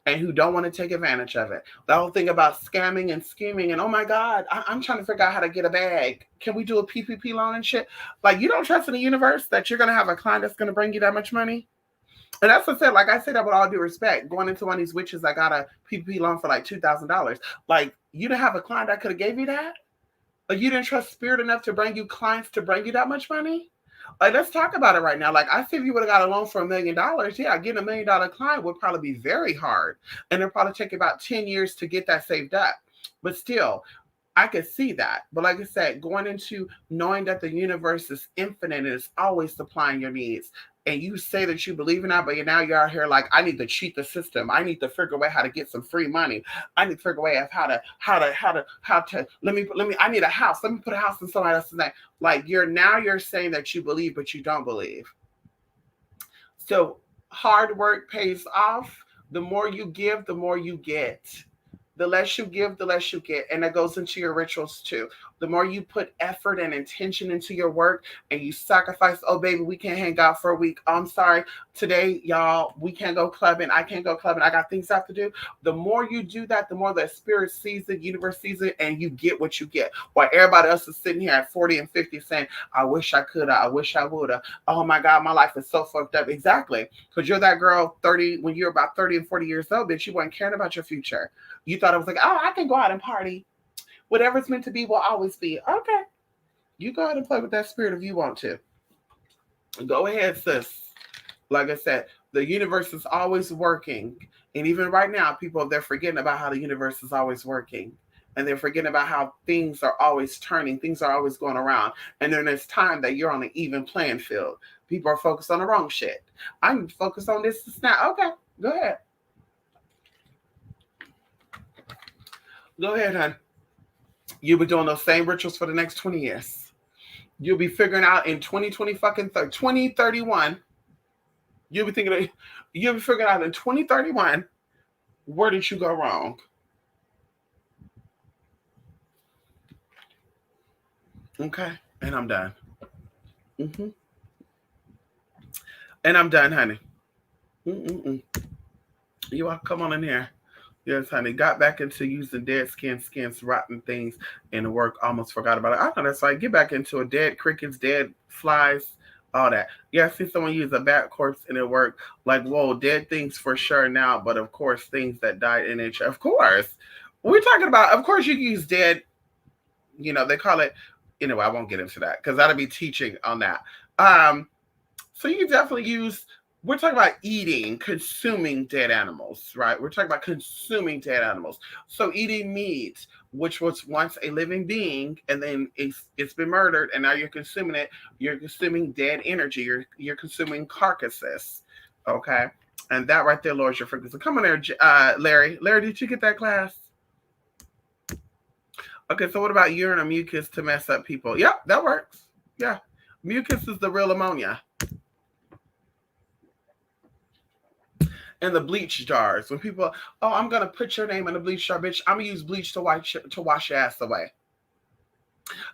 and who don't want to take advantage of it? The whole thing about scamming and scheming and, oh my God, I'm trying to figure out how to get a bag. Can we do a PPP loan and shit? Like, you don't trust in the universe that you're going to have a client that's going to bring you that much money? And that's what I said. Like I said that with all due respect, going into one of these witches, I got a PPP loan for like $2,000. Like, you didn't have a client that could have gave you that? Like, you didn't trust spirit enough to bring you clients to bring you that much money? Like, let's talk about it right now. Like, I think if you would have got a loan for $1 million, yeah, getting $1 million client would probably be very hard. And it'll probably take about 10 years to get that saved up. But still, I could see that. But like I said, going into knowing that the universe is infinite and is always supplying your needs. And you say that you believe in that, but now you're out here like, I need to cheat the system. I need to figure a way how to get some free money. I need to figure a way of how to I need a house. Let me put a house in somebody else's name. Like, you're saying that you believe, but you don't believe. So hard work pays off. The more you give, the more you get. The less you give, the less you get. And that goes into your rituals too. The more you put effort and intention into your work and you sacrifice, oh, baby, we can't hang out for a week. Oh, I'm sorry. Today, y'all, we can't go clubbing. I can't go clubbing. I got things I have to do. The more you do that, the more the spirit sees it, universe sees it, and you get what you get. While everybody else is sitting here at 40 and 50 saying, I wish I could. I wish I would have. Oh, my God, my life is so fucked up. Exactly. Because you're that girl 30, when you're about 30 and 40 years old, bitch, you weren't caring about your future. You thought it was like, oh, I can go out and party. Whatever's meant to be will always be. Okay. You go ahead and play with that spirit if you want to. Go ahead, sis. Like I said, the universe is always working. And even right now, people, they're forgetting about how the universe is always working. And they're forgetting about how things are always turning. Things are always going around. And then there's time that you're on an even playing field. People are focused on the wrong shit. I'm focused on this now. Okay, go ahead. Go ahead, hon. You'll be doing those same rituals for the next 20 years. You'll be figuring out in 2031, you'll be figuring out in 2031, where did you go wrong? Okay, and I'm done. Mm-hmm. And I'm done, honey. Mm-mm-mm. You all come on in here. Yes, honey. Got back into using dead skins, rotten things in the work. Almost forgot about it. I know that's right. Get back into it. Dead crickets, dead flies, all that. Yeah, I see someone use a bat corpse and it worked. Like, whoa, dead things for sure now, but of course, things that died in nature. Of course. We're talking about, of course, you can use dead, they call it, anyway, I won't get into that because that'll be teaching on that. So you can definitely use, we're talking about eating, consuming dead animals, right? We're talking about consuming dead animals. So eating meat, which was once a living being, and then it's been murdered, and now you're consuming it. You're consuming dead energy. You're consuming carcasses, okay? And that right there lowers your frequency. Come on there, Larry. Larry, did you get that class? Okay, so what about urine or mucus to mess up people? Yep, that works. Yeah, mucus is the real ammonia. And the bleach jars. When people, oh, I'm gonna put your name in the bleach jar, bitch. I'm gonna use bleach to wash your ass away.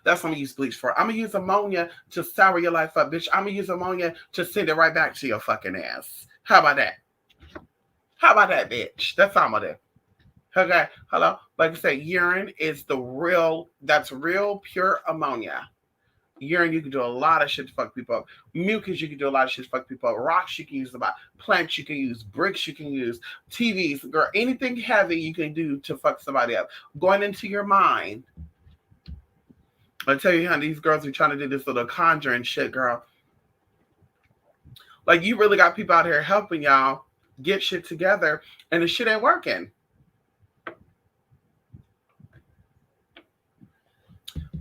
That's what I'm gonna use bleach for. I'm gonna use ammonia to sour your life up, bitch. I'm gonna use ammonia to send it right back to your fucking ass. How about that? How about that, bitch? That's all I'm gonna do. Okay, hello. Like I said, urine is that's real pure ammonia. Urine, you can do a lot of shit to fuck people up. Mucus, you can do a lot of shit to fuck people up. Rocks, you can use about plants, you can use bricks, you can use TVs, girl. Anything heavy you can do to fuck somebody up. Going into your mind. I tell you, honey, these girls are trying to do this little conjuring shit, girl. Like, you really got people out here helping y'all get shit together, and the shit ain't working.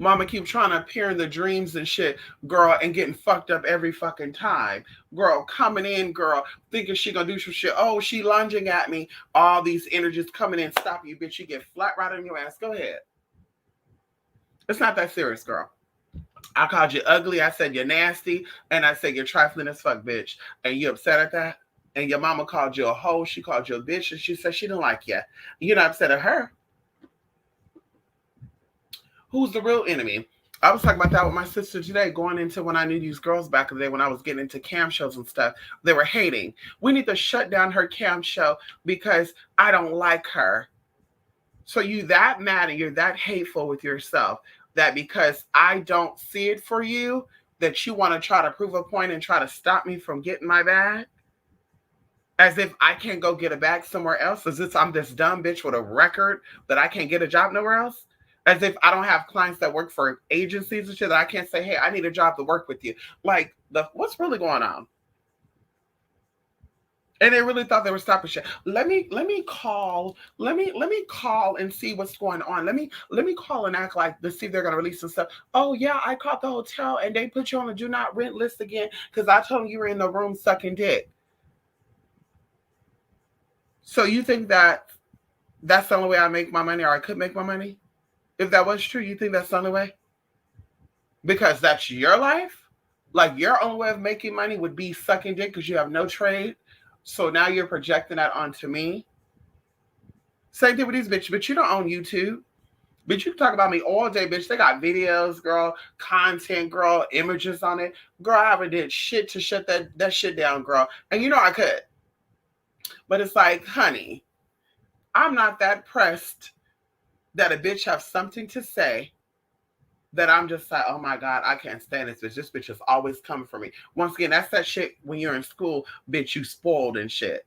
Mama keep trying to appear in the dreams and shit, girl, and getting fucked up every fucking time. Girl, coming in, girl, thinking she gonna do some shit. Oh, she lunging at me. All these energies coming in, stop you, bitch. You get flat right on your ass. Go ahead. It's not that serious, girl. I called you ugly. I said you're nasty. And I said you're trifling as fuck, bitch. And you upset at that? And your mama called you a hoe. She called you a bitch. And she said she didn't like you. You're not upset at her. Who's the real enemy? I was talking about that with my sister today, going into when I knew these girls back in the day when I was getting into cam shows and stuff. They were hating. We need to shut down her cam show because I don't like her. So you that mad and you're that hateful with yourself that because I don't see it for you, that you want to try to prove a point and try to stop me from getting my bag? As if I can't go get a bag somewhere else? As if I'm this dumb bitch with a record that I can't get a job nowhere else? As if I don't have clients that work for agencies and shit that I can't say, hey, I need a job to work with you. Like, what's really going on? And they really thought they were stopping shit. Let me call and see what's going on. Let me call and act like to see if they're gonna release some stuff. Oh yeah, I called the hotel and they put you on the do not rent list again because I told them you were in the room sucking dick. So you think that that's the only way I make my money, or I could make my money? If that was true, you think that's the only way? Because that's your life? Like, your only way of making money would be sucking dick because you have no trade. So now you're projecting that onto me. Same thing with these bitches, but you don't own YouTube. Bitch, you can talk about me all day, bitch. They got videos, girl, content, girl, images on it. Girl, I ever did shit to shut that shit down, girl. And you know I could. But it's like, honey, I'm not that pressed that a bitch have something to say that I'm just like, oh my God, I can't stand this bitch. This bitch is always coming for me. Once again, that's that shit when you're in school, bitch, you spoiled and shit.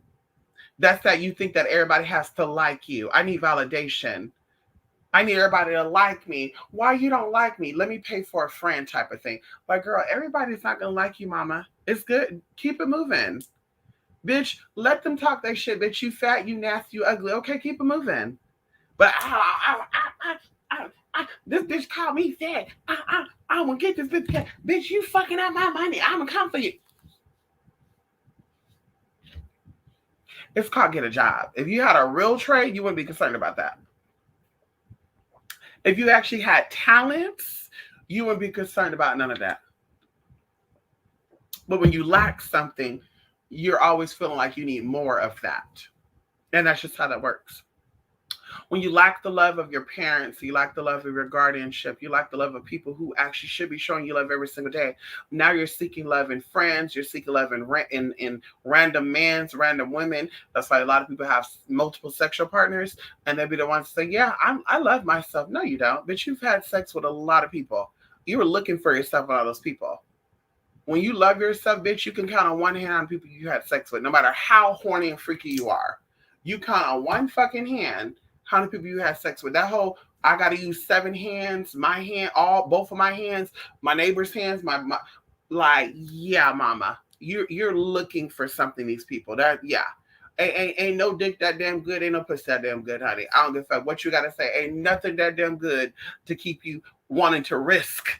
That's that you think that everybody has to like you. I need validation. I need everybody to like me. Why you don't like me? Let me pay for a friend type of thing. Like, girl, everybody's not going to like you, mama. It's good. Keep it moving. Bitch, let them talk that shit. Bitch, you fat, you nasty, you ugly. Okay, keep it moving. But this bitch called me fat. I'm gonna get this bitch. Bitch, you fucking up my money. I'm gonna come for you. It's called get a job. If you had a real trade, you wouldn't be concerned about that. If you actually had talents, you wouldn't be concerned about none of that. But when you lack something, you're always feeling like you need more of that. And that's just how that works. When you lack the love of your parents, you lack the love of your guardianship, you lack the love of people who actually should be showing you love every single day. Now you're seeking love in friends, you're seeking love in random mans, random women. That's why a lot of people have multiple sexual partners, and they'll be the ones to say, yeah, I love myself. No, you don't. But you've had sex with a lot of people. You were looking for yourself with all those people. When you love yourself, bitch, you can count on one hand on people you had sex with, no matter how horny and freaky you are. You count on one fucking hand how many people you had sex with. That whole I gotta use 7 hands, my hand, all both of my hands, my neighbor's hands, my like, yeah, mama. You're looking for something, these people. That yeah. Ain't no dick that damn good, ain't no pussy that damn good, honey. I don't give a fuck what you gotta say. Ain't nothing that damn good to keep you wanting to risk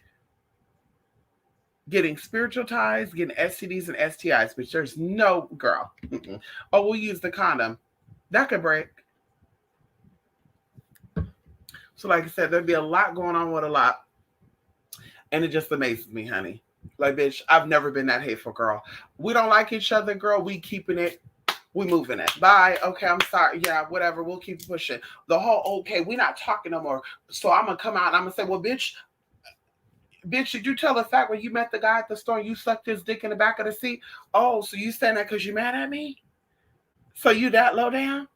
getting spiritual ties, getting STDs and STIs, which there's no girl. Mm-mm. Oh, we'll use the condom. That could break. So, like I said, there'd be a lot going on with a lot. And it just amazes me, honey. Like, bitch, I've never been that hateful, girl. We don't like each other, girl. We keeping it. We moving it. Bye. Okay, I'm sorry. Yeah, whatever. We'll keep pushing. The whole, okay, we're not talking no more. So I'm going to come out and I'm going to say, well, bitch, did you tell the fact when you met the guy at the store and you sucked his dick in the back of the seat? Oh, so you saying that because you mad at me? So you that low down?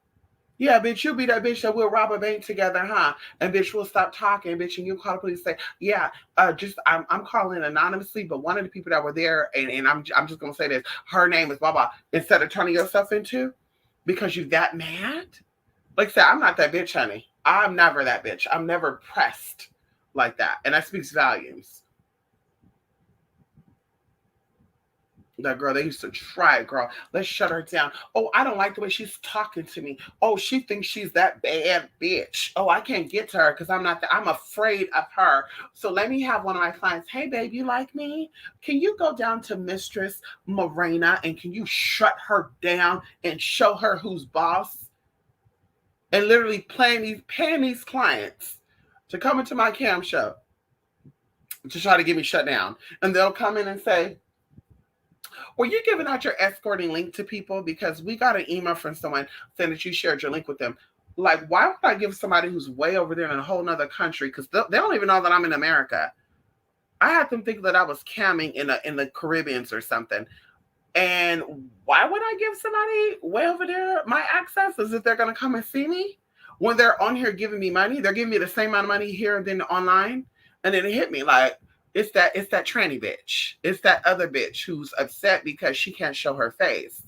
Yeah, bitch, you be that bitch that we'll rob a bank together, huh? And bitch, we'll stop talking, bitch, and you call the police and say, yeah, I'm calling anonymously, but one of the people that were there, and I'm just gonna say this, her name is blah blah, instead of turning yourself into because you that mad? Like I said, I'm not that bitch, honey. I'm never that bitch. I'm never pressed like that. And that speaks volumes. That girl, they used to try it, girl. Let's shut her down. Oh, I don't like the way she's talking to me. Oh, she thinks she's that bad bitch. Oh, I can't get to her because I'm not I'm afraid of her. So let me have one of my clients. Hey, babe, you like me? Can you go down to Mistress Morena and can you shut her down and show her who's boss? And literally paying these clients to come into my cam show to try to get me shut down. And they'll come in and say, were you giving out your escorting link to people? Because we got an email from someone saying that you shared your link with them. Like, why would I give somebody who's way over there in a whole nother country? Because they don't even know that I'm in America. I had them think that I was camming in the Caribbeans or something. And why would I give somebody way over there my access? Is if they're going to come and see me? When they're on here giving me money, they're giving me the same amount of money here than online. And then it hit me like, it's that tranny bitch. It's that other bitch who's upset because she can't show her face.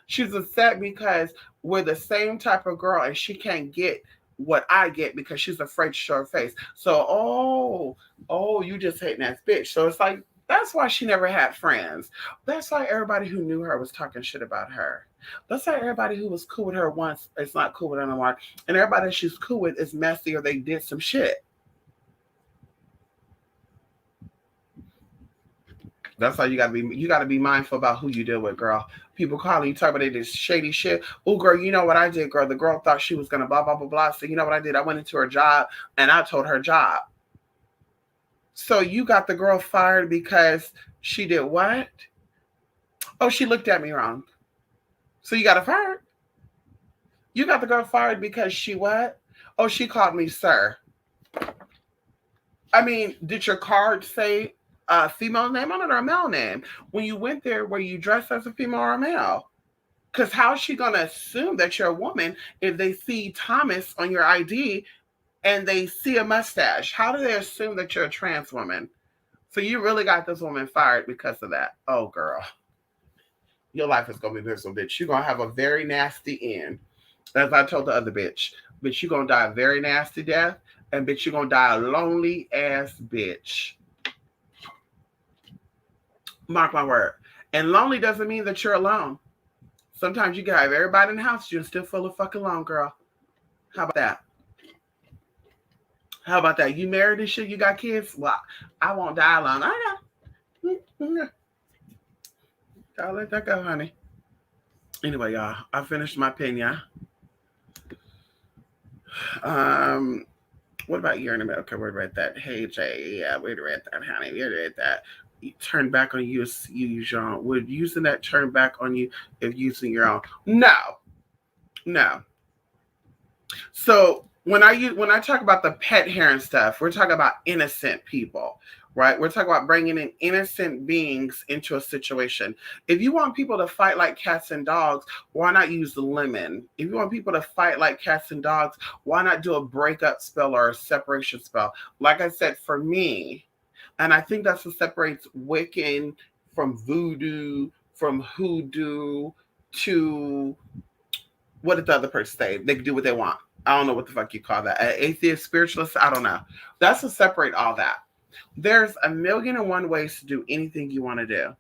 She's upset because we're the same type of girl and she can't get what I get because she's afraid to show her face. So, you just hating that bitch. So it's like, that's why she never had friends. That's why everybody who knew her was talking shit about her. That's why everybody who was cool with her once is not cool with her anymore. And everybody she's cool with is messy or they did some shit. That's how you gotta be mindful about who you deal with, girl. People calling you, talking about this shady shit. Oh, girl, you know what I did, girl? The girl thought she was gonna blah blah blah blah. So you know what I did? I went into her job and I told her job. So you got the girl fired because she did what? Oh, she looked at me wrong. So you got her fired? You got the girl fired because she what? Oh, she called me sir. I mean, did your card say a female name on it or a male name? When you went there, were you dressed as a female or a male? Because how is she going to assume that you're a woman if they see Thomas on your ID and they see a mustache? How do they assume that you're a trans woman? So you really got this woman fired because of that. Oh, girl. Your life is going to be miserable, bitch. You're going to have a very nasty end. As I told the other bitch. Bitch, you're going to die a very nasty death. And bitch, you're going to die a lonely ass bitch. Mark my word. And lonely doesn't mean that you're alone. Sometimes you can have everybody in the house, you're still full of fucking alone, girl. How about that? How about that? You married and shit, you got kids? Well, I won't die alone. I know. I'll let that go, honey. Anyway, y'all, I finished my opinion. What about you in America? We read that. Hey, Jay, yeah, we read that, honey. We read that. Turn back on you use your own. Would using that turn back on you if using your own? No. So when I talk about the pet hair and stuff, we're talking about innocent people, right? We're talking about bringing in innocent beings into a situation. If you want people to fight like cats and dogs, why not use the lemon? If you want people to fight like cats and dogs, why not do a breakup spell or a separation spell? Like I said, for me, and I think that's what separates Wiccan from voodoo, from hoodoo to what did the other person say? They can do what they want. I don't know what the fuck you call that. Atheist, spiritualist, I don't know. That's to separate all that. There's a million and one ways to do anything you want to do.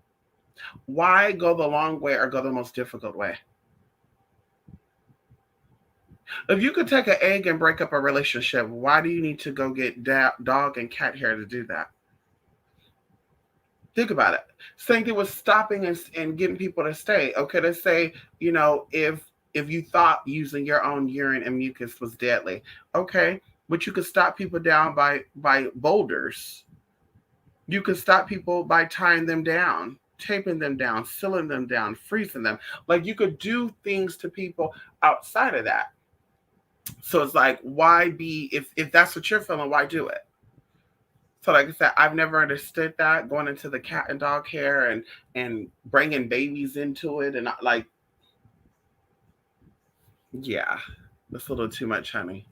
Why go the long way or go the most difficult way? If you could take an egg and break up a relationship, why do you need to go get dog and cat hair to do that? Think about it. Same thing with stopping and getting people to stay. Okay, let's say, if you thought using your own urine and mucus was deadly, okay, but you could stop people down by boulders. You could stop people by tying them down, taping them down, sealing them down, freezing them. Like you could do things to people outside of that. So it's like, why be if that's what you're feeling, why do it? So like I said, I've never understood that going into the cat and dog hair and bringing babies into it and like, yeah, that's a little too much, honey.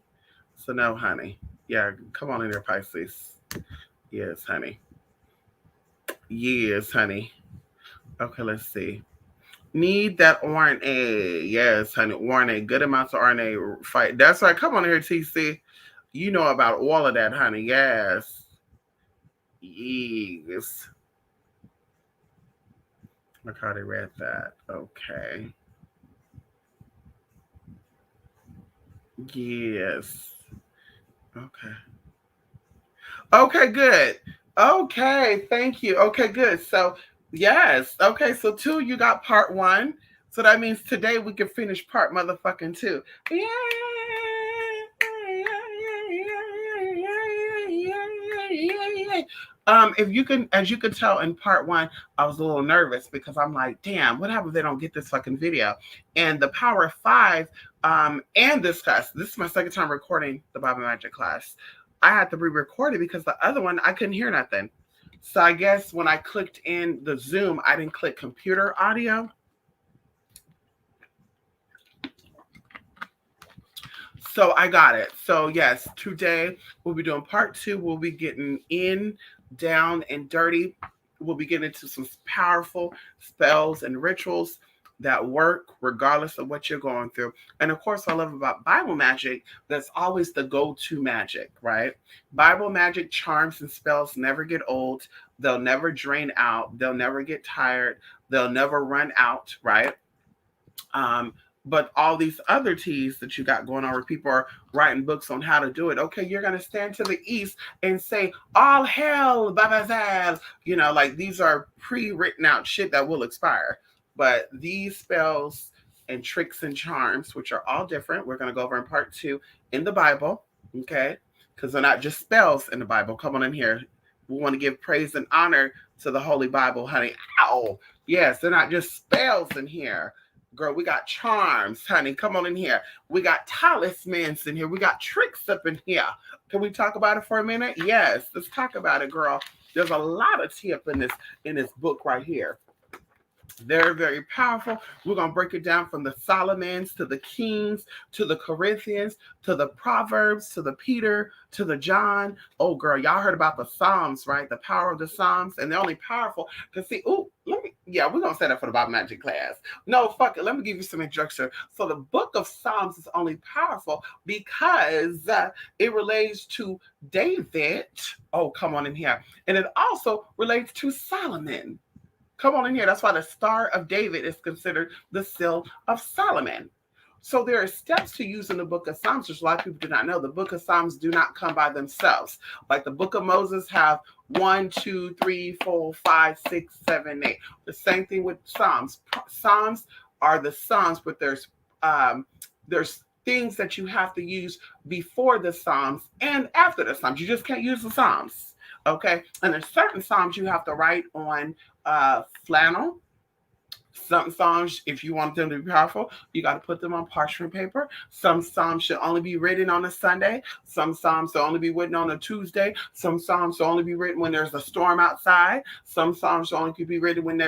So no, honey. Yeah, come on in there, Pisces. Yes, honey. Yes, honey. Okay, let's see. Need that RNA. Yes, honey. RNA. Good amounts of RNA fight. That's right. Come on here, TC. You know about all of that, honey. Yes. Yes. Look how they read that. Okay. Yes. Okay. Okay, good. Okay, thank you. Okay, good. So, yes. Okay, so two, you got part one. So that means today we can finish part motherfucking two. Yay! If you can, as you could tell in part one, I was a little nervous because I'm like, damn, what happens if they don't get this fucking video? And the power of five, and this class, this is my second time recording the Bible Magic class. I had to re-record it because the other one I couldn't hear nothing. So I guess when I clicked in the Zoom, I didn't click computer audio. So I got it. So yes, today we'll be doing part two. We'll be getting in, down, and dirty. We'll be getting into some powerful spells and rituals that work regardless of what you're going through. And of course, what I love about Bible magic, that's always the go-to magic, right? Bible magic charms and spells never get old. They'll never drain out. They'll never get tired. They'll never run out, right? But all these other teas that you got going on where people are writing books on how to do it. Okay, you're going to stand to the east and say, all hell, vevaliah. Like these are pre-written out shit that will expire. But these spells and tricks and charms, which are all different, we're going to go over in part two in the Bible, okay? Because they're not just spells in the Bible. Come on in here. We want to give praise and honor to the Holy Bible, honey. Ow! Yes, they're not just spells in here. Girl, we got charms, honey. Come on in here. We got talismans in here. We got tricks up in here. Can we talk about it for a minute? Yes, let's talk about it, girl. There's a lot of tea up in this book right here. Very, very powerful. We're going to break it down from the Solomons to the Kings to the Corinthians to the Proverbs to the Peter to the John. Oh, girl, y'all heard about the Psalms, right? The power of the Psalms. And they're only powerful because, see, we're going to set up for the Bible Magic class. No, fuck it. Let me give you some instruction. So the book of Psalms is only powerful because it relates to David. Oh, come on in here. And it also relates to Solomon. Come on in here. That's why the Star of David is considered the Seal of Solomon. So there are steps to use in the book of Psalms, which a lot of people do not know. The book of Psalms do not come by themselves. Like the book of Moses have 1, 2, 3, 4, 5, 6, 7, 8. The same thing with Psalms. Psalms are the Psalms, but there's things that you have to use before the Psalms and after the Psalms. You just can't use the Psalms. Okay, and there's certain Psalms you have to write on flannel. Some Psalms, if you want them to be powerful, you got to put them on parchment paper. Some Psalms should only be written on a Sunday. Some Psalms should only be written on a Tuesday. Some Psalms should only be written when there's a storm outside. Some Psalms should only be written when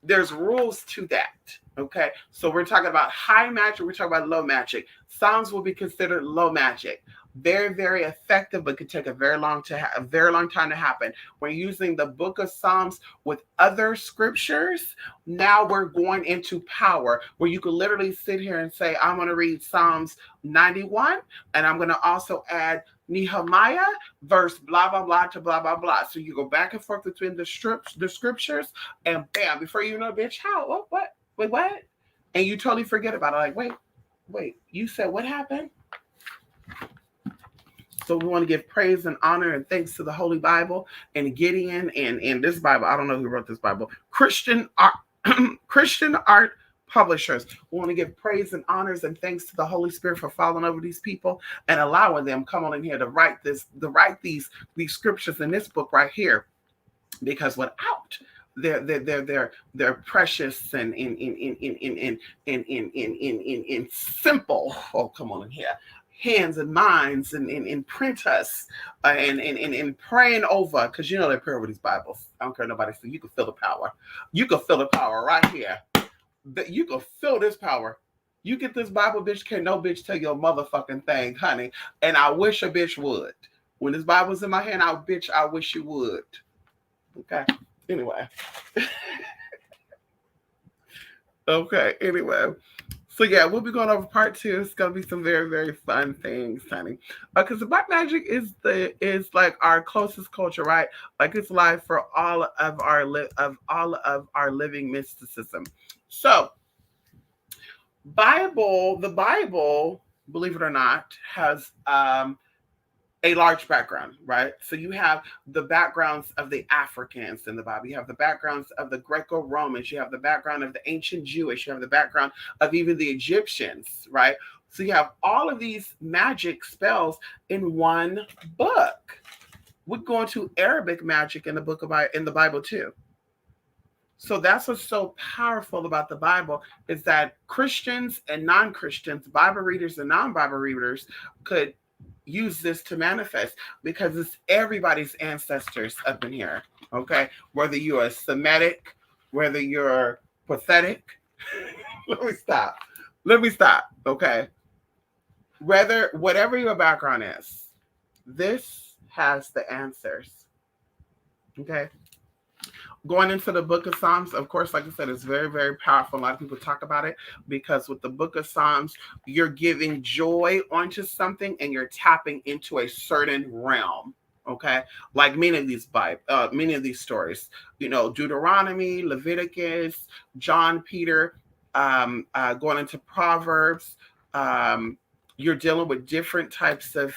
there's rules to that. Okay, so we're talking about high magic, we're talking about low magic. Psalms will be considered low magic. very, very effective, but could take a very long a very long time to happen. We're using the book of Psalms with other scriptures. Now we're going into power, where you could literally sit here and say, I'm going to read Psalms 91, and I'm going to also add Nehemiah, verse blah blah blah to blah blah blah. So you go back and forth between the scriptures, and bam, before you know, bitch, how what wait what? And you totally forget about it. Like, wait, you said what happened? So we want to give praise and honor and thanks to the Holy Bible and Gideon and this Bible. I don't know who wrote this Bible. Christian art Christian art publishers. We want to give praise and honors and thanks to the Holy Spirit for falling over these people and allowing them come on in here to write these scriptures in this book right here. Because without their precious and in simple, oh come on in here, hands and minds and print us and praying over, because you know they pray over these Bibles. I don't care nobody, so you can feel the power. You can feel the power right here. That you can feel this power. You get this Bible, bitch, can't no bitch tell you a motherfucking thing, honey. And I wish a bitch would. When this Bible's in my hand, I wish you would. Okay. Anyway. Okay. Anyway. So yeah, we'll be going over part 2. It's gonna be some very, very fun things, honey. Because the black magic is like our closest culture, right? Like it's life for all of our living mysticism. So, the Bible, believe it or not, has a large background, right? So you have the backgrounds of the Africans in the Bible. You have the backgrounds of the Greco-Romans. You have the background of the ancient Jewish. You have the background of even the Egyptians, right? So you have all of these magic spells in one book. We're going to Arabic magic in the Bible too. So that's what's so powerful about the Bible, is that Christians and non-Christians, Bible readers and non-Bible readers, could use this to manifest, because it's everybody's ancestors up in here. Okay, whether you're a Semitic, whether you're pathetic. let me stop. Okay, whatever your background is, this has the answers. Okay, going into the book of Psalms, of course, like I said, it's very, very powerful. A lot of people talk about it, because with the book of Psalms, you're giving joy onto something and you're tapping into a certain realm. Okay, like many of these stories, Deuteronomy, Leviticus, John, Peter, going into Proverbs, you're dealing with different types of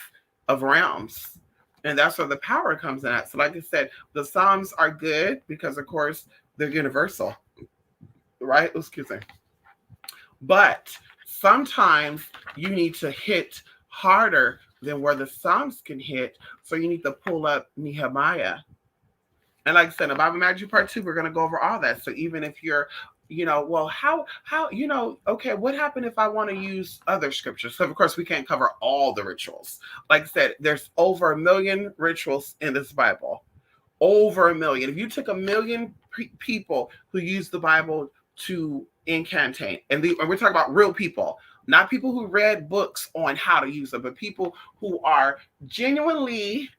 realms. And that's where the power comes in at. So like I said, the Psalms are good because, of course, they're universal, right? Excuse me. But sometimes you need to hit harder than where the Psalms can hit. So you need to pull up Nehemiah. And like I said, in Bible Magic Part 2, we're going to go over all that. So even if you're, well, how, okay, what happened if I want to use other scriptures? So, of course, we can't cover all the rituals. Like I said, there's over 1 million rituals in this Bible. Over 1 million. If you took 1 million people who use the Bible to incantate, and we're talking about real people, not people who read books on how to use it, but people who are genuinely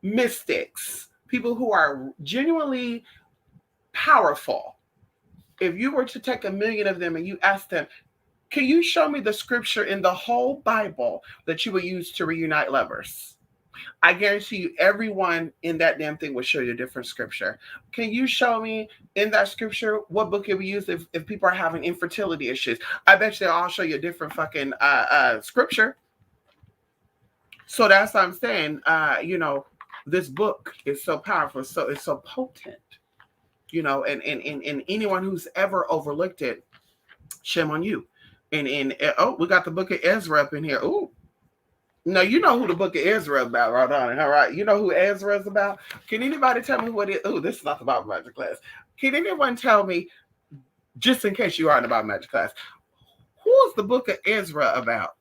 mystics, people who are genuinely powerful. If you were to take 1 million of them and you ask them, can you show me the scripture in the whole Bible that you would use to reunite lovers? I guarantee you everyone in that damn thing would show you a different scripture. Can you show me in that scripture what book it would use if people are having infertility issues? I bet you they'll all show you a different fucking scripture. So that's what I'm saying. This book is so powerful, so it's so potent. And anyone who's ever overlooked it, shame on you. And we got the book of Ezra up in here. Ooh. No, you know who the book of Ezra is about, right on it. All right. You know who Ezra is about? Can anybody tell me what it is? Oh, this is not the Bible Magic class. Can anyone tell me, just in case you are in the Bible Magic class, who is the book of Ezra about?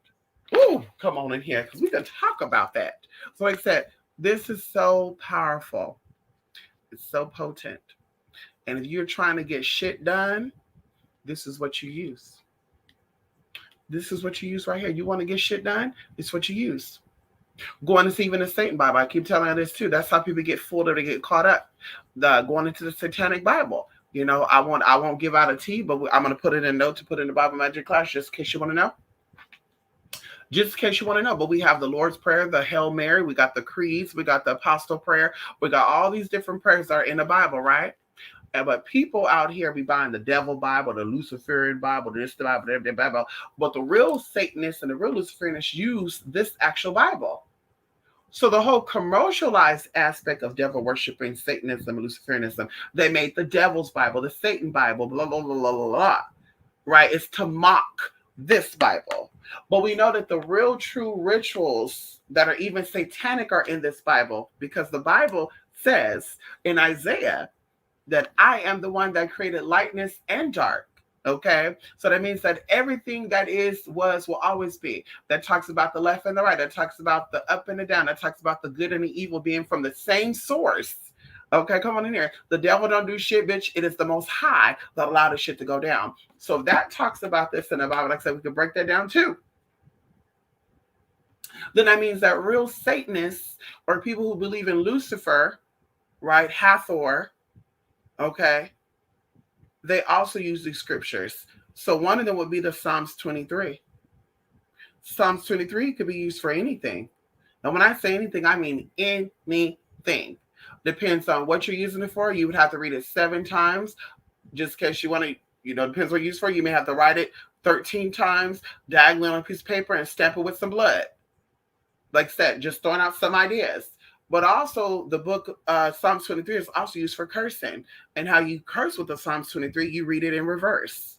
Ooh, come on in here, because we can talk about that. So like I said, this is so powerful. It's so potent. And if you're trying to get shit done, this is what you use. This is what you use right here. You want to get shit done? It's what you use. Going into even the Satan Bible. I keep telling you this too. That's how people get fooled or they get caught up. Going into the Satanic Bible. I won't give out a tea, but I'm going to put it in a note to put in the Bible Magic class just in case you want to know. Just in case you want to know. But we have the Lord's Prayer, the Hail Mary, we got the creeds, we got the Apostle Prayer, we got all these different prayers that are in the Bible, right? But people out here be buying the devil Bible, the Luciferian Bible, the Bible, the Bible. But the real Satanists and the real Luciferianists use this actual Bible. So the whole commercialized aspect of devil worshiping, Satanism, and Luciferianism, they made the devil's Bible, the Satan Bible, blah, blah, blah, blah, blah, blah. Right? It's to mock this Bible. But we know that the real true rituals that are even satanic are in this Bible, because the Bible says in Isaiah that I am the one that created lightness and dark. Okay, so that means that everything that is, was, will always be. That talks about the left and the right. That talks about the up and the down. That talks about the good and the evil being from the same source. Okay, come on in here. The devil don't do shit, bitch. It is the Most High that allowed the shit to go down. So that talks about this in the Bible. Like I said, we could break that down too. Then that means that real Satanists or people who believe in Lucifer, right, Hathor, okay, they also use these scriptures. So one of them would be the Psalms 23. Psalms 23 could be used for anything. And when I say anything, I mean anything. Depends on what you're using it for. You would have to read it 7 times. Just in case you want to, depends what you use for. You may have to write it 13 times, diagonally on a piece of paper, and stamp it with some blood. Like I said, just throwing out some ideas. But also the book Psalms 23 is also used for cursing. And how you curse with the Psalms 23, you read it in reverse.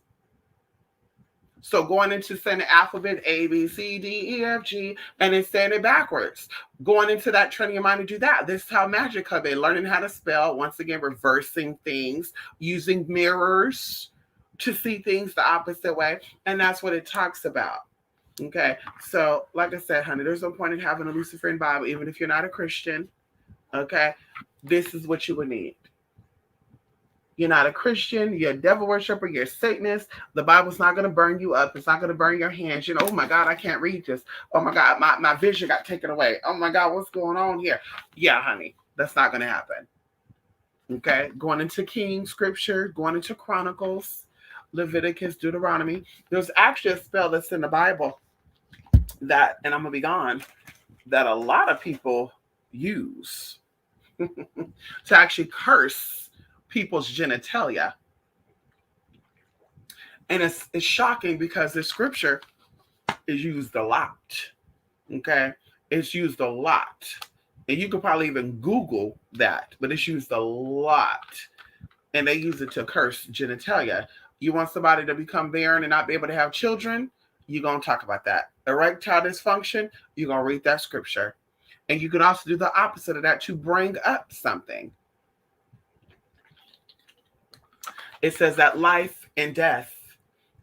So going into saying the alphabet A, B, C, D, E, F, G, and then saying it backwards. Going into that, training your mind to do that. This is how magic comes in. Learning how to spell. Once again, reversing things. Using mirrors to see things the opposite way. And that's what it talks about. Okay, so like I said, honey, there's no point in having a Luciferian Bible, even if you're not a Christian. Okay, this is what you would need. You're not a Christian, you're a devil worshiper, you're a Satanist. The Bible's not going to burn you up. It's not going to burn your hands. Oh my God, I can't read this. Oh my God, my vision got taken away. Oh my God, what's going on here? Yeah, honey, that's not going to happen. Okay, going into King scripture, going into Chronicles, Leviticus, Deuteronomy. There's actually a spell that's in the Bible that, and I'm gonna be gone, that a lot of people use to actually curse people's genitalia. And it's shocking because this scripture is used a lot. Okay, it's used a lot, and you could probably even Google that, but it's used a lot, and they use it to curse genitalia. You want somebody to become barren and not be able to have children? You're going to talk about that. Erectile dysfunction, you're going to read that scripture. And you can also do the opposite of that to bring up something. It says that life and death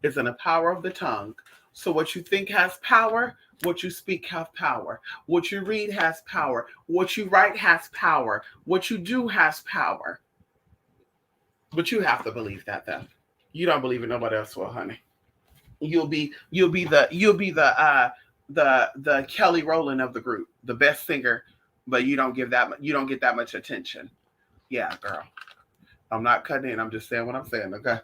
is in the power of the tongue. So what you think has power, what you speak has power. What you read has power. What you write has power. What you do has power. But you have to believe that, though. You don't believe it, nobody else will, honey. You'll be the Kelly Rowland of the group, the best singer, but you don't get that much attention. Yeah, girl. I'm not cutting in. I'm just saying what I'm saying. Okay.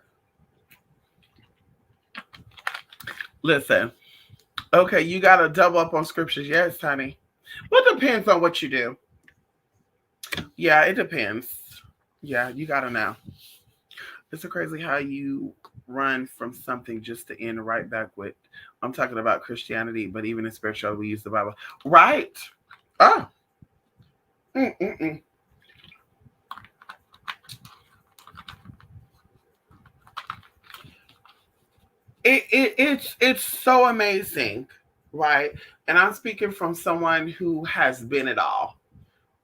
Listen. Okay, you gotta double up on scriptures. Yes, honey. Well, it depends on what you do. Yeah, it depends. Yeah, you gotta know. It's so crazy how you run from something just to end right back with. I'm talking about Christianity, but even in spirituality, we use the Bible. Right. Oh. It's so amazing, right? And I'm speaking from someone who has been it all.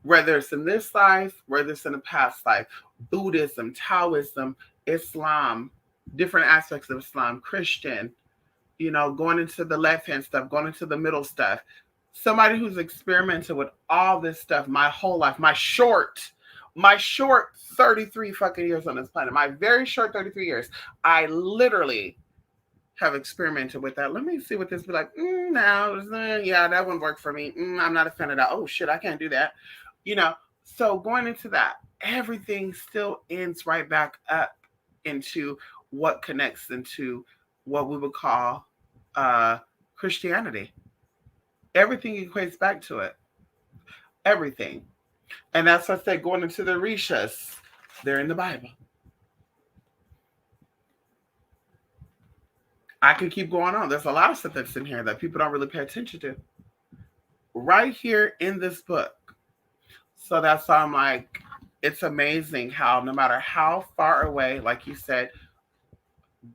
Whether it's in this life, whether it's in the past life, Buddhism, Taoism, Islam, different aspects of Islam, Christian, going into the left-hand stuff, going into the middle stuff. Somebody who's experimented with all this stuff my whole life, my short 33 fucking years on this planet, my very short 33 years, I literally have experimented with that. Let me see what this be like. No, yeah, that wouldn't work for me. I'm not a fan of that. Oh shit, I can't do that. You know, so going into that, everything still ends right back up into what connects into what we would call Christianity. Everything equates back to it. Everything. And that's what I said, going into the Rishas, they're in the Bible. I can keep going on. There's a lot of stuff that's in here that people don't really pay attention to. Right here in this book. So that's why I'm like, it's amazing how no matter how far away, like you said,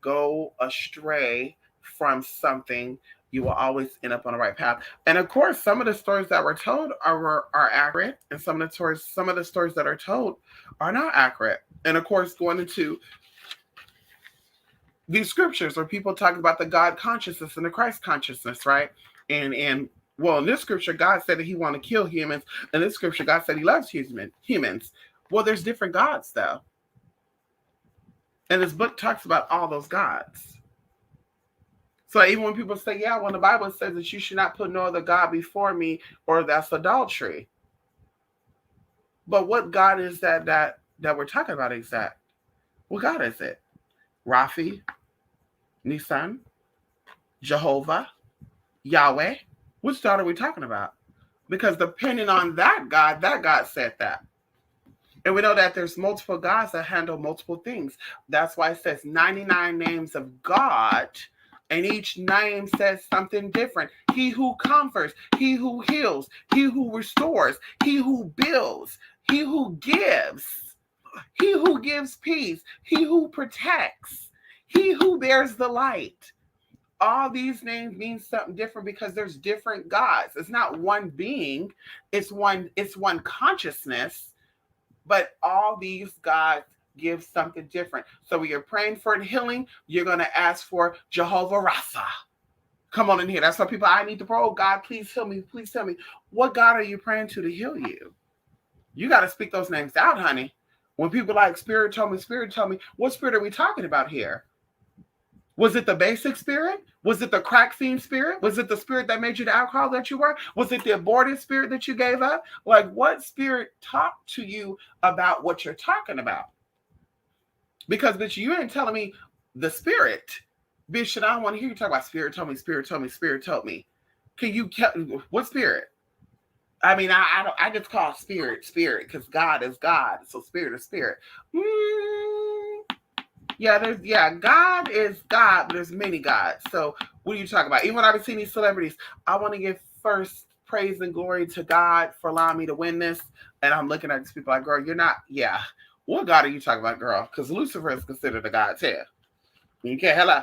go astray from something, you will always end up on the right path. And of course, some of the stories that were told are accurate, and some of the stories that are told are not accurate. And of course, going into these scriptures where people talk about the God consciousness and the Christ consciousness, right? And well, in this scripture, God said that He want to kill humans. In this scripture, God said He loves humans. Well, there's different gods though, and this book talks about all those gods. So even when people say, yeah, when the Bible says that you should not put no other God before me, or that's adultery. But what God is that we're talking about exact? What God is it? Raphi, Nisan, Jehovah, Yahweh? Which God are we talking about? Because depending on that God said that. And we know that there's multiple gods that handle multiple things. That's why it says 99 names of God, and each name says something different. He who comforts, he who heals, he who restores, he who builds, he who gives peace, he who protects, he who bears the light. All these names mean something different because there's different gods. It's not one being, it's one consciousness. But all these gods give something different. So when you're praying for healing, you're going to ask for Jehovah Rapha. Come on in here. That's why people, I need to pray. Oh, God, please heal me. Please tell me. What God are you praying to heal you? You got to speak those names out, honey. When people like, Spirit told me, what spirit are we talking about here? Was it the basic spirit? Was it the crack fiend spirit? Was it the spirit that made you the alcohol that you were? Was it the aborted spirit that you gave up? Like, what spirit talked to you about what you're talking about? Because, bitch, you ain't telling me the spirit. Bitch, and I don't want to hear you talk about spirit told me, spirit told me, spirit told me. Can you, what spirit? I mean, I just call spirit because God is God. So spirit is spirit. God is God, but there's many gods. So what are you talking about? Even when I've seen these celebrities, I want to give first praise and glory to God for allowing me to win this. And I'm looking at these people like, girl, you're not, what God are you talking about, girl? Because Lucifer is considered a god too. Okay, hello.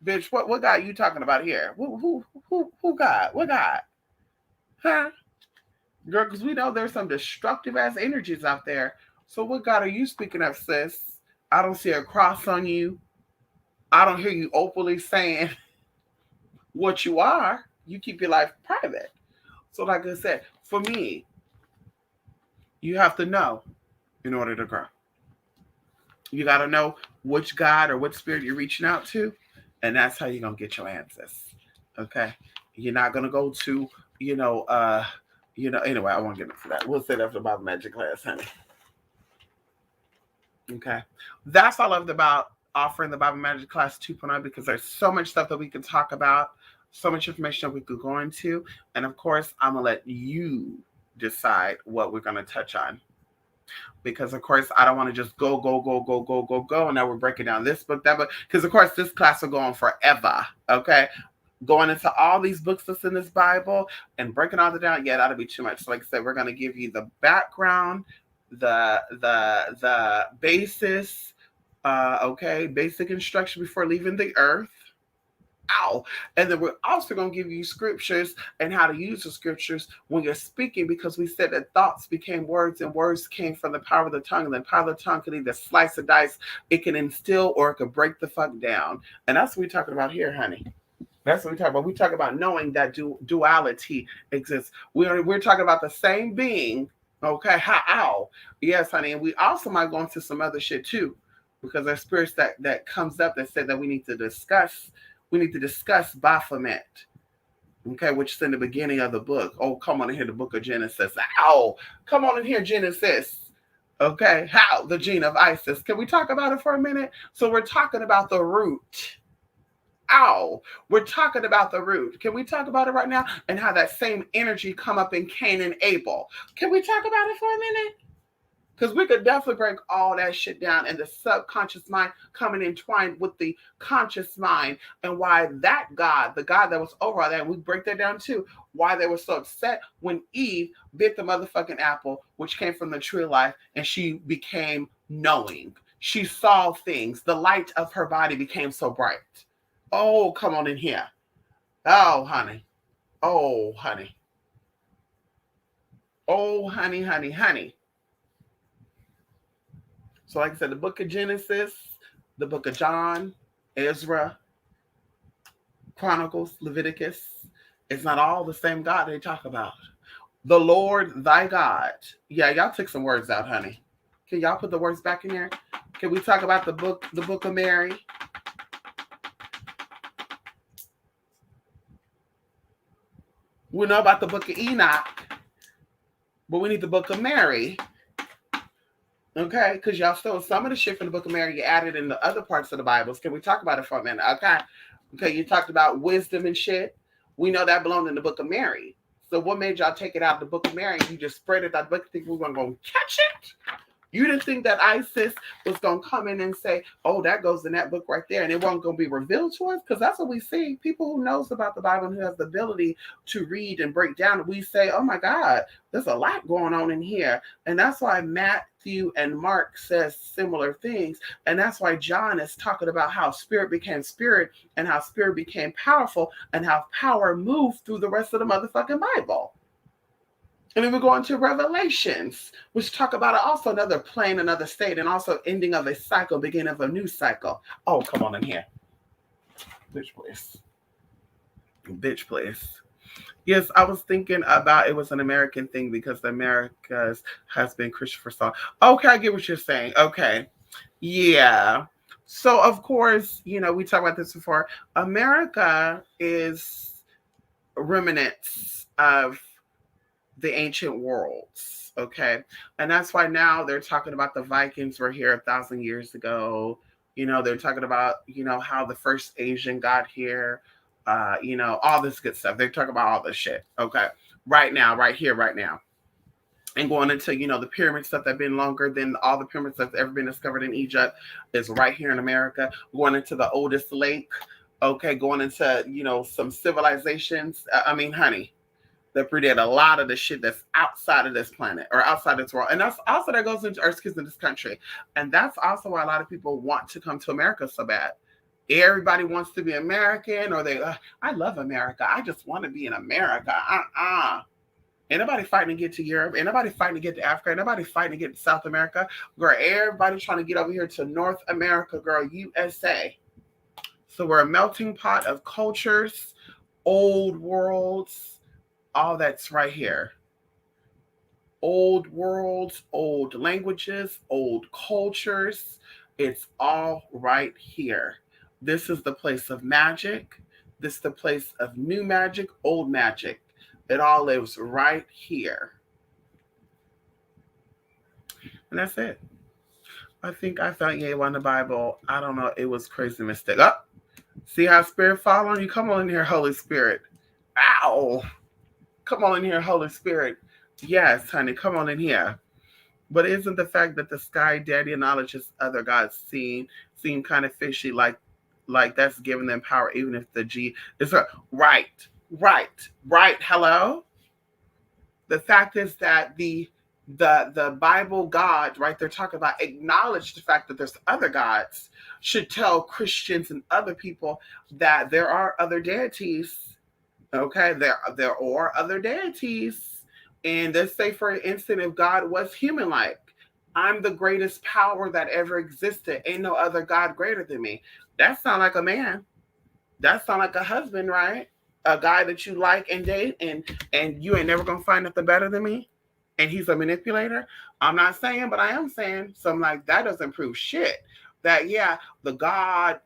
Bitch, what God are you talking about here? Who God? What God? Huh? Girl, because we know there's some destructive ass energies out there. So what God are you speaking of, sis? I don't see a cross on you. I don't hear you openly saying what you are. You keep your life private. So like I said, for me, you have to know in order to grow. You got to know which God or what spirit you're reaching out to. And that's how you're going to get your answers. Okay? You're not going to go to, anyway, I won't get into that. We'll say that for the Bible Magic class, honey. Okay. That's all I loved about offering the Bible Magic Class 2.0 because there's so much stuff that we can talk about, so much information that we could go into. And of course, I'm going to let you decide what we're going to touch on. Because, of course, I don't want to just go. And now we're breaking down this book, that book. Because, of course, this class will go on forever. Okay. Going into all these books that's in this Bible and breaking all that down, that'll be too much. So like I said, we're going to give you the background, the basis, basic instruction before leaving the earth. Ow. And then we're also going to give you scriptures and how to use the scriptures when you're speaking, because we said that thoughts became words and words came from the power of the tongue, and the power of the tongue can either slice or dice. It can instill or it can break the fuck down. And that's what we're talking about here, honey. That's what we talk about. We talk about knowing that duality exists. We're talking about the same being. Okay, how? Yes, honey. And we also might go into some other shit too, because there's spirits that comes up that said that we need to discuss We need to discuss Baphomet, okay, which is in the beginning of the book. Oh, come on in here, the book of Genesis. Ow! Come on in here, Genesis. Okay, how? The gene of Isis. Can we talk about it for a minute? So we're talking about the root. Ow, we're talking about the root. Can we talk about it right now? And how that same energy come up in Cain and Abel. Can we talk about it for a minute? Because we could definitely break all that shit down and the subconscious mind coming entwined with the conscious mind and why that God, the God that was over all that, and we break that down too, why they were so upset when Eve bit the motherfucking apple, which came from the tree of life, and she became knowing. She saw things. The light of her body became so bright. Oh, come on in here. Oh, honey. Oh, honey. Oh, honey, honey, honey. So, like I said, the book of Genesis, the book of John, Ezra, Chronicles, Leviticus, it's not all the same God they talk about. The Lord thy God. Yeah, y'all took some words out, honey. Can y'all put the words back in there? Can we talk about the book of Mary? We know about the book of Enoch, but we need the book of Mary. Okay, because y'all stole some of the shit from the book of Mary, you added in the other parts of the Bibles. Can we talk about it for a minute? Okay, you talked about wisdom and shit. We know that belonged in the book of Mary. So what made y'all take it out of the book of Mary and you just spread it out the book? Think we were going to catch it? You didn't think that Isis was going to come in and say, oh, that goes in that book right there, and it wasn't going to be revealed to us? Because that's what we see. People who knows about the Bible and who has the ability to read and break down, we say, oh, my God, there's a lot going on in here. And that's why Matthew and Mark says similar things. And that's why John is talking about how spirit became spirit and how spirit became powerful and how power moved through the rest of the motherfucking Bible. And then we go into Revelations, which talk about also another plane, another state, and also ending of a cycle, beginning of a new cycle. Oh, come on in here. Bitch, please. Bitch, please. Yes, I was thinking about it was an American thing because the Americas has been Christian for so long. Okay, I get what you're saying. Okay. Yeah. So, of course, we talked about this before. America is remnants of the ancient worlds, okay? And that's why now they're talking about the Vikings were here 1,000 years ago. They're talking about, how the first Asian got here, all this good stuff. They're talking about all this shit, okay? Right now, right here, right now. And going into, the pyramid stuff that's been longer than all the pyramids that's ever been discovered in Egypt is right here in America. Going into the oldest lake, okay? Going into, some civilizations. Honey, that predate a lot of the shit that's outside of this planet or outside this world. And that's also that goes into in this country. And that's also why a lot of people want to come to America so bad. Everybody wants to be American or I love America. I just want to be in America. Ain't nobody fighting to get to Europe. Ain't nobody fighting to get to Africa. Ain't nobody fighting to get to South America. Girl, everybody's trying to get over here to North America, girl, USA. So we're a melting pot of cultures, old worlds, all that's right here. Old worlds, old languages, old cultures. It's all right here. This is the place of magic. This is the place of new magic, old magic. It all lives right here. And that's it. I think I found Yale on the Bible. I don't know. It was crazy mistake. Oh, see how spirit fall on you? Come on in here, Holy Spirit. Ow. Come on in here, Holy Spirit. Yes, honey, come on in here. But isn't the fact that the sky daddy acknowledges other gods seem kind of fishy, like that's giving them power, even if the G is right. Hello. The fact is that the Bible God, right? They're talking about acknowledge the fact that there's other gods should tell Christians and other people that there are other deities. Okay, there are other deities. And let's say, for instance, if God was human-like, I'm the greatest power that ever existed. Ain't no other God greater than me. That sounds like a man. That sounds like a husband, right? A guy that you like and date, and you ain't never gonna find nothing better than me. And he's a manipulator. I'm not saying, but I am saying. So I'm like, that doesn't prove shit. That the God,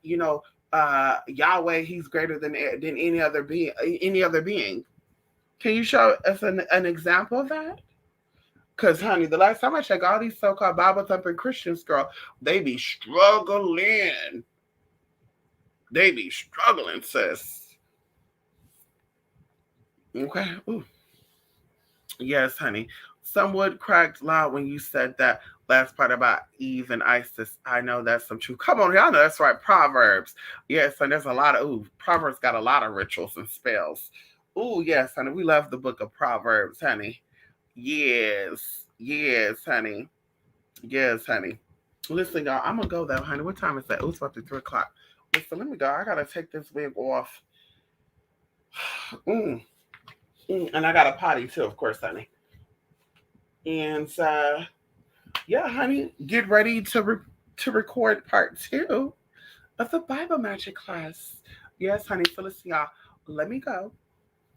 Yahweh, he's greater than any other being, any other being. Can you show us an example of that? Because, honey, the last time I checked, all these so-called Bible thumping Christians, girl, they be struggling. They be struggling, sis. Okay. Ooh. Yes, honey. Some wood cracked loud when you said that last part about Eve and Isis. I know that's some truth. Come on, y'all know that's right. Proverbs. Yes, and there's a lot of Proverbs got a lot of rituals and spells. Ooh, yes, honey. We love the book of Proverbs, honey. Yes. Yes, honey. Yes, honey. Listen, y'all, I'm gonna go though, honey. What time is that? Oh, it's about to 3 o'clock. Listen, let me go. I gotta take this wig off. Mm, and I got a potty too, of course, honey. And yeah, honey, get ready to record part 2 of the Bible magic class. Yes, honey. So listen, y'all. Let me go.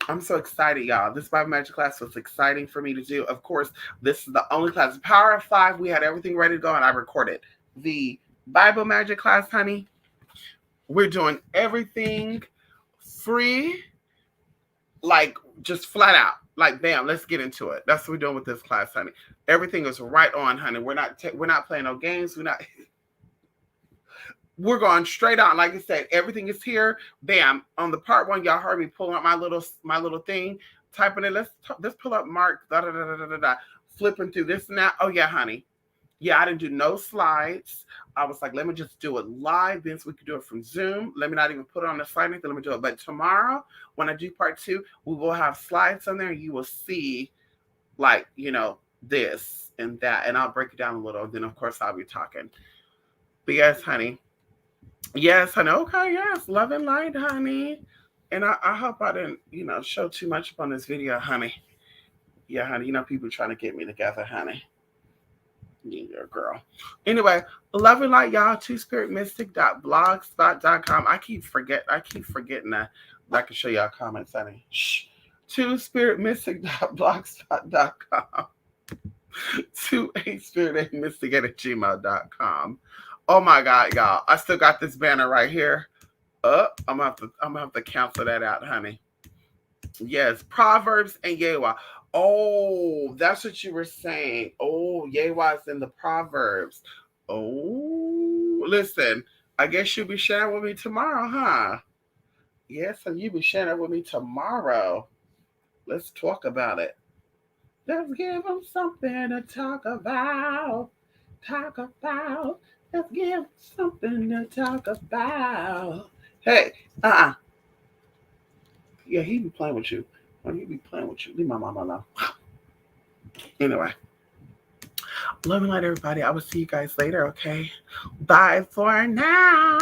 I'm so excited, y'all. This Bible magic class was exciting for me to do. Of course, this is the only class. Power of 5. We had everything ready to go, and I recorded the Bible magic class, honey. We're doing everything free, like just flat out. Like, bam, let's get into it. That's what we're doing with this class, honey. Everything is right on, honey. We're not playing no games. We're going straight on. Like I said, everything is here. Bam. On the part 1, y'all heard me pulling up my little thing, typing it. Let's pull up Mark. Da, da, da, da, da, da, flipping through this and that. Oh yeah, honey. Yeah, I didn't do no slides. I was like, let me just do it live. Then so we could do it from Zoom. Let me not even put it on the slide. Let me do it. But tomorrow, when I do part 2, we will have slides on there. You will see, like, this and that. And I'll break it down a little. Then, of course, I'll be talking. But yes, honey. Yes, honey. Okay, yes. Love and light, honey. And I hope I didn't, show too much up on this video, honey. Yeah, honey. People trying to get me together, honey. Yeah, girl. Anyway, love and light, y'all. twospiritmystic.blogspot.com. I keep forgetting that. I can show y'all comments, honey. Shh. twospiritmystic.blogspot.com. 28spiritmystic@gmail.com. Oh my God, y'all. I still got this banner right here. I'm gonna have to cancel that out, honey. Yes, Proverbs and Yahweh. Oh, that's what you were saying. Oh, Yahweh's in the Proverbs. Oh, listen. I guess you'll be sharing with me tomorrow, huh? Yes, and you'll be sharing with me tomorrow. Let's talk about it. Let's give them something to talk about. Talk about. Let's give something to talk about. Hey, yeah, he be playing with you. He be playing with you. Leave my mama alone. Anyway, love and light, everybody. I will see you guys later, okay? Bye for now.